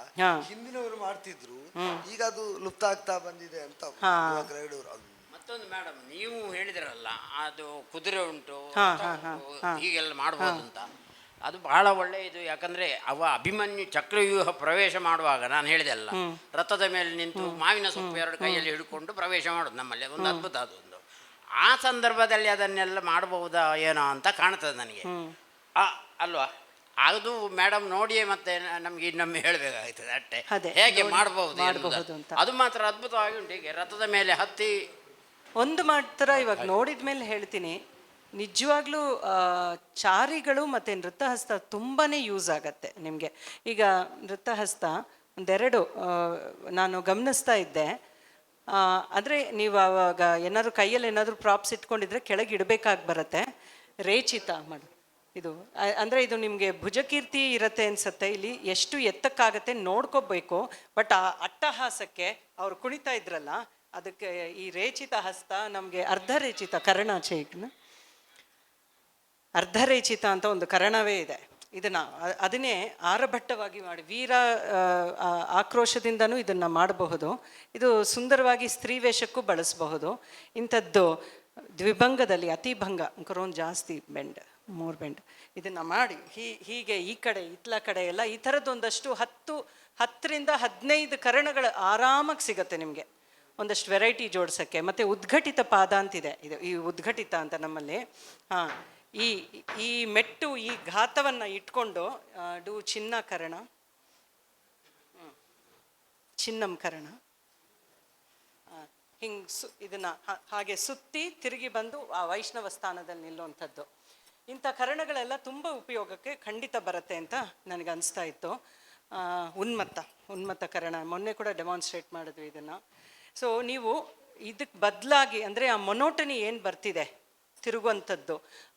ಹಿಂದಿನವರು ಮಾಡ್ತಿದ್ರು, ಈಗ ಅದು ಲುಪ್ತ ಆಗ್ತಾ ಬಂದಿದೆ ಅಂತ. ಮತ್ತೊಂದು ಮೇಡಮ್, ನೀವು ಹೇಳಿದ್ರಲ್ಲ ಅದು ಕುದುರೆ ಉಂಟು ಹೀಗೆಲ್ಲ ಮಾಡ್ಬೋದು ಅಂತ, ಅದು ಬಹಳ ಒಳ್ಳೆಯದು. ಯಾಕಂದ್ರೆ ಅಭಿಮನ್ಯು ಚಕ್ರವ್ಯೂಹ ಪ್ರವೇಶ ಮಾಡುವಾಗ ನಾನು ಹೇಳಿದೆ ಅಲ್ಲ, ರಥದ ಮೇಲೆ ನಿಂತು ಮಾವಿನ ಸೊಪ್ಪು ಎರಡು ಕೈಯಲ್ಲಿ ಹಿಡ್ಕೊಂಡು ಪ್ರವೇಶ ಮಾಡೋದು ನಮ್ಮಲ್ಲಿ ಒಂದು ಅದ್ಭುತ. ಅದೊಂದು ಆ ಸಂದರ್ಭದಲ್ಲಿ ಅದನ್ನೆಲ್ಲ ಮಾಡಬಹುದಾ ಏನೋ ಅಂತ ಕಾಣ್ತದೆ ನನಗೆ, ಅಲ್ವಾ? ಅದು ಮೇಡಮ್ ನೋಡಿಯೇ ಮತ್ತೆ ನಮ್ಗೆ ಇನ್ನೊಮ್ಮೆ ಹೇಳಬೇಕಾಗ್ತದೆ ಅಷ್ಟೇ, ಹೇಗೆ ಮಾಡಬಹುದು ಅದು ಮಾತ್ರ ಅದ್ಭುತವಾಗಿ ಉಂಟು. ಹೀಗೆ ರಥದ ಮೇಲೆ ಹತ್ತಿ ಒಂದು ಮಾತ್ರ ಇವಾಗ ನೋಡಿದ ಮೇಲೆ ಹೇಳ್ತೀನಿ, ನಿಜವಾಗ್ಲೂ ಚಾರಿಗಳು ಮತ್ತು ನೃತ್ಯಹಸ್ತ ತುಂಬಾ ಯೂಸ್ ಆಗತ್ತೆ ನಿಮಗೆ. ಈಗ ನೃತ್ಯಹಸ್ತ ಒಂದೆರಡು ನಾನು ಗಮನಿಸ್ತಾ ಇದ್ದೆ. ಅಂದರೆ ನೀವು ಆವಾಗ ಏನಾದರೂ ಕೈಯಲ್ಲಿ ಏನಾದರೂ ಪ್ರಾಪ್ಸ್ ಇಟ್ಕೊಂಡಿದ್ರೆ ಕೆಳಗೆ ಇಡಬೇಕಾಗಿ ಬರುತ್ತೆ. ರೇಚಿತ ಮಾಡು ಇದು, ಅಂದರೆ ಇದು ನಿಮಗೆ ಭುಜಕೀರ್ತಿ ಇರತ್ತೆ ಅನ್ಸುತ್ತೆ. ಇಲ್ಲಿ ಎಷ್ಟು ಎತ್ತಕ್ಕಾಗತ್ತೆ ನೋಡ್ಕೋಬೇಕು. ಬಟ್ ಆ ಅಟ್ಟಹಾಸಕ್ಕೆ ಅವ್ರು ಕುಣಿತಾ ಇದ್ರಲ್ಲ, ಅದಕ್ಕೆ ಈ ರೇಚಿತ ಹಸ್ತ ನಮಗೆ ಅರ್ಧರೇಚಿತ ಕರ್ಣಾಚೇಕ್ನ ಅರ್ಧರೇಚಿತ ಅಂತ ಒಂದು ಕರ್ಣವೇ ಇದೆ. ಇದನ್ನು ಅದನ್ನೇ ಆರಭಟ್ಟವಾಗಿ ಮಾಡಿ ವೀರ ಆಕ್ರೋಶದಿಂದನೂ ಇದನ್ನು ಮಾಡಬಹುದು. ಇದು ಸುಂದರವಾಗಿ ಸ್ತ್ರೀ ವೇಷಕ್ಕೂ ಬಳಸಬಹುದು. ಇಂಥದ್ದು ದ್ವಿಭಂಗದಲ್ಲಿ ಅತಿಭಂಗ ಒಂದು ಜಾಸ್ತಿ ಬೆಂಡ್ 3 ಬೆಂಡ್ ಇದನ್ನು ಮಾಡಿ ಹೀಗೆ ಈ ಕಡೆ ಇತ್ಲ ಕಡೆ ಎಲ್ಲ ಈ ಥರದ್ದೊಂದಷ್ಟು 10ರಿಂದ 15 ಕರ್ಣಗಳು ಆರಾಮಾಗಿ ಸಿಗತ್ತೆ ನಿಮಗೆ, ಒಂದಷ್ಟು ವೆರೈಟಿ ಜೋಡಿಸೋಕ್ಕೆ. ಮತ್ತು ಉದ್ಘಟಿತ ಪಾದ ಅಂತಿದೆ, ಇದು ಈ ಉದ್ಘಟಿತ ಅಂತ ನಮ್ಮಲ್ಲಿ. ಈ ಮೆಟ್ಟು ಈ ಘಾತವನ್ನು ಇಟ್ಕೊಂಡು ಚಿನ್ನಕರಣ ಚಿನ್ನಂ ಕರಣ ಹಿಂಗೆ ಇದನ್ನು ಹಾಗೆ ಸುತ್ತಿ ತಿರುಗಿ ಬಂದು ಆ ವೈಷ್ಣವ ಸ್ಥಾನದಲ್ಲಿ ನಿಲ್ಲುವಂಥದ್ದು. ಇಂಥ ಕರಣಗಳೆಲ್ಲ ತುಂಬ ಉಪಯೋಗಕ್ಕೆ ಖಂಡಿತ ಬರುತ್ತೆ ಅಂತ ನನಗೆ ಅನಿಸ್ತಾ ಇತ್ತು. ಉನ್ಮತ್ತ ಕರಣ ಮೊನ್ನೆ ಕೂಡ ಡೆಮಾನ್ಸ್ಟ್ರೇಟ್ ಮಾಡಿದ್ವಿ ಇದನ್ನು. ಸೊ ನೀವು ಇದಕ್ಕೆ ಬದಲಾಗಿ ಅಂದರೆ ಆ ಮೊನೋಟನಿ ಏನು ಬರ್ತಿದೆ ತಿರುಗುವಂಥದ್ದು,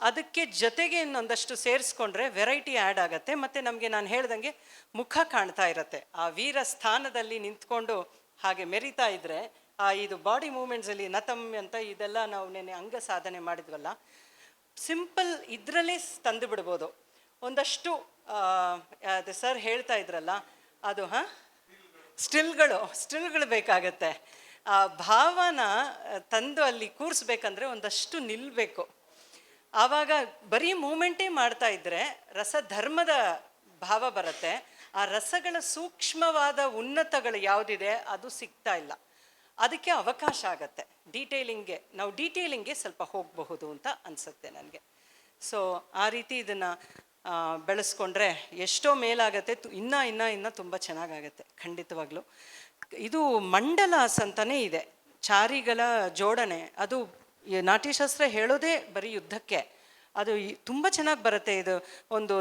ಅದಕ್ಕೆ ಜೊತೆಗೆ ಇನ್ನೊಂದಷ್ಟು ಸೇರಿಸ್ಕೊಂಡ್ರೆ ವೆರೈಟಿ ಆ್ಯಡ್ ಆಗುತ್ತೆ. ಮತ್ತು ನಮಗೆ ನಾನು ಹೇಳ್ದಂಗೆ ಮುಖ ಕಾಣ್ತಾ ಇರುತ್ತೆ. ಆ ವೀರ ಸ್ಥಾನದಲ್ಲಿ ನಿಂತ್ಕೊಂಡು ಹಾಗೆ ಮೆರಿತಾ ಇದ್ದರೆ ಇದು ಬಾಡಿ ಮೂಮೆಂಟ್ಸಲ್ಲಿ ನತಮ್ ಅಂತ ಇದೆಲ್ಲ ನಾವು ನೆನೆ ಅಂಗ ಸಾಧನೆ ಮಾಡಿದ್ವಲ್ಲ, ಸಿಂಪಲ್ ಇದರಲ್ಲೇ ತಂದು ಬಿಡ್ಬೋದು. ಒಂದಷ್ಟು ಅದು ಸರ್ ಹೇಳ್ತಾ ಇದ್ರಲ್ಲ, ಅದು ಸ್ಟಿಲ್ಗಳು ಬೇಕಾಗತ್ತೆ. ಆ ಭಾವನ ತಂದು ಅಲ್ಲಿ ಕೂರಿಸ್ಬೇಕಂದ್ರೆ ಒಂದಷ್ಟು ನಿಲ್ಲಬೇಕು. ಆವಾಗ ಬರೀ ಮೂಮೆಂಟೇ ಮಾಡ್ತಾ ಇದ್ದರೆ ರಸಧರ್ಮದ ಭಾವ ಬರುತ್ತೆ. ಆ ರಸಗಳ ಸೂಕ್ಷ್ಮವಾದ ಉನ್ನತಗಳು ಯಾವುದಿದೆ ಅದು ಸಿಗ್ತಾ ಇಲ್ಲ. ಅದಕ್ಕೆ ಅವಕಾಶ ಆಗತ್ತೆ ನಾವು ಡೀಟೇಲಿಂಗ್ಗೆ ಸ್ವಲ್ಪ ಹೋಗಬಹುದು ಅಂತ ಅನಿಸುತ್ತೆ ನನಗೆ. ಸೊ ಆ ರೀತಿ ಇದನ್ನು ಬೆಳೆಸ್ಕೊಂಡ್ರೆ ಎಷ್ಟೋ ಮೇಲಾಗತ್ತೆ. ಇನ್ನ ತುಂಬ ಚೆನ್ನಾಗಾಗತ್ತೆ ಖಂಡಿತವಾಗ್ಲೂ. ಇದು ಮಂಡಲಾಸ್ ಅಂತಲೇ ಇದೆ, ಚಾರಿಗಳ ಜೋಡಣೆ. ಅದು ನಾಟ್ಯಶಾಸ್ತ್ರ ಹೇಳೋದೇ ಬರೀ ಯುದ್ಧಕ್ಕೆ. ಅದು ತುಂಬ ಚೆನ್ನಾಗಿ ಬರುತ್ತೆ. ಇದು ಒಂದು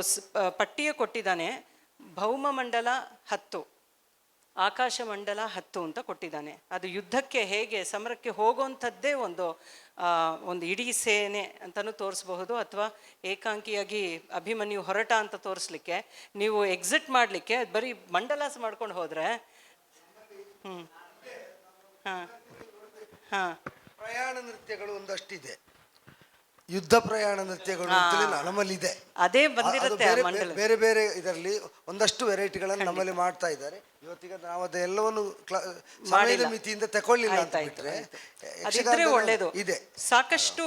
ಪಟ್ಟಿಯೇ ಕೊಟ್ಟಿದ್ದಾನೆ. ಭೌಮ ಮಂಡಲ 10, ಆಕಾಶ ಮಂಡಲ 10 ಅಂತ ಕೊಟ್ಟಿದ್ದಾನೆ. ಅದು ಯುದ್ಧಕ್ಕೆ ಹೇಗೆ ಸಮರಕ್ಕೆ ಹೋಗುವಂಥದ್ದೇ ಒಂದು ಇಡೀ ಸೇನೆ ಅಂತಲೂ ತೋರಿಸ್ಬಹುದು, ಅಥವಾ ಏಕಾಂಕಿಯಾಗಿ ಅಭಿಮನ್ಯು ಹೊರಟ ಅಂತ ತೋರಿಸ್ಲಿಕ್ಕೆ, ನೀವು ಎಕ್ಸಿಟ್ ಮಾಡಲಿಕ್ಕೆ ಬರೀ ಮಂಡಲಾಸ್ ಮಾಡ್ಕೊಂಡು ಹೋದರೆ ಪ್ರಯಾಣ ನೃತ್ಯಗಳು ಒಂದಷ್ಟಿದೆ, ಯುದ್ಧ ಪ್ರಯಾಣ ನೃತ್ಯಗಳು ಅಂತಲೇ ನಮ್ಮಲ್ಲಿ ಇದೆ. ಅದೇ ಬಂದಿರುತ್ತೆ ಬೇರೆ ಬೇರೆ ಇದರಲ್ಲಿ ಒಂದಷ್ಟು ವೆರೈಟಿಗಳನ್ನು ನಮ್ಮಲ್ಲಿ ಮಾಡ್ತಾ ಇದ್ದಾರೆ. ಇವತ್ತಿಗೆ ನಾವು ಅದೆಲ್ಲವನ್ನು ಸಮಯದ ಮಿತಿಯಿಂದ ತಗೊಳ್ಳಿಲ್ಲ ಅಂತ ಬಿಟ್ರೆ ಅದಿದ್ರೆ ಒಳ್ಳೇದು. ಇದೆ, ಸಾಕಷ್ಟು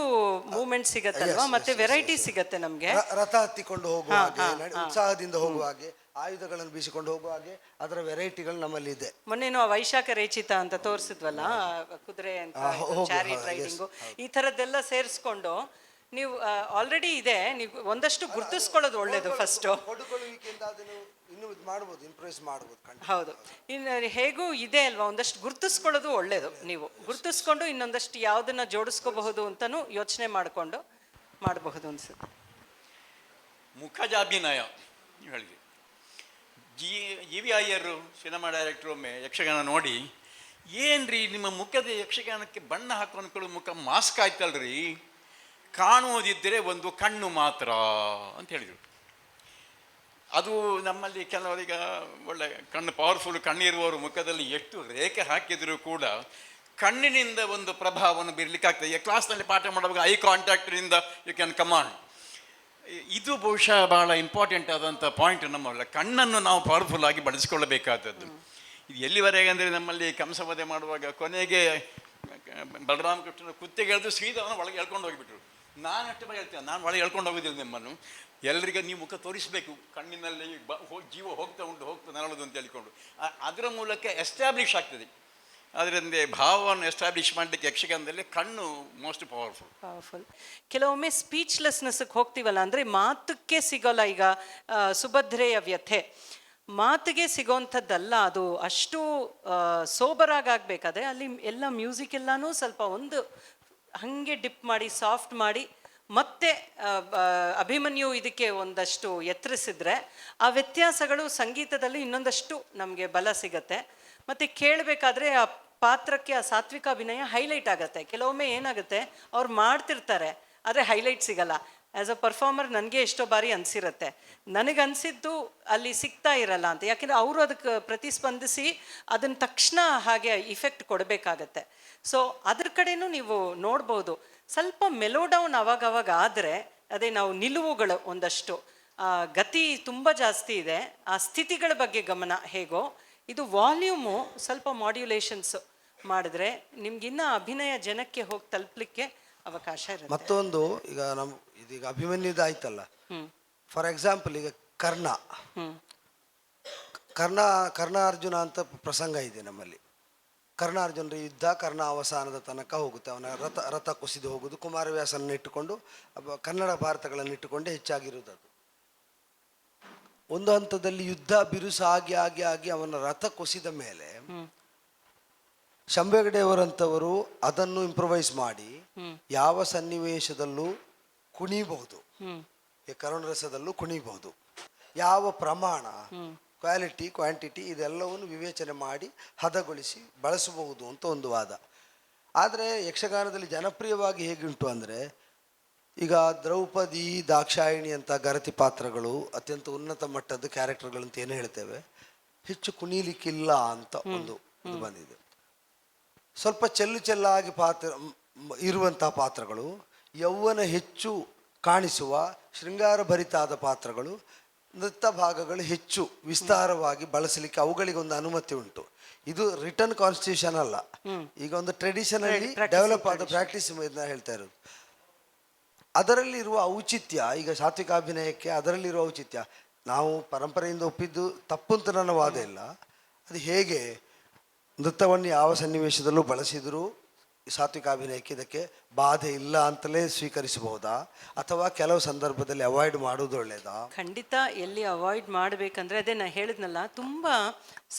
ಮೂವ್ಮೆಂಟ್ ಸಿಗತ್ತಲ್ವಾ, ಮತ್ತೆ ವೆರೈಟಿ ಸಿಗತ್ತೆ ನಮ್ಗೆ. ರಥ ಹತ್ತಿಕೊಂಡು ಹೋಗುವ ಹಾಗೆ, ಉತ್ಸಾಹದಿಂದ ಹೋಗುವ ಹಾಗೆ ಆಯುಧಗಳನ್ನು ಬೀಸಿಕೊಂಡು ಹೋಗುವ ಹಾಗೆ ಅದರ ವೆರೈಟಿಗಳು ನಮ್ಮಲ್ಲಿ ಇದೆ. ಮೊನ್ನೆನೂ ಆ ವೈಶಾಖ ರೇಚಿತ ಅಂತ ತೋರಿಸಿದ್ವಲ್ಲ, ಕುದುರೆ ಅಂತ ಚಾರಿಟ್ ರೈಡಿಂಗು, ಈ ಥರದ್ದೆಲ್ಲ ಸೇರಿಸ್ಕೊಂಡು ನೀವು ಆಲ್ರೆಡಿ ಇದೆ, ನೀವು ಒಂದಷ್ಟು ಗುರ್ತಿಸ್ಕೊಳ್ಳೋದು ಒಳ್ಳೇದು ಫಸ್ಟು. ಹೊಡ್ಕೊಳ್ಳುವಿಕೆಯಿಂದ ಅದನ್ನು ಇನ್ನೂ ಇದು ಮಾಡ್ಬೋದು, ಇಂಪ್ರೂವೈಸ್ ಮಾಡ್ಬೋದು. ಹೌದು, ಇನ್ನು ಹೇಗೂ ಇದೆ ಅಲ್ವಾ, ಒಂದಷ್ಟು ಗುರ್ತಿಸ್ಕೊಳ್ಳೋದು ಒಳ್ಳೇದು. ನೀವು ಗುರ್ತಿಸ್ಕೊಂಡು ಇನ್ನೊಂದಷ್ಟು ಯಾವುದನ್ನ ಜೋಡಿಸ್ಕೋಬಹುದು ಅಂತಲೂ ಯೋಚನೆ ಮಾಡಿಕೊಂಡು ಮಾಡಬಹುದು ಅನ್ಸುತ್ತೆ. ಮುಖಜಾಭಿನಯ ಹೇಳಿದೆ. ಜಿ ವಿ ಅಯ್ಯರು ಸಿನಿಮಾ ಡೈರೆಕ್ಟ್ರು ಒಮ್ಮೆ ಯಕ್ಷಗಾನ ನೋಡಿ, ಏನ್ರಿ ನಿಮ್ಮ ಮುಖದ ಯಕ್ಷಗಾನಕ್ಕೆ ಬಣ್ಣ ಹಾಕು ಅನ್ಕೊಳ್ಳೋ ಮುಖ ಮಾಸ್ಕ್ ಆಯ್ತಲ್ರಿ, ಕಾಣುವುದಿದ್ದರೆ ಒಂದು ಕಣ್ಣು ಮಾತ್ರ ಅಂತ ಹೇಳಿದರು. ಅದು ನಮ್ಮಲ್ಲಿ ಕೆಲವರಿಗೆ ಒಳ್ಳೆ ಕಣ್ಣು ಪವರ್ಫುಲ್ ಕಣ್ಣಿರುವವರು ಮುಖದಲ್ಲಿ ಎಷ್ಟು ರೇಖೆ ಹಾಕಿದರೂ ಕೂಡ ಕಣ್ಣಿನಿಂದ ಒಂದು ಪ್ರಭಾವವನ್ನು ಬೀರಲಿಕ್ಕಾಗ್ತದೆ. ಈಗ ಕ್ಲಾಸ್ನಲ್ಲಿ ಪಾಠ ಮಾಡುವಾಗ ಐ ಕಾಂಟ್ಯಾಕ್ಟ್ನಿಂದ ಯು ಕ್ಯಾನ್ ಕಮಾಂಡ್. ಇದು ಬಹುಶಃ ಭಾಳ ಇಂಪಾರ್ಟೆಂಟ್ ಆದಂಥ ಪಾಯಿಂಟ್. ನಮ್ಮಲ್ಲ ಕಣ್ಣನ್ನು ನಾವು ಪವರ್ಫುಲ್ ಆಗಿ ಬಳಸಿಕೊಳ್ಳಬೇಕಾದದ್ದು. ಇದು ಎಲ್ಲಿವರೆಗೆ ಅಂದರೆ ನಮ್ಮಲ್ಲಿ ಕಂಸವಧೆ ಮಾಡುವಾಗ ಕೊನೆಗೆ ಬಲರಾಮಕೃಷ್ಣನ ಕುತ್ತಿಗೆಳೆದು ಶ್ರೀಧವನ ಒಳಗೆ ಎಳ್ಕೊಂಡು ಹೋಗಿಬಿಟ್ರು. ನಾನು ಅಷ್ಟು ಬಾರಿ ಹೇಳ್ತೇನೆ, ನಾನು ಒಳಗೆ ಎಳ್ಕೊಂಡು ಹೋಗೋದಿಲ್ಲ ನಿಮ್ಮನ್ನು, ಎಲ್ಲರಿಗೆ ನೀವು ಮುಖ ತೋರಿಸಬೇಕು, ಕಣ್ಣಿನಲ್ಲಿ ಜೀವ ಹೋಗ್ತಾ ಉಂಟು ಹೋಗ್ತಾ ನರಳೋದು ಅಂತ ಹೇಳಿಕೊಂಡು ಅದರ ಮೂಲಕ ಎಸ್ಟಾಬ್ಲಿಷ್ ಆಗ್ತದೆ. ಅದರಿಂದ ಭಾವವನ್ನು ಎಸ್ಟಾಬ್ಲಿಷ್ ಮಾಡಲಿಕ್ಕೆ ಯಕ್ಷಗಾನದಲ್ಲಿ ಕಣ್ಣು ಮೋಸ್ಟ್ ಪವರ್ಫುಲ್. ಕೆಲವೊಮ್ಮೆ ಸ್ಪೀಚ್ಲೆಸ್ನೆಸ್ಗೆ ಹೋಗ್ತೀವಲ್ಲ, ಅಂದರೆ ಮಾತಕ್ಕೆ ಸಿಗೋಲ್ಲ. ಈಗ ಸುಭದ್ರೆಯ ವ್ಯಥೆ ಮಾತಿಗೆ ಸಿಗೋವಂಥದ್ದಲ್ಲ, ಅದು ಅಷ್ಟು ಸೋಬರಾಗಬೇಕಾದ್ರೆ ಅಲ್ಲಿ ಎಲ್ಲ ಮ್ಯೂಸಿಕ್ ಎಲ್ಲನೂ ಸ್ವಲ್ಪ ಒಂದು ಹಾಗೆ ಡಿಪ್ ಮಾಡಿ ಸಾಫ್ಟ್ ಮಾಡಿ ಮತ್ತೆ ಅಭಿಮನ್ಯು ಇದಕ್ಕೆ ಒಂದಷ್ಟು ಎತ್ತರಿಸಿದ್ರೆ ಆ ವ್ಯತ್ಯಾಸಗಳು ಸಂಗೀತದಲ್ಲಿ ಇನ್ನೊಂದಷ್ಟು ನಮಗೆ ಬಲ ಸಿಗತ್ತೆ. ಮತ್ತು ಕೇಳಬೇಕಾದ್ರೆ ಆ ಪಾತ್ರಕ್ಕೆ ಆ ಸಾತ್ವಿಕ ಅಭಿನಯ ಹೈಲೈಟ್ ಆಗುತ್ತೆ. ಕೆಲವೊಮ್ಮೆ ಏನಾಗುತ್ತೆ, ಅವ್ರು ಮಾಡ್ತಿರ್ತಾರೆ ಆದರೆ ಹೈಲೈಟ್ ಸಿಗಲ್ಲ. ಆ್ಯಸ್ ಅ ಪರ್ಫಾರ್ಮರ್ ನನಗೆ ಎಷ್ಟೋ ಬಾರಿ ಅನಿಸಿರುತ್ತೆ, ನನಗನ್ಸಿದ್ದು ಅಲ್ಲಿ ಸಿಗ್ತಾ ಇರಲ್ಲ ಅಂತ. ಯಾಕೆಂದರೆ ಅವರು ಅದಕ್ಕೆ ಪ್ರತಿಸ್ಪಂದಿಸಿ ಅದನ್ನು ತಕ್ಷಣ ಹಾಗೆ ಇಫೆಕ್ಟ್ ಕೊಡಬೇಕಾಗತ್ತೆ. ಸೊ ಅದ್ರ ಕಡೆನೂ ನೀವು ನೋಡ್ಬೋದು. ಸ್ವಲ್ಪ ಮೆಲೋಡೌನ್ ಅವಾಗವಾಗ ಆದರೆ, ಅದೇ ನಾವು ನಿಲುವುಗಳು ಒಂದಷ್ಟು ಗತಿ ತುಂಬ ಜಾಸ್ತಿ ಇದೆ, ಆ ಸ್ಥಿತಿಗಳ ಬಗ್ಗೆ ಗಮನ ಹೇಗೋ, ಇದು ವಾಲ್ಯೂಮು ಸ್ವಲ್ಪ ಮಾಡ್ಯುಲೇಷನ್ಸ್ ಮಾಡಿದ್ರೆ ನಿಮ್ಗಿನ್ನ ಅಭಿನಯ ಜನಕ್ಕೆ ಹೋಗಿ ತಲುಪಲಿಕ್ಕೆ ಅವಕಾಶ ಇರುತ್ತೆ. ಮತ್ತೊಂದು, ಈಗ ಇದೀಗ ಅಭಿಮನ್ಯುದ ಆಯ್ತಲ್ಲ, ಫಾರ್ ಎಕ್ಸಾಂಪಲ್ ಈಗ ಕರ್ಣ ಅರ್ಜುನ ಅಂತ ಪ್ರಸಂಗ ಇದೆ ನಮ್ಮಲ್ಲಿ. ಕರ್ಣಾರ್ಜುನರ ಯುದ್ಧ, ಕರ್ಣ ಅವಸಾನದ ತನಕ ಹೋಗುತ್ತೆ. ಅವನ ರಥ ಕುಸಿದು ಹೋಗುದು, ಕುಮಾರವ್ಯಾಸನ ಇಟ್ಟುಕೊಂಡು ಕನ್ನಡ ಭಾರತಗಳನ್ನು ಇಟ್ಟುಕೊಂಡೇ ಹೆಚ್ಚಾಗಿರುವುದು. ಅದು ಒಂದು ಹಂತದಲ್ಲಿ ಯುದ್ಧ ಬಿರುಸು ಆಗಿ ಆಗಿ ಆಗಿ ಅವನ ರಥ ಕುಸಿದ ಮೇಲೆ ಶಂಭೆಗಡೆಯವರಂಥವರು ಅದನ್ನು ಇಂಪ್ರೊವೈಸ್ ಮಾಡಿ ಯಾವ ಸನ್ನಿವೇಶದಲ್ಲೂ ಕುಣಿಬಹುದು, ಈ ಕರುಣರಸದಲ್ಲೂ ಕುಣಿಬಹುದು, ಯಾವ ಪ್ರಮಾಣ, ಕ್ವಾಲಿಟಿ, ಕ್ವಾಂಟಿಟಿ ಇದೆಲ್ಲವನ್ನು ವಿವೇಚನೆ ಮಾಡಿ ಹದಗೊಳಿಸಿ ಬಳಸಬಹುದು ಅಂತ ಒಂದು ವಾದ. ಆದರೆ ಯಕ್ಷಗಾನದಲ್ಲಿ ಜನಪ್ರಿಯವಾಗಿ ಹೇಗುಂಟು ಅಂದರೆ, ಈಗ ದ್ರೌಪದಿ, ದಾಕ್ಷಾಯಿಣಿ ಅಂತ ಗರತಿ ಪಾತ್ರಗಳು ಅತ್ಯಂತ ಉನ್ನತ ಮಟ್ಟದ ಕ್ಯಾರೆಕ್ಟರ್ಗಳಂತ ಏನು ಹೇಳ್ತೇವೆ, ಹೆಚ್ಚು ಕುಣಿಲಿಕ್ಕಿಲ್ಲ ಅಂತ ಒಂದು ಇದು ಬಂದಿದೆ. ಸ್ವಲ್ಪ ಚೆಲ್ಲಾಗಿ ಇರುವಂಥ ಪಾತ್ರಗಳು, ಯೌವನ ಹೆಚ್ಚು ಕಾಣಿಸುವ ಶೃಂಗಾರಭರಿತಾದ ಪಾತ್ರಗಳು, ನೃತ್ಯ ಭಾಗಗಳು ಹೆಚ್ಚು ವಿಸ್ತಾರವಾಗಿ ಬಳಸಲಿಕ್ಕೆ ಅವುಗಳಿಗೊಂದು ಅನುಮತಿ ಉಂಟು. ಇದು ರಿಟರ್ನ್ ಕಾನ್ಸ್ಟಿಟ್ಯೂಷನ್ ಅಲ್ಲ, ಈಗ ಒಂದು ಟ್ರೆಡಿಷನಲಿ ಡೆವಲಪ್ ಆದ ಪ್ರಾಕ್ಟೀಸ್ ಹೇಳ್ತಾ ಇರೋದು. ಅದರಲ್ಲಿರುವ ಔಚಿತ್ಯ, ಈಗ ಸಾತ್ವಿಕಾಭಿನಯಕ್ಕೆ ಅದರಲ್ಲಿರುವ ಔಚಿತ್ಯ ನಾವು ಪರಂಪರೆಯಿಂದ ಒಪ್ಪಿದ್ದು ತಪ್ಪು ಅಂತ ನನ್ನ ವಾದ ಇಲ್ಲ. ಅದು ಹೇಗೆ ನೃತ್ಯವನ್ನು ಯಾವ ಸನ್ನಿವೇಶದಲ್ಲೂ ಬಳಸಿದರೂ ಸಾತ್ವಿಕಾಭಿನಯಕ್ಕೆ ಇದಕ್ಕೆ ಬಾಧೆ ಇಲ್ಲ ಅಂತಲೇ ಸ್ವೀಕರಿಸಬಹುದಾ, ಅಥವಾ ಕೆಲವು ಸಂದರ್ಭದಲ್ಲಿ ಅವಾಯ್ಡ್ ಮಾಡೋದು ಒಳ್ಳೆಯದಾ? ಖಂಡಿತ ಎಲ್ಲಿ ಅವಾಯ್ಡ್ ಮಾಡಬೇಕಂದ್ರೆ, ಅದೇ ನಾನು ಹೇಳಿದ್ನಲ್ಲ, ತುಂಬ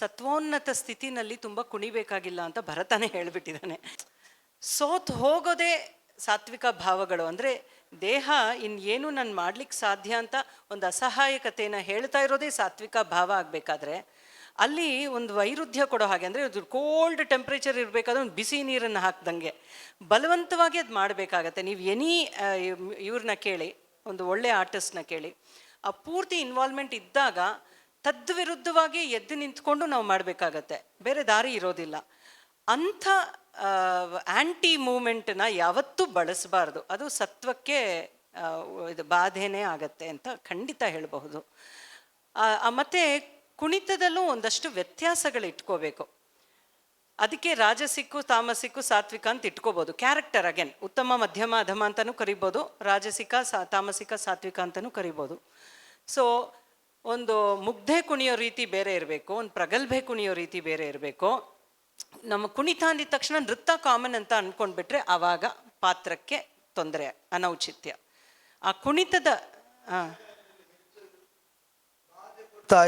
ಸತ್ವೋನ್ನತ ಸ್ಥಿತಿನಲ್ಲಿ ತುಂಬ ಕುಣಿಬೇಕಾಗಿಲ್ಲ ಅಂತ ಭರತನೇ ಹೇಳಿಬಿಟ್ಟಿದ್ದಾನೆ. ಸೋತ್ ಹೋಗೋದೇ ಸಾತ್ವಿಕ ಭಾವಗಳು. ಅಂದರೆ ದೇಹ ಇನ್ನೇನು ನಾನು ಮಾಡ್ಲಿಕ್ಕೆ ಸಾಧ್ಯ ಅಂತ ಒಂದು ಅಸಹಾಯಕತೆಯನ್ನು ಹೇಳ್ತಾ ಇರೋದೇ ಸಾತ್ವಿಕ ಭಾವ ಆಗಬೇಕಾದ್ರೆ, ಅಲ್ಲಿ ಒಂದು ವೈರುಧ್ಯ ಕೊಡೋ ಹಾಗೆ, ಅಂದರೆ ಅದು ಕೋಲ್ಡ್ ಟೆಂಪ್ರೇಚರ್ ಇರಬೇಕಾದ್ರೆ ಒಂದು ಬಿಸಿ ನೀರನ್ನು ಹಾಕ್ದಂಗೆ ಬಲವಂತವಾಗಿ ಅದು ಮಾಡಬೇಕಾಗತ್ತೆ. ನೀವು ಇವ್ರನ್ನ ಕೇಳಿ, ಒಂದು ಒಳ್ಳೆ ಆರ್ಟಿಸ್ಟ್ನ ಕೇಳಿ, ಆ ಪೂರ್ತಿ ಇನ್ವಾಲ್ವ್ಮೆಂಟ್ ಇದ್ದಾಗ ತದ್ವಿರುದ್ಧವಾಗಿ ಎದ್ದು ನಿಂತ್ಕೊಂಡು ನಾವು ಮಾಡಬೇಕಾಗತ್ತೆ, ಬೇರೆ ದಾರಿ ಇರೋದಿಲ್ಲ. ಅಂಥ ಆ್ಯಂಟಿ ಮೂಮೆಂಟನ್ನ ಯಾವತ್ತೂ ಬಳಸಬಾರ್ದು. ಅದು ಸತ್ವಕ್ಕೆ ಇದು ಬಾಧೆನೇ ಆಗತ್ತೆ ಅಂತ ಖಂಡಿತ ಹೇಳಬಹುದು. ಮತ್ತು ಕುಣಿತದಲ್ಲೂ ಒಂದಷ್ಟು ವ್ಯತ್ಯಾಸಗಳು ಇಟ್ಕೋಬೇಕು. ಅದಕ್ಕೆ ರಾಜಸಿಕ್ಕು, ತಾಮಸಿಕ್ಕು, ಸಾತ್ವಿಕ ಅಂತ ಇಟ್ಕೋಬೋದು. ಕ್ಯಾರೆಕ್ಟರ್ ಅಗೇನ್ ಉತ್ತಮ, ಮಧ್ಯಮ, ಅಧಮ ಅಂತಲೂ ಕರಿಬೋದು, ರಾಜಸಿಕ, ತಾಮಸಿಕ, ಸಾತ್ವಿಕ ಅಂತಲೂ ಕರಿಬೋದು. ಸೊ ಒಂದು ಮುಗ್ಧೆ ಕುಣಿಯೋ ರೀತಿ ಬೇರೆ ಇರಬೇಕು, ಒಂದು ಪ್ರಗಲ್ಭೆ ಕುಣಿಯೋ ರೀತಿ ಬೇರೆ ಇರಬೇಕು. ನಮ್ಮ ಕುಣಿತ ಅಂದಿದ ತಕ್ಷಣ ನೃತ್ಯ ಕಾಮನ್ ಅಂತ ಅಂದ್ಕೊಂಡ್ಬಿಟ್ರೆ ಆವಾಗ ಪಾತ್ರಕ್ಕೆ ತೊಂದರೆ, ಅನೌಚಿತ್ಯ. ಆ ಕುಣಿತದ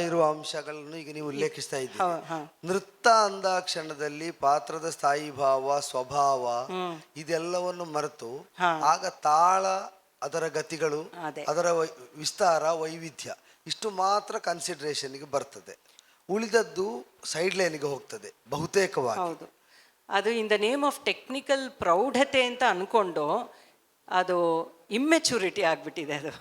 ಇರುವ ಅಂಶಗಳನ್ನು ಈಗ ನೀವು ಉಲ್ಲೇಖಿಸ್ತಾ ಇದ್ದೀರಿ. ನೃತ್ಯ ಅಂದ ಕ್ಷಣದಲ್ಲಿ ಪಾತ್ರದ ಸ್ಥಾಯಿ ಭಾವ, ಸ್ವಭಾವ ಇದೆಲ್ಲವನ್ನು ಮರೆತು ಆಗ ತಾಳ, ಅದರ ಗತಿಗಳು, ಅದರ ವಿಸ್ತಾರ, ವೈವಿಧ್ಯ ಇಷ್ಟು ಮಾತ್ರ ಕನ್ಸಿಡರೇಷನ್ಗೆ ಬರ್ತದೆ. ಉಳಿದದ್ದು ಸೈಡ್ ಲೈನ್ಗೆ ಹೋಗ್ತದೆ ಬಹುತೇಕವಾಗಿ. ಹೌದು, ಅದು in the name of technical ಪ್ರೌಢತೆ ಅಂತ ಅನ್ಕೊಂಡು ಅದು ಇಮ್ಮೆಚುರಿಟಿ ಆಗಿಬಿಟ್ಟಿದೆ. ಅದು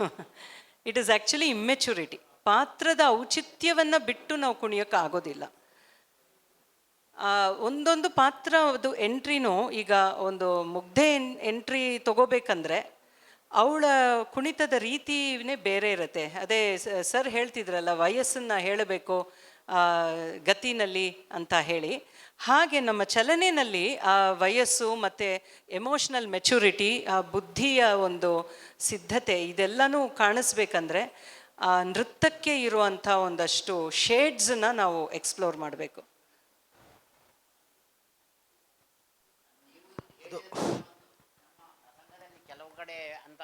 ಇಟ್ ಈಸ್ ಆ್ಯಕ್ಚುಲಿ ಇಮ್ಮೆಚುರಿಟಿ. ಪಾತ್ರದ ಔಚಿತ್ಯವನ್ನು ಬಿಟ್ಟು ನಾವು ಕುಣಿಯೋಕೆ ಆಗೋದಿಲ್ಲ. ಒಂದೊಂದು ಪಾತ್ರ ಅದು ಎಂಟ್ರಿನೂ, ಈಗ ಒಂದು ಮುಗ್ಧೆ ಎಂಟ್ರಿ ತಗೋಬೇಕಂದ್ರೆ ಅವಳ ಕುಣಿತದ ರೀತಿನೇ ಬೇರೆ ಇರುತ್ತೆ. ಅದೇ ಸರ್ ಹೇಳ್ತಿದ್ರಲ್ಲ, ವಯಸ್ಸನ್ನು ಹೇಳಬೇಕು ಗತಿನಲ್ಲಿ ಅಂತ ಹೇಳಿ, ಹಾಗೆ ನಮ್ಮ ಚಲನೆಯಲ್ಲಿ ಆ ವಯಸ್ಸು ಮತ್ತು ಎಮೋಷ್ನಲ್ ಮೆಚುರಿಟಿ, ಆ ಬುದ್ಧಿಯ ಒಂದು ಸಿದ್ಧತೆ ಇದೆಲ್ಲನೂ ಕಾಣಿಸ್ಬೇಕಂದ್ರೆ ಆ ನೃತ್ಯಕ್ಕೆ ಇರುವಂಥ ಒಂದಷ್ಟು ಶೇಡ್ಸನ್ನ ನಾವು ಎಕ್ಸ್ಪ್ಲೋರ್ ಮಾಡಬೇಕು. ಕೆಲವು ಕಡೆ ಅಂತ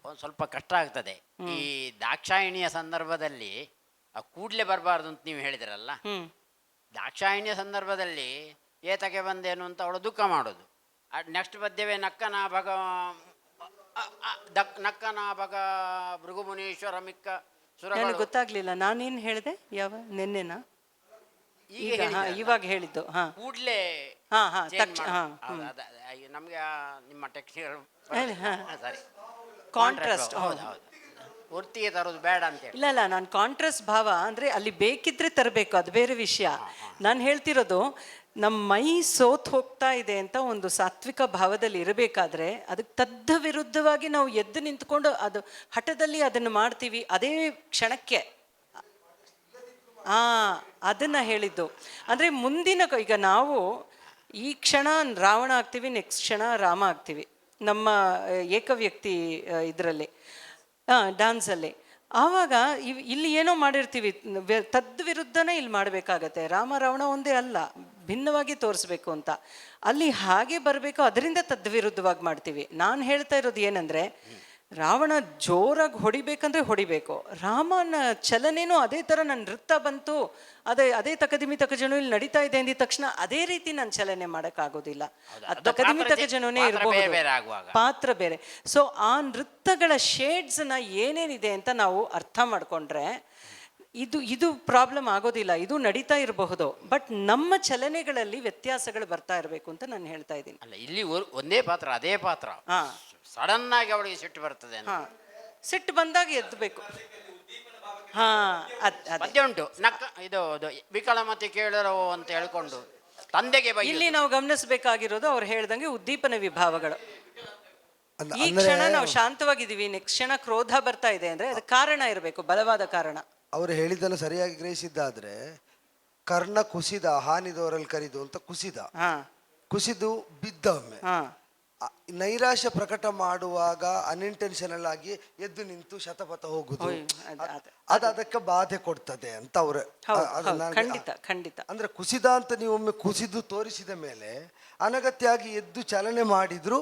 ಒಂದು ಸ್ವಲ್ಪ ಕಷ್ಟ ಆಗ್ತದೆ. ಈ ದಾಕ್ಷಾಯಿಣಿಯ ಸಂದರ್ಭದಲ್ಲಿ ಕೂಡಲೇ ಬರಬಾರ್ದು ಅಂತ ನೀವು ಹೇಳಿದ್ರಲ್ಲ, ದಾಕ್ಷಾಯಿಣಿಯ ಸಂದರ್ಭದಲ್ಲಿ ಏತಕ್ಕೆ ಬಂದೇನು ಅಂತ ಅವಳು ದುಃಖ ಮಾಡೋದು. ನೆಕ್ಸ್ಟ್ ಪದ್ಯವೇ ನಕ್ಕನ ಭಗ ಭೃಗುಮುನೀಶ್ವರ ಮಿಕ್ಕ ನನಗೆ ಗೊತ್ತಾಗ್ಲಿಲ್ಲ, ನಾನೇನು ಹೇಳಿದೆ? ಯಾವ ನೆನ್ನೆನಾ ಈಗ ಇವಾಗ ಹೇಳಿದ್ದು? ಕೂಡಲೇ ನಮಗೆ ನಿಮ್ಮ ಟೆಕ್ನಿಕಲ್ ಸರಿ ಕಾಂಟ್ರಾಸ್ಟ್. ಹೌದು ಹೌದು, ಒತ್ತಿಗೆ ತರೋದು ಬೇಡ ಅಂತೇಳಿ. ಇಲ್ಲ, ನಾನು ಕಾಂಟ್ರಾಸ್ಟ್ ಭಾವ ಅಂದರೆ ಅಲ್ಲಿ ಬೇಕಿದ್ರೆ ತರಬೇಕು, ಅದು ಬೇರೆ ವಿಷಯ. ನಾನು ಹೇಳ್ತಿರೋದು ನಮ್ಮ ಮೈ ಸೋತ್ ಹೋಗ್ತಾ ಇದೆ ಅಂತ ಒಂದು ಸಾತ್ವಿಕ ಭಾವದಲ್ಲಿ ಇರಬೇಕಾದ್ರೆ ಅದಕ್ಕೆ ತದ್ದ ವಿರುದ್ಧವಾಗಿ ನಾವು ಎದ್ದು ನಿಂತ್ಕೊಂಡು ಅದು ಹಠದಲ್ಲಿ ಅದನ್ನು ಮಾಡ್ತೀವಿ ಅದೇ ಕ್ಷಣಕ್ಕೆ. ಅದನ್ನು ಹೇಳಿದ್ದು. ಅಂದರೆ ಮುಂದಿನ ಈಗ ನಾವು ಈ ಕ್ಷಣ ರಾವಣ ಆಗ್ತೀವಿ, ನೆಕ್ಸ್ಟ್ ಕ್ಷಣ ರಾಮ ಆಗ್ತೀವಿ ನಮ್ಮ ಏಕವ್ಯಕ್ತಿ ಇದರಲ್ಲಿ ಡ್ಯಾನ್ಸಲ್ಲಿ. ಆವಾಗ ಇಲ್ಲಿ ಏನೋ ಮಾಡಿರ್ತೀವಿ, ತದ್ ವಿರುದ್ಧನೇ ಇಲ್ಲಿ ಮಾಡಬೇಕಾಗತ್ತೆ. ರಾಮ ರಾವಣ ಒಂದೇ ಅಲ್ಲ, ಭಿನ್ನವಾಗಿ ತೋರಿಸ್ಬೇಕು ಅಂತ. ಅಲ್ಲಿ ಹಾಗೆ ಬರಬೇಕು, ಅದರಿಂದ ತದ್ವಿರುದ್ಧವಾಗಿ ಮಾಡ್ತೀವಿ. ನಾನು ಹೇಳ್ತಾ ಇರೋದು ಏನಂದರೆ, ರಾವಣ ಜೋರಾಗಿ ಹೊಡಿಬೇಕಂದ್ರೆ ಹೊಡಿಬೇಕು, ರಾಮನ ಚಲನೆನೂ ಅದೇ ಥರ. ನನ್ನ ನೃತ್ಯ ಬಂತು, ಅದೇ ತಕದಿಮಿ ತಕಜನು ಇಲ್ಲಿ ನಡೀತಾ ಇದೆ ಅಂದಿದ ತಕ್ಷಣ ಅದೇ ರೀತಿ ನಾನು ಚಲನೆ ಮಾಡೋಕ್ಕಾಗೋದಿಲ್ಲ. ತಕದಿಮಿ ತಕಜನುನೇ ಇರಬಹುದು, ಪಾತ್ರ ಬೇರೆ. ಸೊ ಆ ನೃತ್ಯಗಳ ಶೇಡ್ಸ್ನ ಏನೇನಿದೆ ಅಂತ ನಾವು ಅರ್ಥ ಮಾಡಿಕೊಂಡ್ರೆ ಇದು ಪ್ರಾಬ್ಲಮ್ ಆಗೋದಿಲ್ಲ. ಇದು ನಡೀತಾ ಇರಬಹುದು, ಬಟ್ ನಮ್ಮ ಚಲನೆಗಳಲ್ಲಿ ವ್ಯತ್ಯಾಸಗಳು ಬರ್ತಾ ಇರಬೇಕು ಅಂತ ನಾನು ಹೇಳ್ತಾ ಇದ್ದೀನಿ. ಅಲ್ಲ, ಇಲ್ಲಿ ಒಂದೇ ಪಾತ್ರ, ಅದೇ ಪಾತ್ರ ಸಡನ್ ಆಗಿ ಅವಳಿಗೆ ಸಿಟ್ಟು ಬರ್ತದೆ. ಸಿಟ್ಟು ಬಂದಾಗ ಎದ್ದಬೇಕು. ಪದ್ಯ ಉಂಟು, ಇದು ವಿಕಲಮತಿ ಕೇಳರೋ ಅಂತ ಹೇಳ್ಕೊಂಡು ತಂದೆಗೆ ಇಲ್ಲಿ ನಾವು ಗಮನಿಸಬೇಕಾಗಿರೋದು ಅವ್ರು ಹೇಳ್ದಂಗೆ ಉದ್ದೀಪನ ವಿಭಾವಗಳು. ಈ ಕ್ಷಣ ನಾವು ಶಾಂತವಾಗಿದ್ದೀವಿ, ನೆಕ್ಸ್ಟ್ ಕ್ಷಣ ಕ್ರೋಧ ಬರ್ತಾ ಇದೆ ಅಂದ್ರೆ ಅದಕ್ಕೆ ಕಾರಣ ಇರಬೇಕು, ಬಲವಾದ ಕಾರಣ. ಅವರು ಹೇಳಿದ್ದನ್ನು ಸರಿಯಾಗಿ ಗ್ರಹಿಸಿದ್ದಾದ್ರೆ, ಕರ್ಣ ಕುಸಿದ ಹಾನಿದವರಲ್ಲಿ ಕರಿದು ಅಂತ ಕುಸಿದು ಬಿದ್ದೊಮ್ಮೆ ನೈರಾಶ್ಯ ಪ್ರಕಟ ಮಾಡುವಾಗ ಅನ್ಇಂಟೆನ್ಷನಲ್ ಆಗಿ ಎದ್ದು ನಿಂತು ಶತಪಥ ಹೋಗುದು, ಅದು ಅದಕ್ಕೆ ಬಾಧೆ ಕೊಡ್ತದೆ ಅಂತ ಅವ್ರೆ. ಖಂಡಿತ. ಅಂದ್ರೆ ಕುಸಿದ ಅಂತ ನೀವೊಮ್ಮೆ ಕುಸಿದು ತೋರಿಸಿದ ಮೇಲೆ ಅನಗತ್ಯಾಗಿ ಎದ್ದು ಚಲನೆ ಮಾಡಿದ್ರು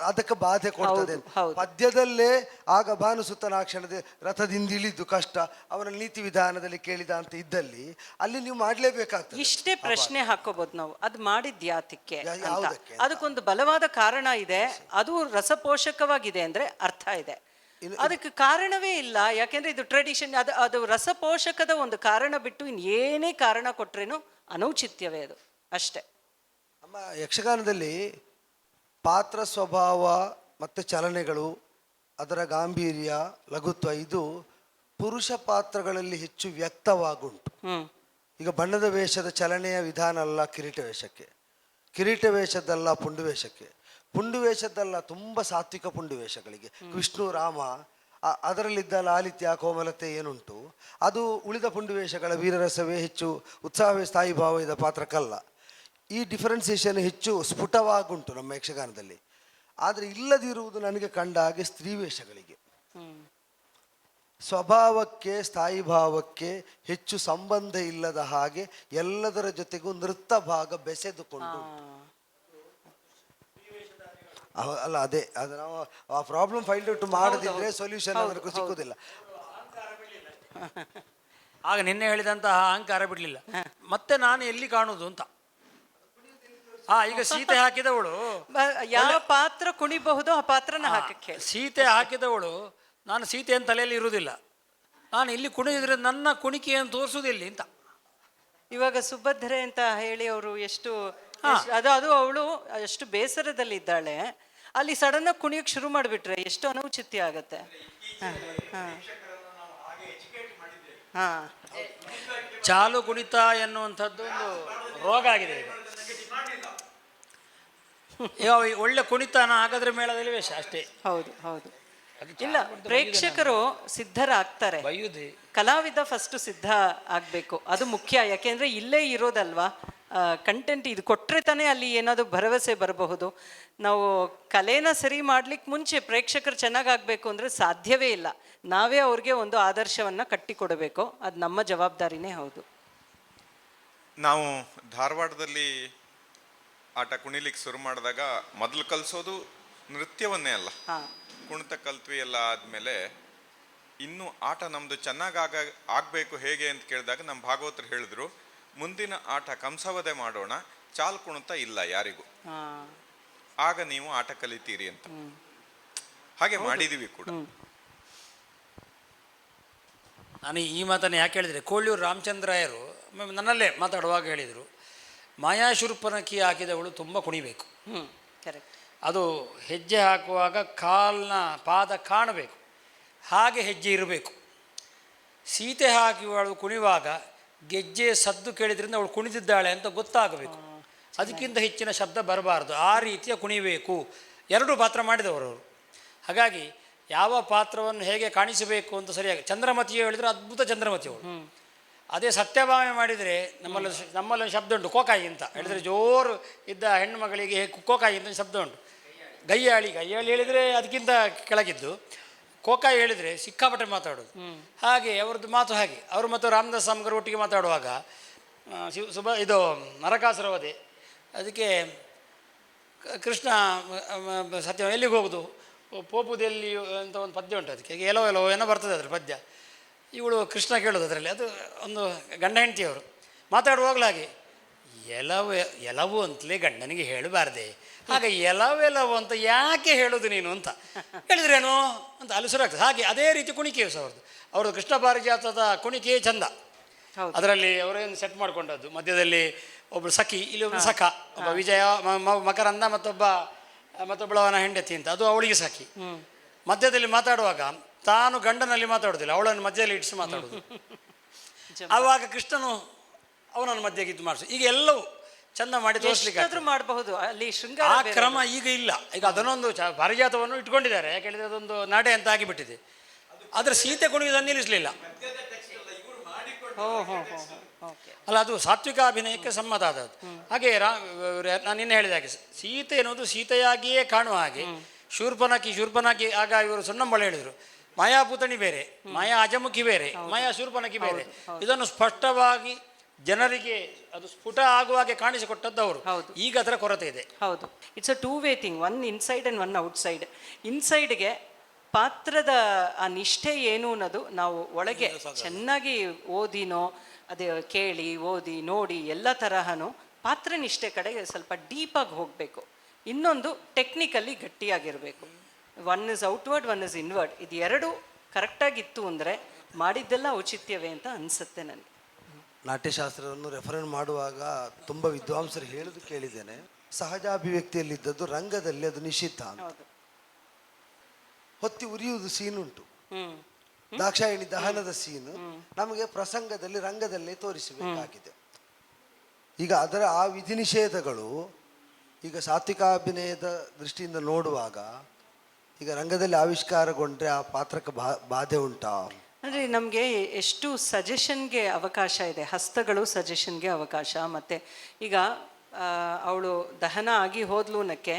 ಅದಕ್ಕೆ ಬಾಧೆ ಕೊಡ್ತದೆ. ಪದ್ಯದಲ್ಲೇ ಆಗ ಭಾನುಸುತ್ತನ ಆ ಕ್ಷಣದ ರಥದಿಂದ ಇಳಿದು ಕಷ್ಟ ಅವನ ನೀತಿ ವಿಧಾನದಲ್ಲಿ ಕೇಳಿದ ಅಂತ ಇದ್ದಲ್ಲಿ ಅಲ್ಲಿ ನೀವು ಮಾಡ್ಲೇಬೇಕಾಗ್ತದೆ. ಇಷ್ಟೇ ಪ್ರಶ್ನೆ ಹಾಕೋಬಹುದು ನಾವು, ಅದು ಮಾಡಿದ್ಯಾತಕ್ಕೆ? ಅದಕ್ಕೊಂದು ಬಲವಾದ ಕಾರಣ ಇದೆ, ಅದು ರಸಪೋಷಕವಾಗಿದೆ ಅಂದ್ರೆ ಅರ್ಥ ಇದೆ. ಅದಕ್ಕೆ ಕಾರಣವೇ ಇಲ್ಲ, ಯಾಕೆಂದ್ರೆ ಇದು ಟ್ರೆಡಿಷನ್. ಅದು ರಸಪೋಷಕದ ಒಂದು ಕಾರಣ ಬಿಟ್ಟು ಇನ್ನೇನೇ ಕಾರಣ ಕೊಟ್ರೇನು ಅನೌಚಿತ್ಯವೇ ಅದು, ಅಷ್ಟೇ. ನಮ್ಮ ಯಕ್ಷಗಾನದಲ್ಲಿ ಪಾತ್ರ ಸ್ವಭಾವ ಮತ್ತು ಚಲನೆಗಳು, ಅದರ ಗಾಂಭೀರ್ಯ, ಲಘುತ್ವ ಇದು ಪುರುಷ ಪಾತ್ರಗಳಲ್ಲಿ ಹೆಚ್ಚು ವ್ಯಕ್ತವಾಗುಂಟು. ಈಗ ಬಣ್ಣದ ವೇಷದ ಚಲನೆಯ ವಿಧಾನ ಅಲ್ಲ ಕಿರೀಟ ವೇಷಕ್ಕೆ, ಕಿರೀಟ ವೇಷದಲ್ಲ ಪುಂಡು ವೇಷಕ್ಕೆ, ಪುಂಡು ವೇಷದ್ದಲ್ಲ ತುಂಬ ಸಾತ್ವಿಕ ಪುಂಡು ವೇಷಗಳಿಗೆ. ವಿಷ್ಣು ರಾಮ ಅದರಲ್ಲಿದ್ದ ಲಾಲಿತ್ಯ ಕೋಮಲತೆ ಏನುಂಟು ಅದು ಉಳಿದ ಪುಂಡು ವೇಷಗಳ ವೀರರಸವೇ ಹೆಚ್ಚು ಉತ್ಸಾಹವೇ ಸ್ಥಾಯಿ ಭಾವ ಇದ್ದ ಪಾತ್ರಕ್ಕಲ್ಲ. ಈ ಡಿಫರೆನ್ಸಿಯೇಷನ್ ಹೆಚ್ಚು ಸ್ಫುಟವಾಗುಂಟು ನಮ್ಮ ಯಕ್ಷಗಾನದಲ್ಲಿ. ಆದರೆ ಇಲ್ಲದಿರುವುದು ನನಗೆ ಕಂಡ ಹಾಗೆ ಸ್ತ್ರೀ ವೇಷಗಳಿಗೆ. ಸ್ವಭಾವಕ್ಕೆ ಸ್ಥಾಯಿ ಭಾವಕ್ಕೆ ಹೆಚ್ಚು ಸಂಬಂಧ ಇಲ್ಲದ ಹಾಗೆ ಎಲ್ಲದರ ಜೊತೆಗೂ ನೃತ್ಯ ಭಾಗ ಬೆಸೆದುಕೊಂಡು ಅಲ್ಲ ಅದೇ ಅದು ನಾವು ಆ ಪ್ರಾಬ್ಲಮ್ ಫೈಂಡ್ ಔಟ್ ಮಾಡದಿದ್ರೆ ಸೊಲ್ಯೂಷನ್ ಅದಕ್ಕೂ ಸಿಕ್ಕುದಿಲ್ಲ. ಆಗ ನಿನ್ನೆ ಹೇಳಿದಂತಹ ಅಹಂಕಾರ ಬಿಡಲಿಲ್ಲ. ಮತ್ತೆ ನಾನು ಎಲ್ಲಿ ಕಾಣುವುದು ಅಂತ. ಈಗ ಸೀತೆ ಹಾಕಿದವಳು ಯಾವ ಪಾತ್ರ ಕುಣಿಬಹುದೋ ಆ ಪಾತ್ರನ ಹಾಕಕ್ಕೆ. ಸೀತೆ ಹಾಕಿದವಳು ನಾನು ಸೀತೆಯನ್ನು ತಲೆಯಲ್ಲಿ ಇರುವುದಿಲ್ಲ, ನಾನು ಇಲ್ಲಿ ಕುಣಿದಿದ್ರೆ ನನ್ನ ಕುಣಿಕೆಯನ್ನು ತೋರಿಸುವುದಿಲ್ಲ ಅಂತ. ಇವಾಗ ಸುಭದ್ರೆ ಅಂತ ಹೇಳಿ ಅವರು ಎಷ್ಟು ಅದು ಅವಳು ಎಷ್ಟು ಬೇಸರದಲ್ಲಿದ್ದಾಳೆ, ಅಲ್ಲಿ ಸಡನ್ ಆಗಿ ಕುಣಿಯಕ್ಕೆ ಶುರು ಮಾಡಿಬಿಟ್ರೆ ಎಷ್ಟು ಅನೌಚಿತ್ಯ ಆಗತ್ತೆ. ಚಾಲು ಕುಣಿತ ಎನ್ನುವಂಥದ್ದು ಒಂದು ರೋಗ ಆಗಿದೆ ಈಗ. ಒಳ್ಳೆ ಕುಣಿತಾನ ಹಾಗಾದ್ರೆ ಮೇಳದಲ್ಲಿ ವೇಷ ಅಷ್ಟೇ. ಹೌದು ಹೌದು. ಇಲ್ಲ, ಪ್ರೇಕ್ಷಕರು ಸಿದ್ಧರಾಗ್ತಾರೆ, ಕಲಾವಿದ ಫಸ್ಟ್ ಸಿದ್ಧ ಆಗ್ಬೇಕು, ಅದು ಮುಖ್ಯ. ಯಾಕೆಂದ್ರೆ ಇಲ್ಲೇ ಇರೋದಲ್ವಾ ಕಂಟೆಂಟ್, ಇದು ಕೊಟ್ಟರೆ ತಾನೇ ಅಲ್ಲಿ ಏನಾದರೂ ಭರವಸೆ ಬರಬಹುದು. ನಾವು ಕಲೆನ ಸರಿ ಮಾಡ್ಲಿಕ್ಕೆ ಮುಂಚೆ ಪ್ರೇಕ್ಷಕರು ಚೆನ್ನಾಗಾಗಬೇಕು ಅಂದರೆ ಸಾಧ್ಯವೇ ಇಲ್ಲ. ನಾವೇ ಅವ್ರಿಗೆ ಒಂದು ಆದರ್ಶವನ್ನು ಕಟ್ಟಿಕೊಡಬೇಕು, ಅದು ನಮ್ಮ ಜವಾಬ್ದಾರಿನೇ ಹೌದು. ನಾವು ಧಾರವಾಡದಲ್ಲಿ ಆಟ ಕುಣಿಲಿಕ್ಕೆ ಶುರು ಮಾಡಿದಾಗ ಮೊದಲು ಕಲಿಸೋದು ನೃತ್ಯವನ್ನೇ ಅಲ್ಲ, ಕುಣಿತ ಕಲ್ತ್ವಿ ಎಲ್ಲ ಆದಮೇಲೆ ಇನ್ನು ಆಟ ನಮ್ಮದು ಚೆನ್ನಾಗಿ ಆಗಬೇಕು ಹೇಗೆ ಅಂತ ಕೇಳಿದಾಗ ನಮ್ಮ ಭಾಗವತರು ಹೇಳಿದ್ರು, ಮುಂದಿನ ಆಟ ಕಂಸವದೆ ಮಾಡೋಣ, ಚಾಲ್ ಕುಣಿತ ಇಲ್ಲ ಯಾರಿಗೂ, ಆಗ ನೀವು ಆಟ ಕಲಿತೀರಿ ಅಂತ. ಹಾಗೆ ಮಾಡಿದೀವಿ ಕೂಡ. ನಾನು ಈ ಮಾತನ್ನು ಯಾಕೆ ಹೇಳಿದರೆ, ಕೋಳ್ಯೂರು ರಾಮಚಂದ್ರಾಯರು ನನ್ನಲ್ಲೇ ಮಾತಾಡುವಾಗ ಹೇಳಿದರು, ಮಾಯಾಶೂರ್ಪನಖಿ ಹಾಕಿದವಳು ತುಂಬ ಕುಣಿಬೇಕು. ಅದು ಹೆಜ್ಜೆ ಹಾಕುವಾಗ ಕಾಲಿನ ಪಾದ ಕಾಣಬೇಕು, ಹಾಗೆ ಹೆಜ್ಜೆ ಇರಬೇಕು. ಸೀತೆ ಹಾಕಿವಳು ಕುಣಿಯುವಾಗ ಗೆಜ್ಜೆ ಸದ್ದು ಕೇಳಿದ್ರಿಂದ ಅವಳು ಕುಣಿದಿದ್ದಾಳೆ ಅಂತ ಗೊತ್ತಾಗಬೇಕು, ಅದಕ್ಕಿಂತ ಹೆಚ್ಚಿನ ಶಬ್ದ ಬರಬಾರ್ದು, ಆ ರೀತಿಯ ಕುಣಿಬೇಕು. ಎರಡೂ ಪಾತ್ರ ಮಾಡಿದವರು ಅವರು. ಹಾಗಾಗಿ ಯಾವ ಪಾತ್ರವನ್ನು ಹೇಗೆ ಕಾಣಿಸಬೇಕು ಅಂತ ಸರಿಯಾಗಿ, ಚಂದ್ರಮತಿಯು ಹೇಳಿದರೆ ಅದ್ಭುತ ಚಂದ್ರಮತಿಯವಳು. ಅದೇ ಸತ್ಯಭಾಮೆ ಮಾಡಿದರೆ ನಮ್ಮಲ್ಲಿ ಶಬ್ದ ಉಂಟು, ಕೋಕಾಯಿ ಅಂತ ಹೇಳಿದರೆ, ಜೋರು ಇದ್ದ ಹೆಣ್ಣು ಮಗಳಿಗೆ ಕೋಕಾಯಿ ಅಂತ ಶಬ್ದ ಉಂಟು. ಗಯ್ಯಾಳಿ ಹೇಳಿದರೆ ಅದಕ್ಕಿಂತ ಕೆಳಗಿದ್ದು, ಕೋಕಾಯಿ ಹೇಳಿದರೆ ಸಿಕ್ಕಾಪಟ್ಟೆ ಮಾತಾಡೋದು. ಹಾಗೆ ಅವ್ರದ್ದು ಮಾತು ಹಾಗೆ. ಅವರು ಮತ್ತು ರಾಮದಾಸ್ ಸಾಮ್ಗರ್ ಒಟ್ಟಿಗೆ ಮಾತಾಡುವಾಗ ಇದು ನರಕಾಸುರ ವಧೆ, ಅದಕ್ಕೆ ಕೃಷ್ಣ ಸತ್ಯ ಎಲ್ಲಿಗೆ ಹೋಗೋದು, ಪೋಪುದೆಲ್ಲಿ ಅಂತ ಒಂದು ಪದ್ಯ ಉಂಟು, ಅದಕ್ಕೆ ಎಲ್ಲೋ ಏನೋ ಬರ್ತದೆ ಅದ್ರ ಪದ್ಯ. ಇವಳು ಕೃಷ್ಣ ಕೇಳೋದು ಅದರಲ್ಲಿ, ಅದು ಒಂದು ಗಂಡ ಹೆಂಡತಿಯವರು ಮಾತಾಡುವಾಗಲೂ ಹಾಗೆ, ಎಲವು ಅಂತಲೇ ಗಂಡನಿಗೆ ಹೇಳಬಾರ್ದೆ, ಹಾಗೆ ಎಲವೆಲವು ಅಂತ ಯಾಕೆ ಹೇಳೋದು ನೀನು ಅಂತ ಹೇಳಿದ್ರೇನು ಅಂತ ಅಲ್ಲಿ ಶುರು ಆಗ್ತದೆ. ಹಾಗೆ ಅದೇ ರೀತಿ ಕುಣಿಕೆಯು ಸಹ ಅವ್ರದ್ದು ಕೃಷ್ಣ ಪಾರಿಜಾತದ ಕುಣಿಕೆಯೇ ಚಂದ. ಅದರಲ್ಲಿ ಅವರೇನು ಸೆಟ್ ಮಾಡಿಕೊಂಡದ್ದು, ಮಧ್ಯದಲ್ಲಿ ಒಬ್ಬಳು ಸಖಿ, ಇಲ್ಲಿ ಒಬ್ಬಳು ಸಖ, ಒಬ್ಬ ವಿಜಯ ಮಕರಂದ ಮತ್ತೊಬ್ಬಳವನ ಹೆಂಡತಿ ಅಂತ, ಅದು ಅವಳಿಗೆ ಸಖಿ. ಮಧ್ಯದಲ್ಲಿ ಮಾತಾಡುವಾಗ ತಾನು ಗಂಡನಲ್ಲಿ ಮಾತಾಡೋದಿಲ್ಲ, ಅವಳನ್ನು ಮಧ್ಯದಲ್ಲಿ ಇಡಿಸಿ ಮಾತಾಡೋದು. ಆವಾಗ ಕೃಷ್ಣನು ಅವನನ್ನು ಮಧ್ಯಕ್ಕೆ ಇದು ಮಾಡಿಸು. ಈಗ ಎಲ್ಲವೂ ಚಂದ ಮಾಡಿ ತೋರಿಸ್ಲಿಕ್ಕೆ ಮಾಡಬಹುದು. ಅಲ್ಲಿ ಶೃಂಗಾರ ಆ ಕ್ರಮ ಈಗ ಇಲ್ಲ. ಈಗ ಅದನ್ನೊಂದು ಪಾರಿಜಾತವನ್ನು ಇಟ್ಕೊಂಡಿದ್ದಾರೆ, ಯಾಕೆ ಹೇಳಿದ್ರೆ ಅದೊಂದು ನಾಡೆ ಅಂತ ಆಗಿಬಿಟ್ಟಿದೆ. ಆದರೆ ಸೀತೆ ಕುಣಿಯುವುದನ್ನು ನಿಲ್ಲಿಸಲಿಲ್ಲ ಅಲ್ಲ, ಅದು ಸಾತ್ವಿಕ ಅಭಿನಯಕ್ಕೆ ಸಮ್ಮತ ಆದದ್ದು. ಹಾಗೆ ನಾನು ನಿನ್ನೆ ಹೇಳಿದ ಹಾಗೆ ಸೀತೆ ಎನ್ನುವುದು ಸೀತೆಯಾಗಿಯೇ ಕಾಣುವ ಹಾಗೆ, ಶೂರ್ಪನಖಿ ಆಗ ಇವರು ಸೊನ್ನಂಬಳ ಹೇಳಿದರು, ಮಾಯಾಪೂತಣಿ ಬೇರೆ, ಮಾಯಾ ಅಜಮುಖಿ ಬೇರೆ, ಮಾಯಾ ಶೂರ್ಪನಖಿ ಬೇರೆ. ಇದನ್ನು ಸ್ಪಷ್ಟವಾಗಿ ಜನರಿಗೆ ಅದು ಸ್ಫುಟ ಆಗುವಾಗೆ ಕಾಣಿಸಿಕೊಟ್ಟದ್ದು ಅವರು. ಈಗ ಅದರ ಕೊರತೆ ಇದೆ. ಹೌದು, it's a two way thing, one inside and one outside. ಇನ್ಸೈಡ್ಗೆ ಪಾತ್ರದ ಆ ನಿಷ್ಠೆ ಏನು ಅನ್ನೋದು ನಾವು ಒಳಗೆ ಚೆನ್ನಾಗಿ ಓದಿನೋ ಅದೇ ಕೇಳಿ ಓದಿ ನೋಡಿ ಎಲ್ಲ ತರಹನೂ ಪಾತ್ರ ನಿಷ್ಠೆ ಕಡೆಗೆ ಸ್ವಲ್ಪ ಡೀಪಾಗಿ ಹೋಗಬೇಕು. ಇನ್ನೊಂದು ಟೆಕ್ನಿಕಲಿ ಗಟ್ಟಿಯಾಗಿರಬೇಕು. One is outward, one is inward. ಇದು ಎರಡು ಕರೆಕ್ಟಾಗಿತ್ತು ಅಂದರೆ ಮಾಡಿದ್ದೆಲ್ಲ ಔಚಿತ್ಯವೇ ಅಂತ ಅನಿಸುತ್ತೆ ನನಗೆ. ನಾಟ್ಯಶಾಸ್ತ್ರವನ್ನು ರೆಫರೆನ್ಸ್ ಮಾಡುವಾಗ ತುಂಬ ವಿದ್ವಾಂಸರು ಹೇಳೋದು ಕೇಳಿದ್ದೇನೆ, ಸಹಜಾಭಿವ್ಯಕ್ತಿಯಲ್ಲಿದ್ದದ್ದು ರಂಗದಲ್ಲಿ ಅದು ನಿಷಿದ್ಧ ಅಂತ. ಹೊತ್ತಿ ಉರಿಯುವುದು ಸೀನುಂಟು, ದಾಕ್ಷಾಯಿಣಿ ದಹನದ ಸೀನು ನಮಗೆ ಪ್ರಸಂಗದಲ್ಲಿ ರಂಗದಲ್ಲೇ ತೋರಿಸಬೇಕಾಗಿದೆ. ಈಗ ಅದರ ಆ ವಿಧಿ ನಿಷೇಧಗಳು ಈಗ ಸಾತ್ವಿಕಾಭಿನಯದ ದೃಷ್ಟಿಯಿಂದ ನೋಡುವಾಗ ಈಗ ರಂಗದಲ್ಲಿ ಆವಿಷ್ಕಾರಗೊಂಡ್ರೆ ಆ ಪಾತ್ರಕ್ಕೆ ಬಾಧೆ ಉಂಟಾ? ಅಂದರೆ ನಮಗೆ ಎಷ್ಟು ಸಜೆಷನ್ಗೆ ಅವಕಾಶ ಇದೆ, ಹಸ್ತಗಳು ಸಜೆಷನ್ಗೆ ಅವಕಾಶ. ಮತ್ತು ಈಗ ಅವಳು ದಹನ ಆಗಿ ಹೋದ್ಲು ಅನ್ನಕ್ಕೆ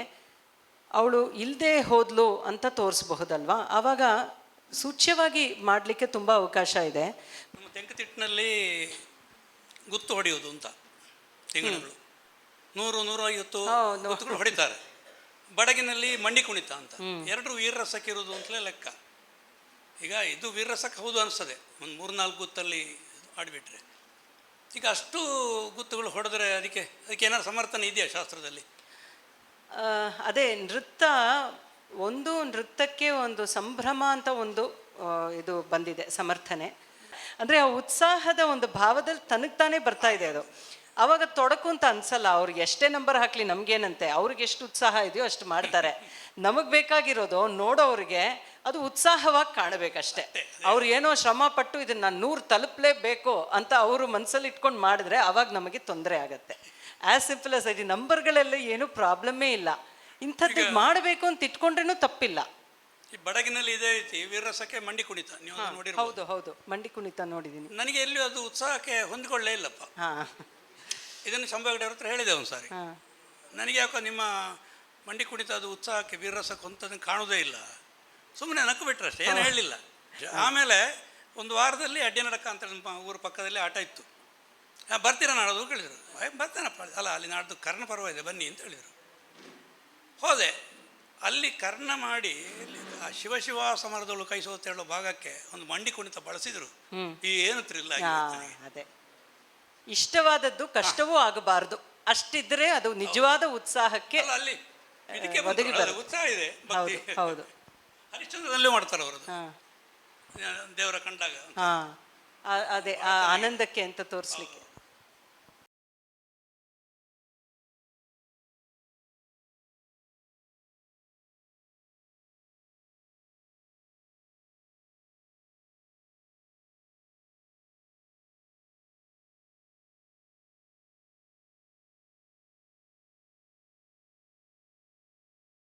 ಅವಳು ಇಲ್ಲದೆ ಹೋದ್ಲು ಅಂತ ತೋರಿಸ್ಬಹುದಲ್ವಾ. ಆವಾಗ ಸೂಚ್ಯವಾಗಿ ಮಾಡಲಿಕ್ಕೆ ತುಂಬ ಅವಕಾಶ ಇದೆ. ನಮ್ಮ ತೆಂಕತಿಟ್ಟಿನಲ್ಲಿ ಗುತ್ತು ಹೊಡೆಯೋದು ಅಂತ ತಿಂಗಳು 100-150 ಗುತ್ತುಗಳು ಹೊಡಿತಾರೆ. ಬಡಗಿನಲ್ಲಿ ಮಂಡಿ ಕುಣಿತ ಅಂತ, ಎರಡು ವೀರರಸಕ್ಕೆ ಇರೋದು ಅಂತಲೇ ಲೆಕ್ಕ. ಈಗ ಇದು ವೀರರಸಕ್ಕೆ ಹೌದು ಅನಿಸ್ತದೆ, ಒಂದು 3-4 ಗುತ್ತಲ್ಲಿ ಆಡಿಬಿಟ್ರೆ. ಈಗ ಅಷ್ಟು ಗುತ್ತುಗಳು ಹೊಡೆದ್ರೆ ಅದಕ್ಕೆ ಏನಾದ್ರು ಸಮರ್ಥನೆ ಇದೆಯಾ ಶಾಸ್ತ್ರದಲ್ಲಿ? ಅದೇ ನೃತ್ಯಕ್ಕೆ ಒಂದು ಸಂಭ್ರಮ ಅಂತ ಒಂದು ಇದು ಬಂದಿದೆ ಸಮರ್ಥನೆ. ಅಂದರೆ ಆ ಉತ್ಸಾಹದ ಒಂದು ಭಾವದಲ್ಲಿ ತನಗೆ ತಾನೇ ಬರ್ತಾ ಇದೆ ಅದು. ಆವಾಗ ತೊಡಕು ಅಂತ ಅನ್ಸಲ್ಲ. ಅವ್ರಿಗೆ ಎಷ್ಟೇ ನಂಬರ್ ಹಾಕಲಿ ನಮಗೇನಂತೆ, ಅವ್ರಿಗೆ ಎಷ್ಟು ಉತ್ಸಾಹ ಇದೆಯೋ ಅಷ್ಟು ಮಾಡ್ತಾರೆ. ನಮಗೆ ಬೇಕಾಗಿರೋದು ನೋಡೋರಿಗೆ ಅದು ಉತ್ಸಾಹವಾಗಿ ಕಾಣಬೇಕಷ್ಟೆ. ಅವ್ರು ಏನೋ ಶ್ರಮ ಪಟ್ಟು ಇದನ್ನು ನಾನು 100 ತಲುಪಲೇಬೇಕು ಅಂತ ಅವರು ಮನಸ್ಸಲ್ಲಿ ಇಟ್ಕೊಂಡು ಮಾಡಿದ್ರೆ ಆವಾಗ ನಮಗೆ ತೊಂದರೆ ಆಗುತ್ತೆ. ಆ್ಯಸ್ ಸಿಂಪಲ್ ಆಸ್ ಐ ನಂಬರ್ಗಳೆಲ್ಲ ಏನೂ ಪ್ರಾಬ್ಲಮ್ಮೇ ಇಲ್ಲ. ಇಂಥದ್ದು ಮಾಡಬೇಕು ಅಂತ ಇಟ್ಕೊಂಡ್ರೇನು ತಪ್ಪಿಲ್ಲ. ಈ ಬಡಗಿನಲ್ಲಿ ಇದೇ ರೀತಿ ವೀರರಸಕ್ಕೆ ಮಂಡಿ ಕುಣಿತ ನೀವು ನೋಡಿರ್ಬೋದು. ಹೌದು ಮಂಡಿ ಕುಣಿತ ನೋಡಿದ್ದೀನಿ. ನನಗೆ ಎಲ್ಲಿಯೂ ಅದು ಉತ್ಸಾಹಕ್ಕೆ ಹೊಂದಿಕೊಳ್ಳೇ ಇಲ್ಲಪ್ಪ. ಇದನ್ನು ಸಂಭಾಗಡೆ ಹತ್ರ ಹೇಳಿದೆ ಒಂದು ಸಾರಿ, ನನಗೆ ಯಾಕೋ ನಿಮ್ಮ ಮಂಡಿ ಕುಣಿತ ಅದು ಉತ್ಸಾಹಕ್ಕೆ ವೀರರಸಕ್ಕೆ ಹೊಂದೋದನ್ನು ಕಾಣೋದೇ ಇಲ್ಲ. ಸುಮ್ಮನೆ ನಕ್ಕು ಬಿಟ್ರೆ ಅಷ್ಟೇ, ಏನು ಹೇಳಲಿಲ್ಲ. ಆಮೇಲೆ ಒಂದು ವಾರದಲ್ಲಿ ಅಡ್ಡಿನಡಕ ಅಂತ ನಮ್ಮ ಊರ ಪಕ್ಕದಲ್ಲಿ ಆಟ ಇತ್ತು. ಬರ್ತೀರಾ ನಾಡೋದು ಕೇಳಿದರು. ಬರ್ತೇನಪ್ಪ, ಅಲ್ಲ ಅಲ್ಲಿ ನಾಡ್ದು ಕರ್ಣ ಪರ್ವ ಇದೆ ಬನ್ನಿ ಅಂತ ಹೇಳಿದರು. ಹೋದೆ. ಅಲ್ಲಿ ಕರ್ಣ ಮಾಡಿ ಆ ಶಿವ ಸಮರದಳು ಕೈ ಸೋತ ಹೇಳೋ ಭಾಗಕ್ಕೆ ಒಂದು ಮಂಡಿ ಕುಣಿತ ಬಳಸಿದ್ರು. ಈ ಏನು ಥ್ರಿಲ್ ಆಗಿದೆ. ಅದೇ ಇಷ್ಟವಾದದ್ದು ಕಷ್ಟವೂ ಆಗಬಾರ್ದು, ಅಷ್ಟಿದ್ರೆ ಅದು ನಿಜವಾದ ಉತ್ಸಾಹಕ್ಕೆ ಅಲ್ಲಿ ಉತ್ಸಾಹ ಇದೆ. ಹೌದು ಹರಿಶ್ಚಂದ್ರದಲ್ಲೇ ಮಾಡ್ತಾರೆ ಅವರು ದೇವರ ಕಂಡಾಗ. ಅದೇ ಆ ಆನಂದಕ್ಕೆ ಅಂತ ತೋರಿಸ್ಲಿಕ್ಕೆ.